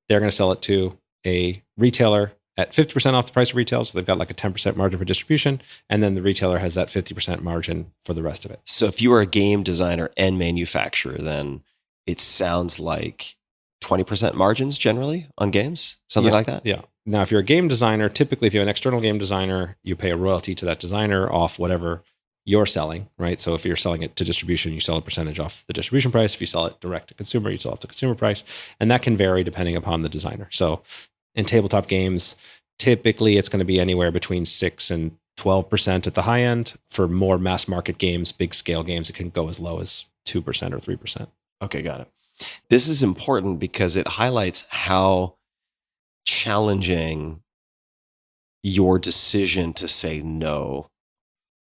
They're going to sell it to a retailer at 50% off the price of retail. So they've got a 10% margin for distribution. And then the retailer has that 50% margin for the rest of it. So if you are a game designer and manufacturer, then it sounds like 20% margins generally on games, something like that. Yeah. Now, if you're a game designer, typically if you're an external game designer, you pay a royalty to that designer off whatever you're selling, right? So if you're selling it to distribution, you sell a percentage off the distribution price. If you sell it direct to consumer, you sell off the consumer price. And that can vary depending upon the designer. So in tabletop games, typically it's going to be anywhere between 6 and 12% at the high end. For more mass market games, big scale games, it can go as low as 2% or 3%. Okay, got it. This is important because it highlights how challenging your decision to say no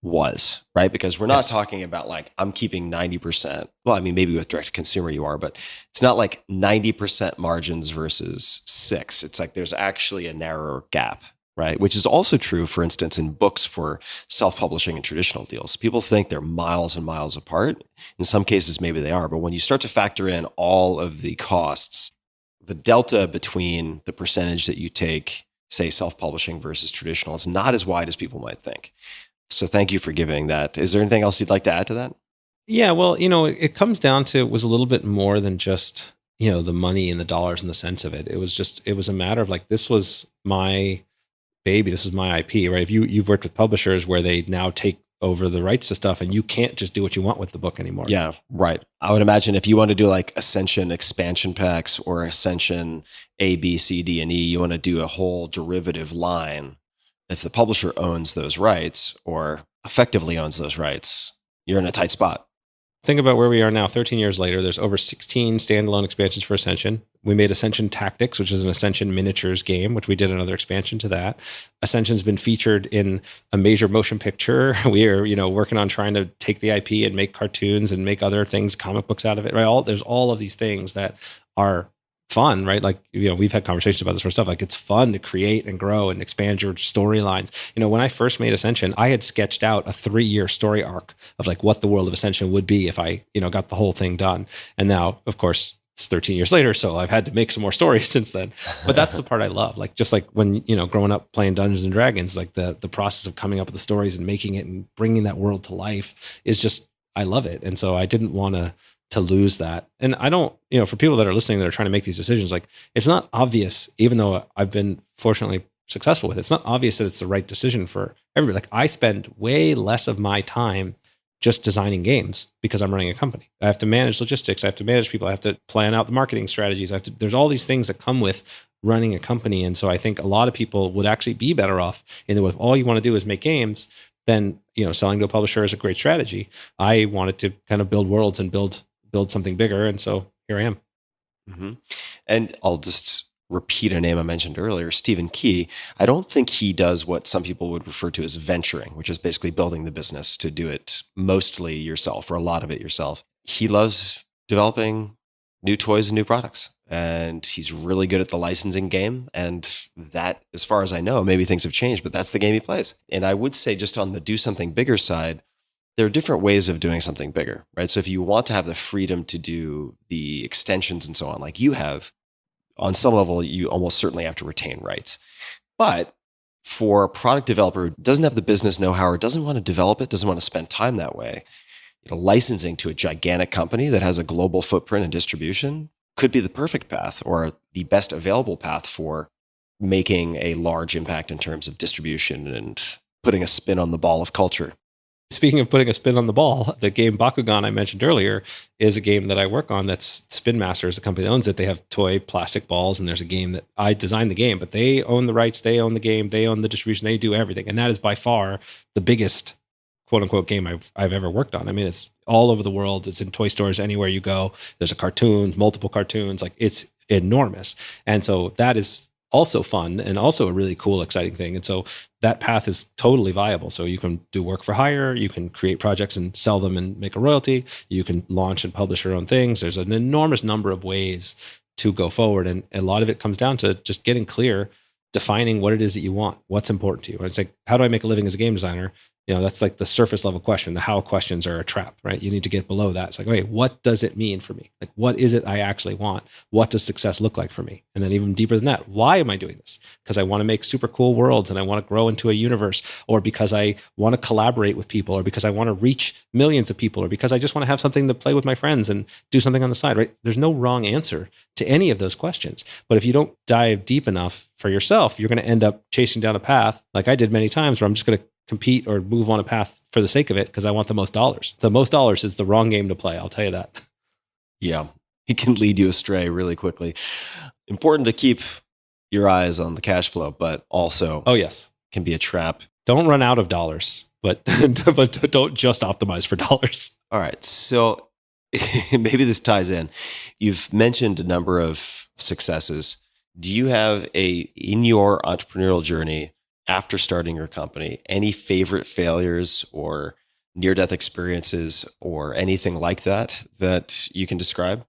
was, right? Because we're not talking about like, I'm keeping 90%. Well, I mean, maybe with direct to consumer you are, but it's not like 90% margins versus 6. It's like there's actually a narrower gap, right? Which is also true, for instance, in books for self-publishing and traditional deals. People think they're miles and miles apart. In some cases, maybe they are. But when you start to factor in all of the costs, the delta between the percentage that you take, say, self-publishing versus traditional is not as wide as people might think. So thank you for giving that. Is there anything else you'd like to add to that? Yeah, well, it comes down to, it was a little bit more than just, the money and the dollars and the sense of it. It was a matter of like, this was my baby, this is my IP, right? If you've worked with publishers where they now take over the rights to stuff and you can't just do what you want with the book anymore. Yeah, right. I would imagine if you want to do like Ascension expansion packs or Ascension A, B, C, D, and E, you want to do a whole derivative line. If the publisher owns those rights or effectively owns those rights, you're in a tight spot. Think about where we are now, 13 years later. There's over 16 standalone expansions for Ascension. We made Ascension Tactics, which is an Ascension miniatures game, which we did another expansion to that. Ascension's been featured in a major motion picture. We are, working on trying to take the IP and make cartoons and make other things, comic books out of it, right? There's all of these things that are fun, right? Like, we've had conversations about this sort of stuff. Like, it's fun to create and grow and expand your storylines. When I first made Ascension, I had sketched out a 3-year story arc of like what the world of Ascension would be if I, got the whole thing done. And now, of course, it's 13 years later, so I've had to make some more stories since then. But that's the part I love. Like, just like when, growing up playing Dungeons and Dragons, like the process of coming up with the stories and making it and bringing that world to life is just, I love it. And so I didn't want to lose that. And I don't, for people that are listening that are trying to make these decisions, like, it's not obvious, even though I've been fortunately successful with it, it's not obvious that it's the right decision for everybody. Like, I spend way less of my time just designing games because I'm running a company. I have to manage logistics. I have to manage people. I have to plan out the marketing strategies. There's all these things that come with running a company. And so I think a lot of people would actually be better off in that if all you want to do is make games, then, selling to a publisher is a great strategy. I wanted to kind of build worlds and build something bigger. And so here I am. Mm-hmm. And I'll just repeat a name I mentioned earlier, Stephen Key. I don't think he does what some people would refer to as venturing, which is basically building the business to do it mostly yourself or a lot of it yourself. He loves developing new toys and new products. And he's really good at the licensing game. And that, as far as I know, maybe things have changed, but that's the game he plays. And I would say, just on the do something bigger side, there are different ways of doing something bigger, right? So if you want to have the freedom to do the extensions and so on, like you have, on some level, you almost certainly have to retain rights. But for a product developer who doesn't have the business know-how or doesn't want to develop it, doesn't want to spend time that way, licensing to a gigantic company that has a global footprint and distribution could be the perfect path or the best available path for making a large impact in terms of distribution and putting a spin on the ball of culture. Speaking of putting a spin on the ball, the game Bakugan I mentioned earlier is a game that I work on. That's Spin Master is the company that owns it. They have toy plastic balls, and there's a game that I designed the game, but they own the rights, they own the game, they own the distribution, they do everything. And that is by far the biggest quote unquote game I've ever worked on. I mean, it's all over the world. It's in toy stores anywhere you go. There's a cartoon, multiple cartoons, like it's enormous. And so that is also fun and also a really cool, exciting thing. And so that path is totally viable. So you can do work for hire, you can create projects and sell them and make a royalty, you can launch and publish your own things. There's an enormous number of ways to go forward. And a lot of it comes down to just getting clear, defining what it is that you want, what's important to you. And it's like, how do I make a living as a game designer? That's like the surface level question. The how questions are a trap, right? You need to get below that. It's like, okay, what does it mean for me? Like, what is it I actually want? What does success look like for me? And then even deeper than that, why am I doing this? Because I want to make super cool worlds and I want to grow into a universe, or because I want to collaborate with people, or because I want to reach millions of people, or because I just want to have something to play with my friends and do something on the side, right? There's no wrong answer to any of those questions. But if you don't dive deep enough for yourself, you're going to end up chasing down a path like I did many times, where I'm just going to compete or move on a path for the sake of it because I want the most dollars. The most dollars is the wrong game to play. I'll tell you that. Yeah, he can lead you astray really quickly. Important to keep your eyes on the cash flow, but also yes, can be a trap. Don't run out of dollars, but don't just optimize for dollars. All right, so maybe this ties in. You've mentioned a number of successes. Do you have in your entrepreneurial journey, after starting your company, any favorite failures or near-death experiences or anything like that you can describe?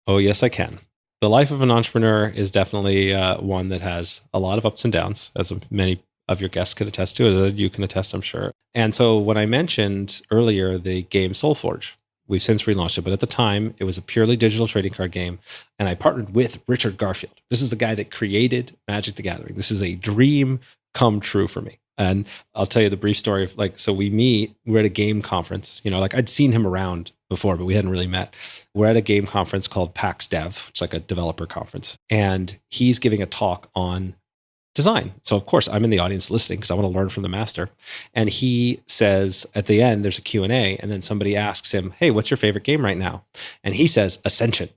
Oh, yes, I can. The life of an entrepreneur is definitely one that has a lot of ups and downs, as many of your guests could attest to, as you can attest, I'm sure. And so when I mentioned earlier the game SoulForge, we've since relaunched it, but at the time, it was a purely digital trading card game, and I partnered with Richard Garfield. This is the guy that created Magic the Gathering. This is a dream come true for me. And I'll tell you the brief story of so we're at a game conference, I'd seen him around before, but we hadn't really met. We're at a game conference called PAX Dev, which is like a developer conference. And he's giving a talk on design. So of course I'm in the audience listening because I want to learn from the master. And he says at the end, there's a Q&A, and then somebody asks him, hey, what's your favorite game right now? And he says Ascension.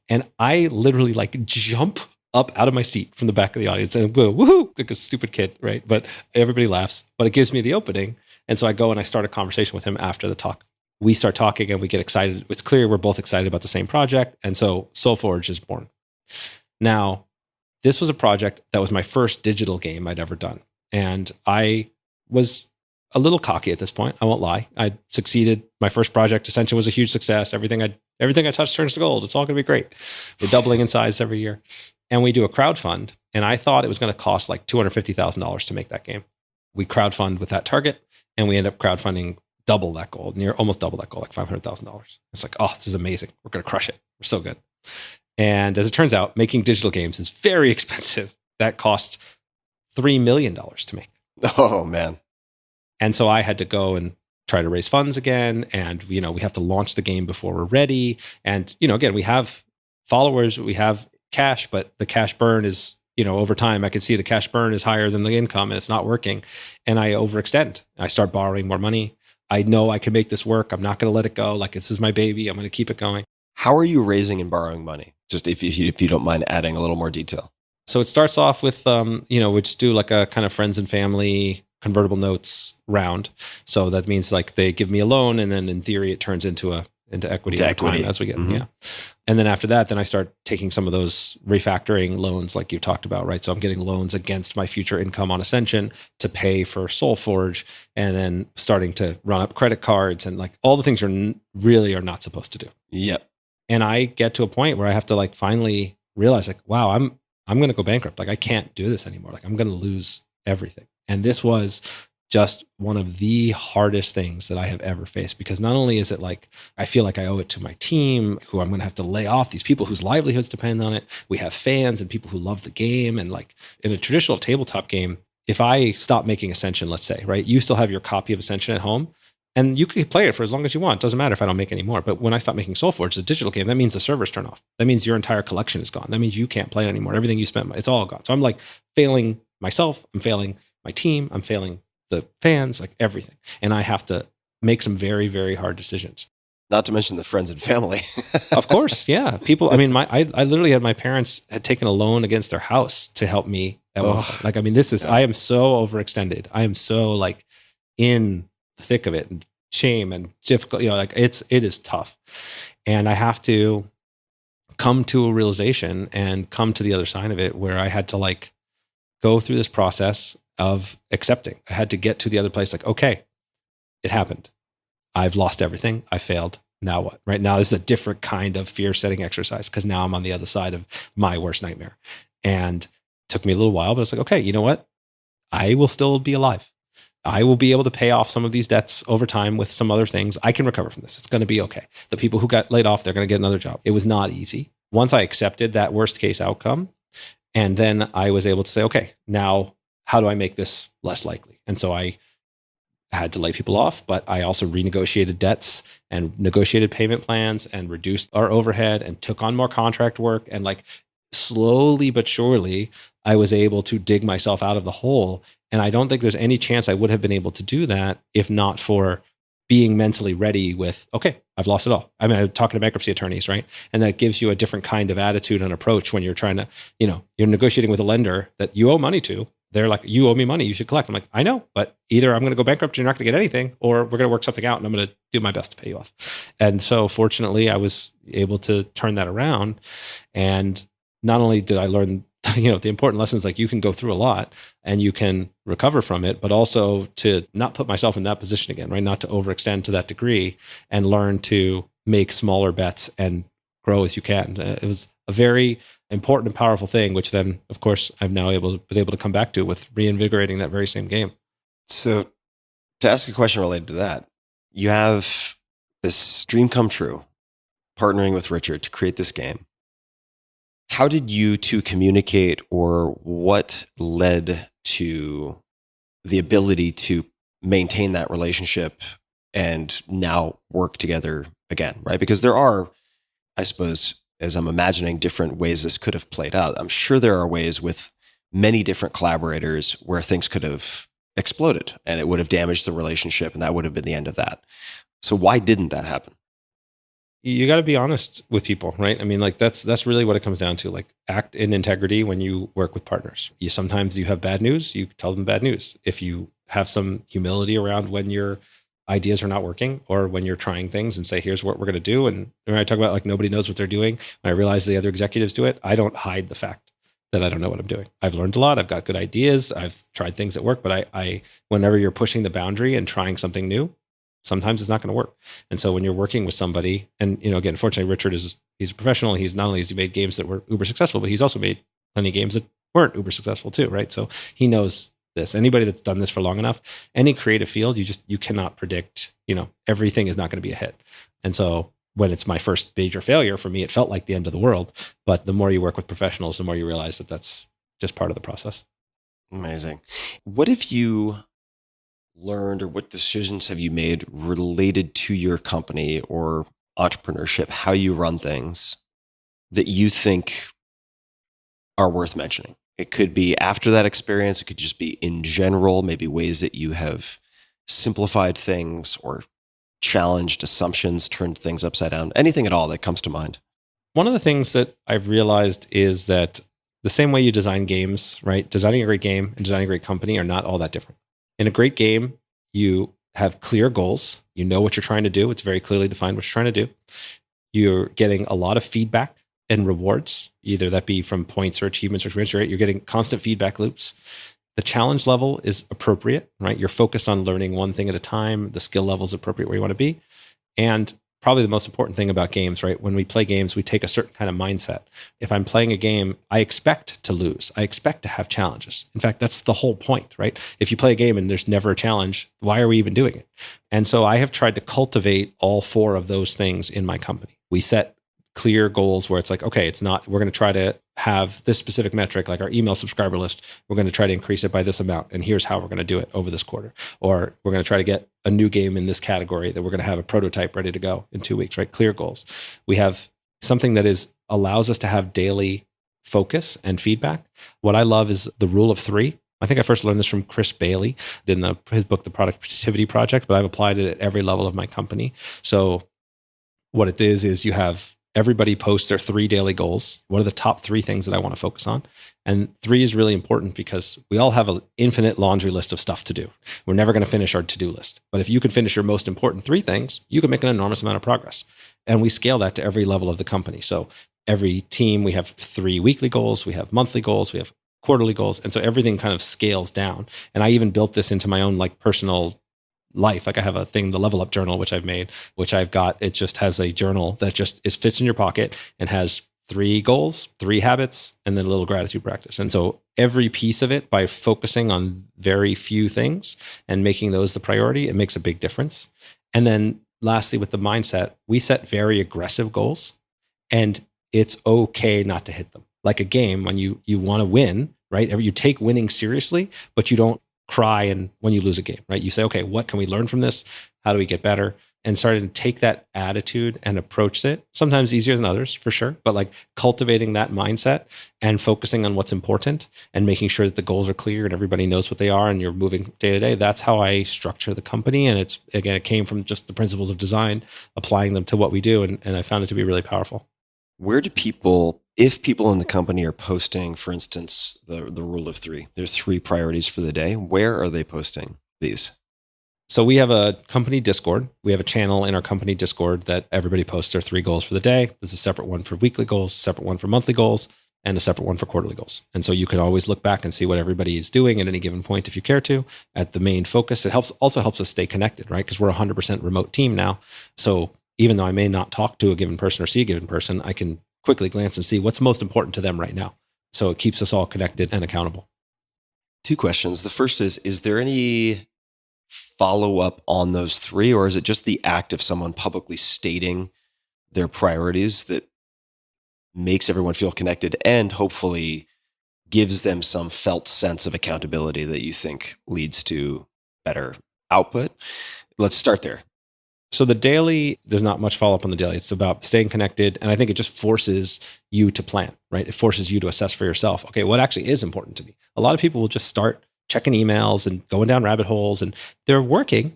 And I literally jump up out of my seat from the back of the audience and go, woohoo, like a stupid kid, right? But everybody laughs, but it gives me the opening. And so I go and I start a conversation with him after the talk. We start talking and we get excited. It's clear we're both excited about the same project. And so SoulForge is born. Now, this was a project that was my first digital game I'd ever done. And I was a little cocky at this point. I won't lie. I succeeded. My first project, Ascension, was a huge success. Everything I touch turns to gold. It's all going to be great. We're doubling in size every year. And we do a crowdfund. And I thought it was going to cost like $250,000 to make that game. We crowdfund with that target, and we end up crowdfunding double that goal, almost double that goal, like $500,000. It's like, oh, this is amazing. We're going to crush it. We're so good. And as it turns out, making digital games is very expensive. That cost $3 million to make. Oh, man. And so I had to go and try to raise funds again. And, we have to launch the game before we're ready. And, again, we have followers, we have cash, but the cash burn is, over time, I can see the cash burn is higher than the income and it's not working. And I overextend. I start borrowing more money. I know I can make this work. I'm not going to let it go. Like, this is my baby. I'm going to keep it going. How are you raising and borrowing money? Just if you don't mind adding a little more detail. So it starts off with, we just do like a kind of friends and family convertible notes round. So that means like they give me a loan, and then in theory it turns into equity over time as we get. Mm-hmm. Yeah. And then after that, then I start taking some of those refactoring loans like you talked about, right? So I'm getting loans against my future income on Ascension to pay for SoulForge, and then starting to run up credit cards and like all the things you're really are not supposed to do. Yep. And I get to a point where I have to like finally realize like, wow, I'm going to go bankrupt. Like I can't do this anymore. Like I'm going to lose everything. And this was just one of the hardest things that I have ever faced, because not only is it like, I feel like I owe it to my team, who I'm going to have to lay off, these people whose livelihoods depend on it. We have fans and people who love the game. And like in a traditional tabletop game, if I stop making Ascension, let's say, right, you still have your copy of Ascension at home and you can play it for as long as you want. It doesn't matter if I don't make any more. But when I stop making SoulForge, the digital game, that means the servers turn off. That means your entire collection is gone. That means you can't play it anymore. Everything you spent, it's all gone. So I'm like failing myself. I'm failing my team. I'm failing the fans, like everything. And I have to make some very, very hard decisions. Not to mention the friends and family. Of course. Yeah. People, I mean, I literally had my parents had taken a loan against their house to help me. At one point. Like, I mean, this is, I am so overextended. I am so like in the thick of it, and shame and difficult, like it is tough. And I have to come to a realization and come to the other side of it, where I had to like go through this process of accepting. I had to get to the other place like, okay, it happened. I've lost everything. I failed. Now what? Right now, this is a different kind of fear setting exercise, because now I'm on the other side of my worst nightmare. And it took me a little while, but it's like, okay, you know what? I will still be alive. I will be able to pay off some of these debts over time with some other things. I can recover from this. It's going to be okay. The people who got laid off, they're going to get another job. It was not easy. Once I accepted that worst case outcome, and then I was able to say, okay, now how do I make this less likely? And so I had to lay people off, but I also renegotiated debts and negotiated payment plans and reduced our overhead and took on more contract work. And like slowly but surely, I was able to dig myself out of the hole. And I don't think there's any chance I would have been able to do that if not for being mentally ready with, okay, I've lost it all. I mean, I'm talking to bankruptcy attorneys, right? And that gives you a different kind of attitude and approach when you're trying to, you're negotiating with a lender that you owe money to. They're like, you owe me money, you should collect. I'm like, I know, but either I'm going to go bankrupt, you're not going to get anything, or we're going to work something out and I'm going to do my best to pay you off. And so fortunately, I was able to turn that around. And not only did I learn, the important lessons, like you can go through a lot and you can recover from it, but also to not put myself in that position again, right? Not to overextend to that degree and learn to make smaller bets and grow as you can. It was a very important and powerful thing, which then, of course, I've now been able to come back to with reinvigorating that very same game. So to ask a question related to that, you have this dream come true, partnering with Richard to create this game. How did you two communicate, or what led to the ability to maintain that relationship and now work together again, right? Because there are, I suppose, as I'm imagining different ways this could have played out, I'm sure there are ways with many different collaborators where things could have exploded and it would have damaged the relationship and that would have been the end of that. So why didn't that happen? You got to be honest with people, right? I mean, like that's really what it comes down to. Like, act in integrity when you work with partners. Sometimes you have bad news, you tell them bad news. If you have some humility around when your ideas are not working or when you're trying things and say, here's what we're going to do. And when I talk about like nobody knows what they're doing, when I realize the other executives do it, I don't hide the fact that I don't know what I'm doing. I've learned a lot. I've got good ideas. I've tried things that work, but I whenever you're pushing the boundary and trying something new, sometimes it's not going to work. And so when you're working with somebody, and again, fortunately, Richard he's a professional. He's not only has he made games that were uber successful, but he's also made plenty of games that weren't uber successful too, right? So he knows this. Anybody that's done this for long enough, any creative field, you cannot predict, everything is not going to be a hit. And so when it's my first major failure, for me, it felt like the end of the world. But the more you work with professionals, the more you realize that that's just part of the process. Amazing. What have you learned, or what decisions have you made related to your company or entrepreneurship, how you run things, that you think are worth mentioning? It could be after that experience. It could just be in general, maybe ways that you have simplified things or challenged assumptions, turned things upside down, anything at all that comes to mind. One of the things that I've realized is that the same way you design games, right? Designing a great game and designing a great company are not all that different. In a great game, you have clear goals. You know what you're trying to do. It's very clearly defined what you're trying to do. You're getting a lot of feedback and rewards, either that be from points or achievements or experience, right? You're getting constant feedback loops. The challenge level is appropriate, right? You're focused on learning one thing at a time. The skill level is appropriate where you want to be. And probably the most important thing about games, right? When we play games, we take a certain kind of mindset. If I'm playing a game, I expect to lose. I expect to have challenges. In fact, that's the whole point, right? If you play a game and there's never a challenge, why are we even doing it? And so I have tried to cultivate all four of those things in my company. We set clear goals where it's like, okay, we're going to try to have this specific metric, like our email subscriber list. We're going to try to increase it by this amount. And here's how we're going to do it over this quarter. Or we're going to try to get a new game in this category that we're going to have a prototype ready to go in 2 weeks, right? Clear goals. We have something that allows us to have daily focus and feedback. What I love is the rule of 3. I think I first learned this from Chris Bailey in his book, The Productivity Project, but I've applied it at every level of my company. So what it is you have everybody posts their 3 daily goals. What are the top 3 things that I want to focus on? And 3 is really important because we all have an infinite laundry list of stuff to do. We're never going to finish our to-do list. But if you can finish your most important 3 things, you can make an enormous amount of progress. And we scale that to every level of the company. So every team, we have 3 weekly goals, we have monthly goals, we have quarterly goals. And so everything kind of scales down. And I even built this into my own personal life. Like I have a thing, the Level Up Journal, which I've made, which I've got, it just has a journal that just fits in your pocket and has 3 goals, 3 habits, and then a little gratitude practice. And so every piece of it by focusing on very few things and making those the priority, it makes a big difference. And then lastly, with the mindset, we set very aggressive goals, and it's okay not to hit them. Like a game, when you want to win, right? You take winning seriously, but you don't cry and when you lose a game, right? You say, okay, what can we learn from this? How do we get better? And starting to take that attitude and approach it. Sometimes easier than others, for sure, but like cultivating that mindset and focusing on what's important and making sure that the goals are clear and everybody knows what they are and you're moving day to day. That's how I structure the company. And it's, again, it came from just the principles of design, applying them to what we do. And I found it to be really powerful. Where do people, if people in the company are posting, for instance, the rule of three, there's 3 priorities for the day, where are they posting these? So we have a company Discord. We have a channel in our company Discord that everybody posts their 3 goals for the day. There's a separate one for weekly goals, separate one for monthly goals, and a separate one for quarterly goals. And so you can always look back and see what everybody is doing at any given point if you care to, at the main focus. It also helps us stay connected, right? Because we're a 100% remote team now. So even though I may not talk to a given person or see a given person, I can quickly glance and see what's most important to them right now. So it keeps us all connected and accountable. 2 questions. The first is there any follow up on those 3, or is it just the act of someone publicly stating their priorities that makes everyone feel connected and hopefully gives them some felt sense of accountability that you think leads to better output? Let's start there. So the daily, there's not much follow up on the daily. It's about staying connected. And I think it just forces you to plan, right? It forces you to assess for yourself, okay, what actually is important to me? A lot of people will just start checking emails and going down rabbit holes, and they are working,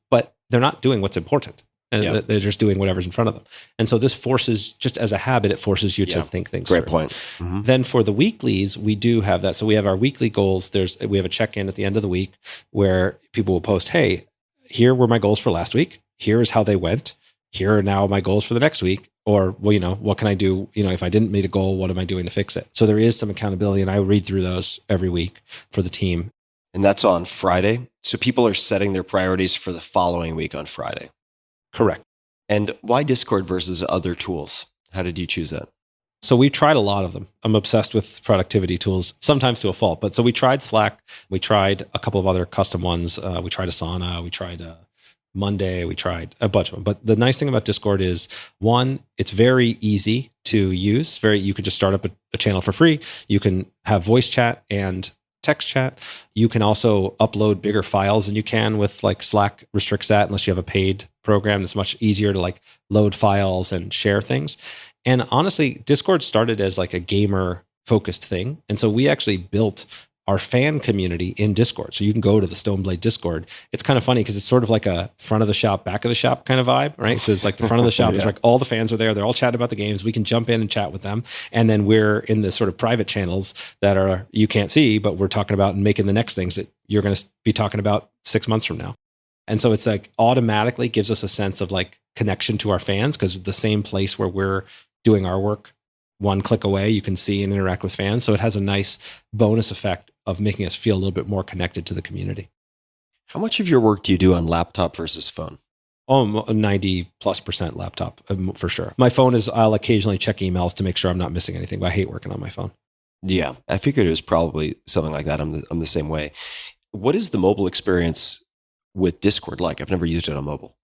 but they're not doing what's important. And they're just doing whatever's in front of them. And so this forces, just as a habit, it forces you to think things Great through. point. Mm-hmm. Then for the weeklies, we do have that. So we have our weekly goals. We have a check-in at the end of the week where people will post, hey, here were my goals for last week. Here is how they went. Here are now my goals for the next week. Or, well, what can I do? If I didn't meet a goal, what am I doing to fix it? So there is some accountability, and I read through those every week for the team. And that's on Friday. So people are setting their priorities for the following week on Friday. Correct. And why Discord versus other tools? How did you choose that? So we tried a lot of them. I'm obsessed with productivity tools, sometimes to a fault. But so we tried Slack. We tried a couple of other custom ones. We tried Asana. We tried Monday. We tried a bunch of them. But the nice thing about Discord is, one, it's very easy to use. You can just start up a channel for free. You can have voice chat and text chat. You can also upload bigger files than you can with, like, Slack restricts that unless you have a paid program. It's much easier to like load files and share things. And honestly, Discord started as like a gamer focused thing. And so we actually built our fan community in Discord. So you can go to the Stoneblade Discord. It's kind of funny because it's sort of like a front of the shop, back of the shop kind of vibe, right? So it's like the front of the shop is like all the fans are there. They're all chatting about the games. We can jump in and chat with them. And then we're in the sort of private channels that are, you can't see, but we're talking about and making the next things that you're going to be talking about 6 months from now. And so it's like automatically gives us a sense of like connection to our fans, because the same place where we're doing our work, one click away, you can see and interact with fans. So it has a nice bonus effect of making us feel a little bit more connected to the community. How much of your work do you do on laptop versus phone? 90+% laptop, for sure. My phone is, I'll occasionally check emails to make sure I'm not missing anything, but I hate working on my phone. Yeah, I figured it was probably something like that. I'm the same way. What is the mobile experience with Discord like? I've never used it on mobile.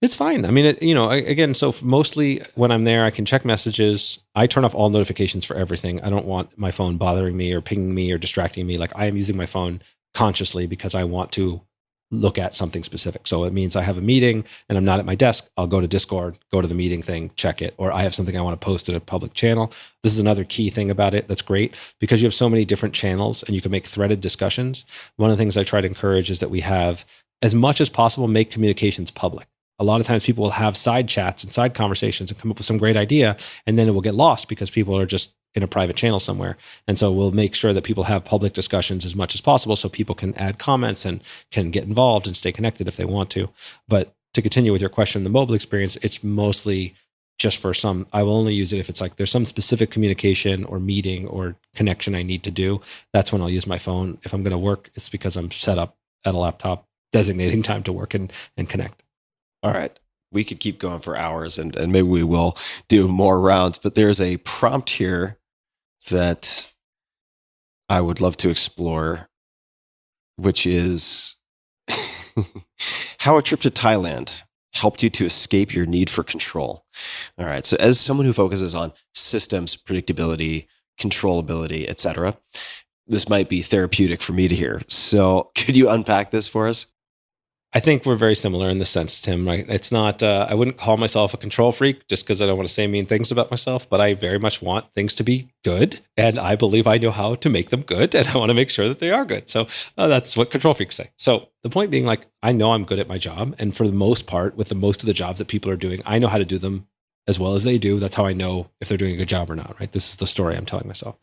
It's fine. I mean, again, so mostly when I'm there, I can check messages. I turn off all notifications for everything. I don't want my phone bothering me or pinging me or distracting me. Like, I am using my phone consciously because I want to look at something specific. So it means I have a meeting and I'm not at my desk. I'll go to Discord, go to the meeting thing, check it. Or I have something I want to post in a public channel. This is another key thing about it that's great, because you have so many different channels and you can make threaded discussions. One of the things I try to encourage is that we have, as much as possible, make communications public. A lot of times people will have side chats and side conversations and come up with some great idea, and then it will get lost because people are just in a private channel somewhere. And so we'll make sure that people have public discussions as much as possible so people can add comments and can get involved and stay connected if they want to. But to continue with your question, the mobile experience, it's mostly just for some, I will only use it if it's like there's some specific communication or meeting or connection I need to do. That's when I'll use my phone. If I'm going to work, it's because I'm set up at a laptop designating time to work and connect. All right. We could keep going for hours, and maybe we will do more rounds, but there's a prompt here that I would love to explore, which is how a trip to Thailand helped you to escape your need for control. All right. So as someone who focuses on systems, predictability, controllability, etc., this might be therapeutic for me to hear. So could you unpack this for us? I think we're very similar in this sense, Tim, right? It's not, I wouldn't call myself a control freak just because I don't want to say mean things about myself, but I very much want things to be good. And I believe I know how to make them good. And I want to make sure that they are good. So that's what control freaks say. So the point being, like, I know I'm good at my job. And for the most part, with the most of the jobs that people are doing, I know how to do them as well as they do. That's how I know if they're doing a good job or not, right? This is the story I'm telling myself.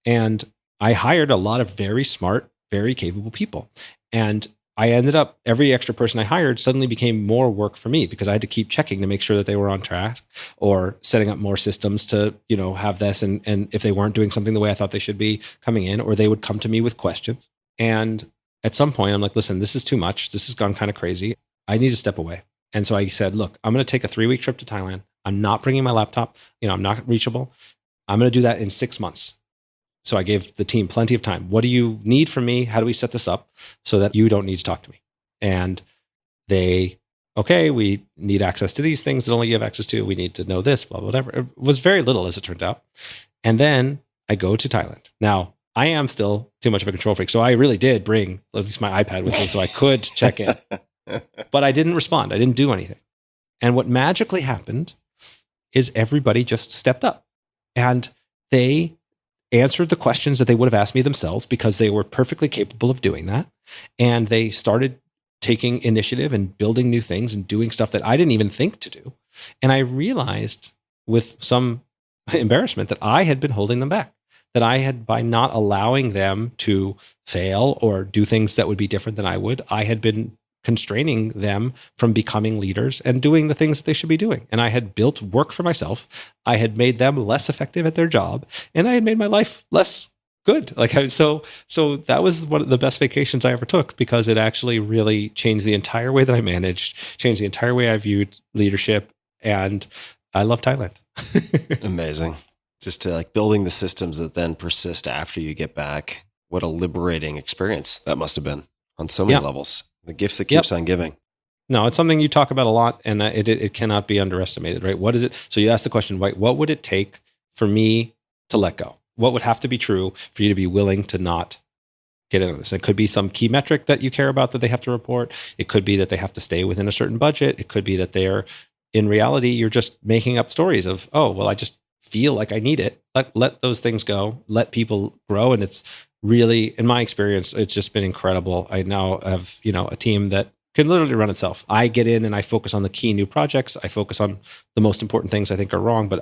And I hired a lot of very smart, very capable people. And I ended up, every extra person I hired suddenly became more work for me because I had to keep checking to make sure that they were on track, or setting up more systems to, have this. And if they weren't doing something the way I thought they should be, coming in, or they would come to me with questions. And at some point I'm like, listen, this is too much. This has gone kind of crazy. I need to step away. And so I said, look, I'm going to take a 3-week trip to Thailand. I'm not bringing my laptop. I'm not reachable. I'm going to do that in 6 months. So I gave the team plenty of time. What do you need from me? How do we set this up so that you don't need to talk to me? And they, okay, we need access to these things that only you have access to. We need to know this, blah, blah, whatever. It was very little, as it turned out. And then I go to Thailand. Now, I am still too much of a control freak. So I really did bring at least my iPad with me so I could check in. But I didn't respond. I didn't do anything. And what magically happened is everybody just stepped up. And they answered the questions that they would have asked me themselves because they were perfectly capable of doing that. And they started taking initiative and building new things and doing stuff that I didn't even think to do. And I realized with some embarrassment that I had been holding them back, that I had, by not allowing them to fail or do things that would be different than I would, I had been constraining them from becoming leaders and doing the things that they should be doing. And I had built work for myself. I had made them less effective at their job, and I had made my life less good. So that was one of the best vacations I ever took, because it actually really changed the entire way that I managed, changed the entire way I viewed leadership. And I love Thailand. Amazing. Just to building the systems that then persist after you get back. What a liberating experience that must have been on so many levels. The gift that keeps on giving. No, it's something you talk about a lot, and it cannot be underestimated, right? What is it? So you asked the question, right? What would it take for me to let go? What would have to be true for you to be willing to not get into this? It could be some key metric that you care about that they have to report. It could be that they have to stay within a certain budget. It could be that in reality, you're just making up stories of, oh, well, I just feel like I need it. Let those things go. Let people grow. And it's really, in my experience, it's just been incredible. I now have, a team that can literally run itself. I get in and I focus on the key new projects. I focus on the most important things I think are wrong. But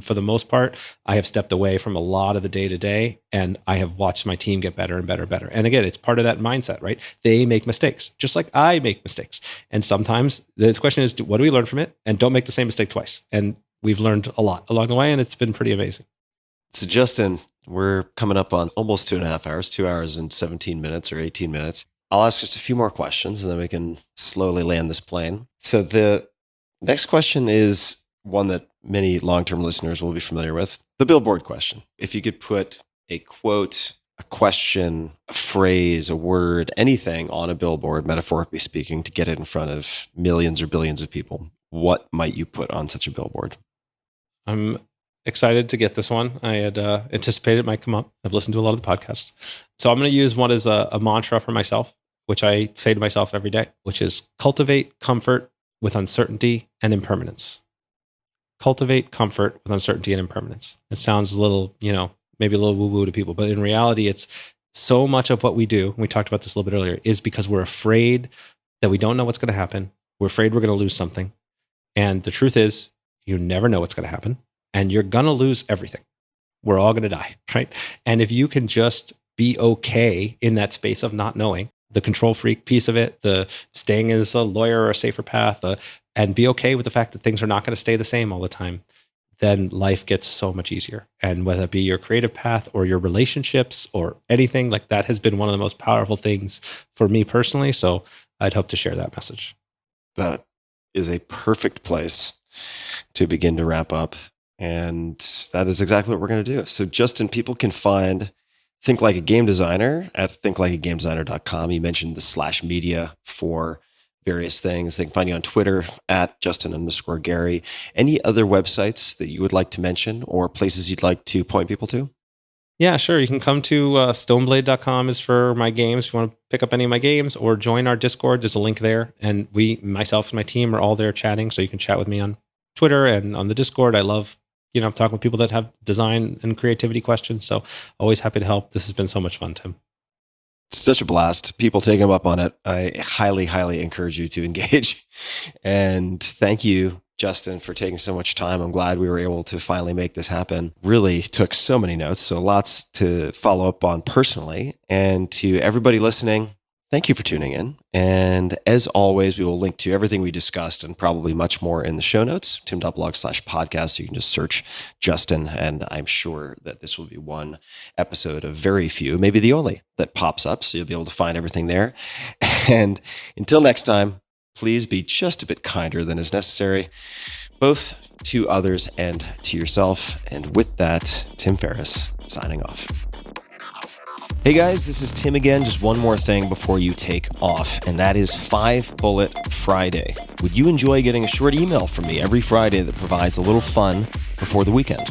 for the most part, I have stepped away from a lot of the day to day, and I have watched my team get better and better and better. And again, it's part of that mindset, right? They make mistakes, just like I make mistakes. And sometimes the question is, what do we learn from it? And don't make the same mistake twice. And we've learned a lot along the way, and it's been pretty amazing. So Justin, we're coming up on almost 2.5 hours, 2 hours and 17 minutes or 18 minutes. I'll ask just a few more questions and then we can slowly land this plane. So the next question is one that many long-term listeners will be familiar with, the billboard question. If you could put a quote, a question, a phrase, a word, anything on a billboard, metaphorically speaking, to get it in front of millions or billions of people, what might you put on such a billboard? I'm excited to get this one. I had anticipated it might come up. I've listened to a lot of the podcasts. So I'm going to use one as a mantra for myself, which I say to myself every day, which is cultivate comfort with uncertainty and impermanence. Cultivate comfort with uncertainty and impermanence. It sounds a little, maybe a little woo-woo to people, but in reality, it's so much of what we do, and we talked about this a little bit earlier, is because we're afraid that we don't know what's going to happen. We're afraid we're going to lose something. And the truth is, you never know what's going to happen, and you're going to lose everything. We're all going to die, right? And if you can just be okay in that space of not knowing, the control freak piece of it, the staying as a lawyer or a safer path, and be okay with the fact that things are not going to stay the same all the time, then life gets so much easier. And whether it be your creative path or your relationships or anything, like that has been one of the most powerful things for me personally. So I'd hope to share that message. That is a perfect place to begin to wrap up. And that is exactly what we're going to do. So Justin, people can find Think Like a Game Designer at thinklikeagamedesigner.com. You mentioned the /media for various things. They can find you on Twitter at Justin_Gary. Any other websites that you would like to mention or places you'd like to point people to? Yeah, sure. You can come to stoneblade.com is for my games. If you want to pick up any of my games or join our Discord, there's a link there. And myself and my team are all there chatting. So you can chat with me on Twitter and on the Discord. I love, talking with people that have design and creativity questions. So always happy to help. This has been so much fun, Tim. It's such a blast. People take them up on it. I highly, highly encourage you to engage. And thank you, Justin, for taking so much time. I'm glad we were able to finally make this happen. Really took so many notes, so lots to follow up on personally. And to everybody listening, thank you for tuning in. And as always, we will link to everything we discussed and probably much more in the show notes, tim.blog/podcast. So you can just search Justin, and I'm sure that this will be one episode of very few, maybe the only, that pops up. So you'll be able to find everything there. And until next time, please be just a bit kinder than is necessary, both to others and to yourself. And with that, Tim Ferriss signing off. Hey guys, this is Tim again. Just one more thing before you take off, and that is 5 Bullet Friday. Would you enjoy getting a short email from me every Friday that provides a little fun before the weekend?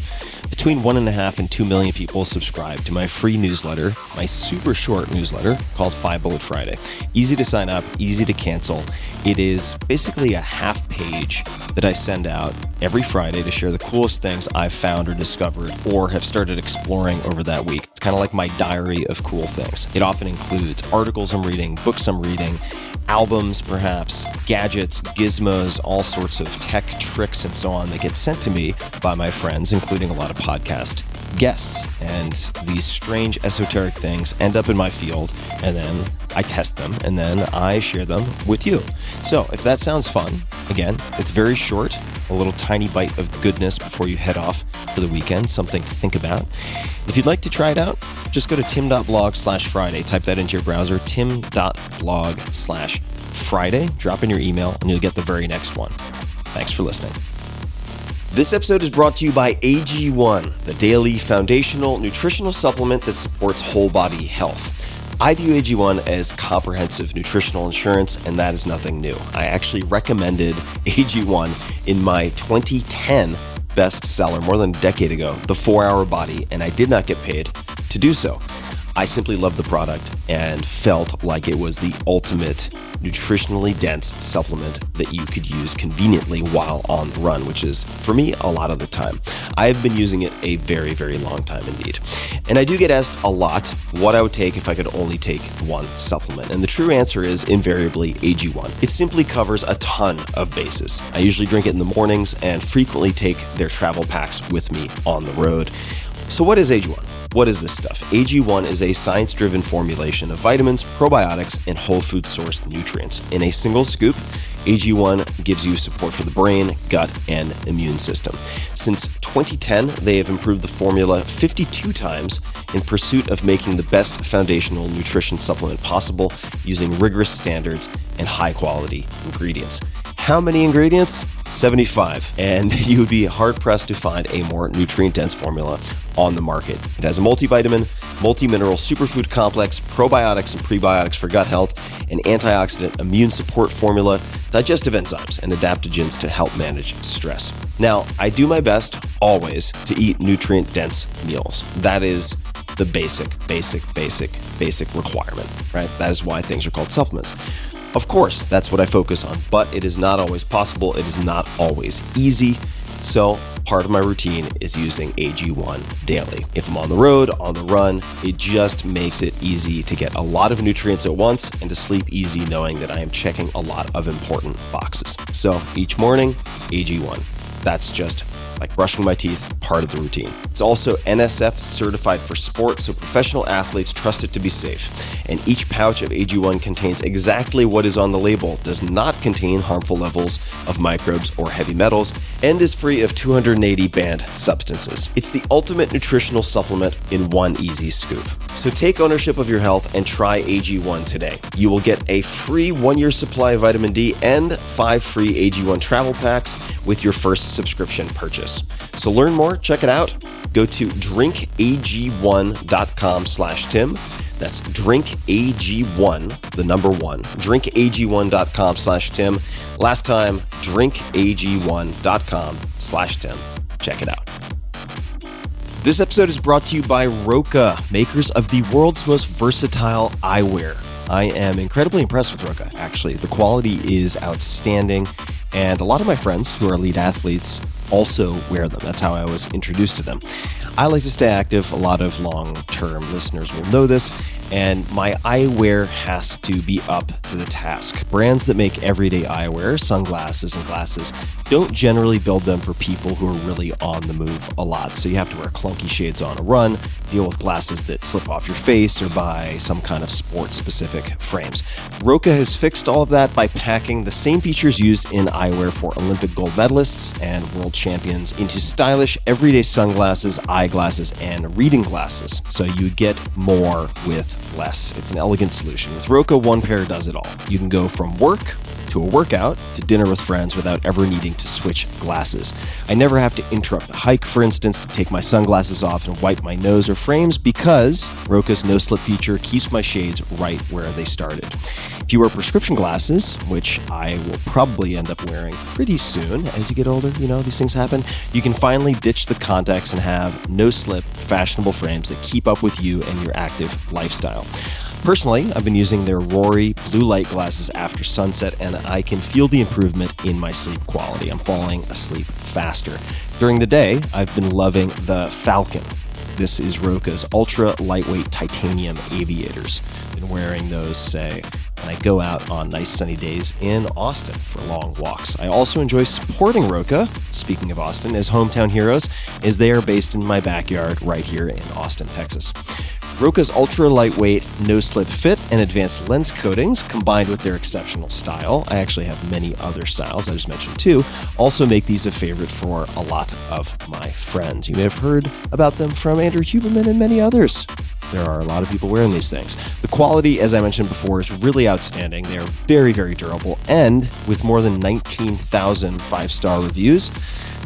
Between 1.5 and 2 million people subscribe to my free newsletter, my super short newsletter called 5 Bullet Friday. Easy to sign up, easy to cancel. It is basically a half page that I send out every Friday to share the coolest things I've found or discovered or have started exploring over that week. It's kind of like my diary of cool things. It often includes articles I'm reading, books I'm reading, albums perhaps, gadgets, gizmos, all sorts of tech tricks and so on that get sent to me by my friends, including a lot of podcast guests. And these strange esoteric things end up in my field, and then I test them, and then I share them with you. So if that sounds fun, again, it's very short, a little tiny bite of goodness before you head off for the weekend, something to think about. If you'd like to try it out, just go to tim.blog/Friday. Type that into your browser, tim.blog/Friday. Drop in your email, and you'll get the very next one. Thanks for listening. This episode is brought to you by AG1, the daily foundational nutritional supplement that supports whole body health. I view AG1 as comprehensive nutritional insurance, and that is nothing new. I actually recommended AG1 in my 2010 bestseller more than a decade ago, The 4-Hour Body, and I did not get paid to do so. I simply loved the product and felt like it was the ultimate nutritionally dense supplement that you could use conveniently while on the run, which is, for me, a lot of the time. I've been using it a very, very long time indeed. And I do get asked a lot what I would take if I could only take one supplement. And the true answer is invariably AG1. It simply covers a ton of bases. I usually drink it in the mornings and frequently take their travel packs with me on the road. So what is AG1? What is this stuff? AG1 is a science-driven formulation of vitamins, probiotics, and whole food source nutrients. In a single scoop, AG1 gives you support for the brain, gut, and immune system. Since 2010, they have improved the formula 52 times in pursuit of making the best foundational nutrition supplement possible using rigorous standards and high-quality ingredients. How many ingredients? 75. And you would be hard-pressed to find a more nutrient-dense formula on the market. It has a multivitamin, multi-mineral superfood complex, probiotics and prebiotics for gut health, an antioxidant immune support formula, digestive enzymes, and adaptogens to help manage stress. Now, I do my best always to eat nutrient-dense meals. That is the basic requirement, right? That is why things are called supplements. Of course, that's what I focus on, but it is not always possible. It is not always easy. So part of my routine is using AG1 daily. If I'm on the road, on the run, it just makes it easy to get a lot of nutrients at once and to sleep easy knowing that I am checking a lot of important boxes. So each morning, AG1. That's just like brushing my teeth, part of the routine. It's also NSF certified for sports, so professional athletes trust it to be safe. And each pouch of AG1 contains exactly what is on the label, does not contain harmful levels of microbes or heavy metals, and is free of 280 banned substances. It's the ultimate nutritional supplement in one easy scoop. So take ownership of your health and try AG1 today. You will get a free 1-year supply of vitamin D and 5 free AG1 travel packs with your first subscription purchase. dangerous. So learn more, check it out. Go to drinkag1.com/Tim. That's drinkag1, the number 1, drinkag1.com/Tim. Last time, drinkag1.com/Tim. Check it out. This episode is brought to you by Roka, makers of the world's most versatile eyewear. I am incredibly impressed with Roka, actually. The quality is outstanding, and a lot of my friends who are elite athletes also wear them. That's how I was introduced to them. I like to stay active. A lot of long-term listeners will know this, and my eyewear has to be up to the task. Brands that make everyday eyewear, sunglasses and glasses, don't generally build them for people who are really on the move a lot. So you have to wear clunky shades on a run, deal with glasses that slip off your face, or buy some kind of sport-specific frames. Roka has fixed all of that by packing the same features used in eyewear for Olympic gold medalists and world champions into stylish, everyday sunglasses, eyeglasses, and reading glasses. So you get more with less. It's an elegant solution. With Roka, one pair does it all. You can go from work to a workout to dinner with friends without ever needing to switch glasses. I never have to interrupt a hike, for instance, to take my sunglasses off and wipe my nose or frames because Roka's no-slip feature keeps my shades right where they started. If you wear prescription glasses, which I will probably end up wearing pretty soon as you get older, these things happen, you can finally ditch the contacts and have no-slip, fashionable frames that keep up with you and your active lifestyle. Personally, I've been using their Rory blue light glasses after sunset, and I can feel the improvement in my sleep quality. I'm falling asleep faster. During the day, I've been loving the Falcon. This is Roka's ultra lightweight titanium aviators. Been wearing those, say, when I go out on nice sunny days in Austin for long walks. I also enjoy supporting Roka, speaking of Austin, as hometown heroes, as they are based in my backyard right here in Austin, Texas. Roka's ultra lightweight, no-slip fit and advanced lens coatings, combined with their exceptional style — I actually have many other styles I just mentioned too — also make these a favorite for a lot of my friends. You may have heard about them from Andrew Huberman and many others. There are a lot of people wearing these things. The quality, as I mentioned before, is really outstanding. They are very, very durable, and with more than 19,000 5-star reviews,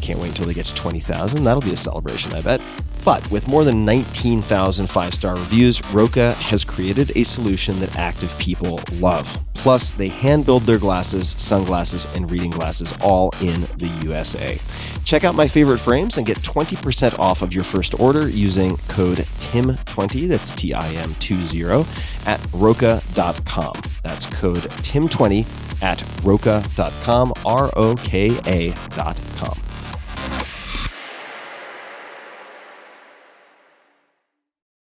can't wait until they get to 20,000. That'll be a celebration, I bet. But with more than 19,000 5-star reviews, Roka has created a solution that active people love. Plus, they hand-build their glasses, sunglasses, and reading glasses all in the USA. Check out my favorite frames and get 20% off of your first order using code TIM20, that's TIM20, at Roka.com. That's code TIM20 at Roka.com, ROKA.com.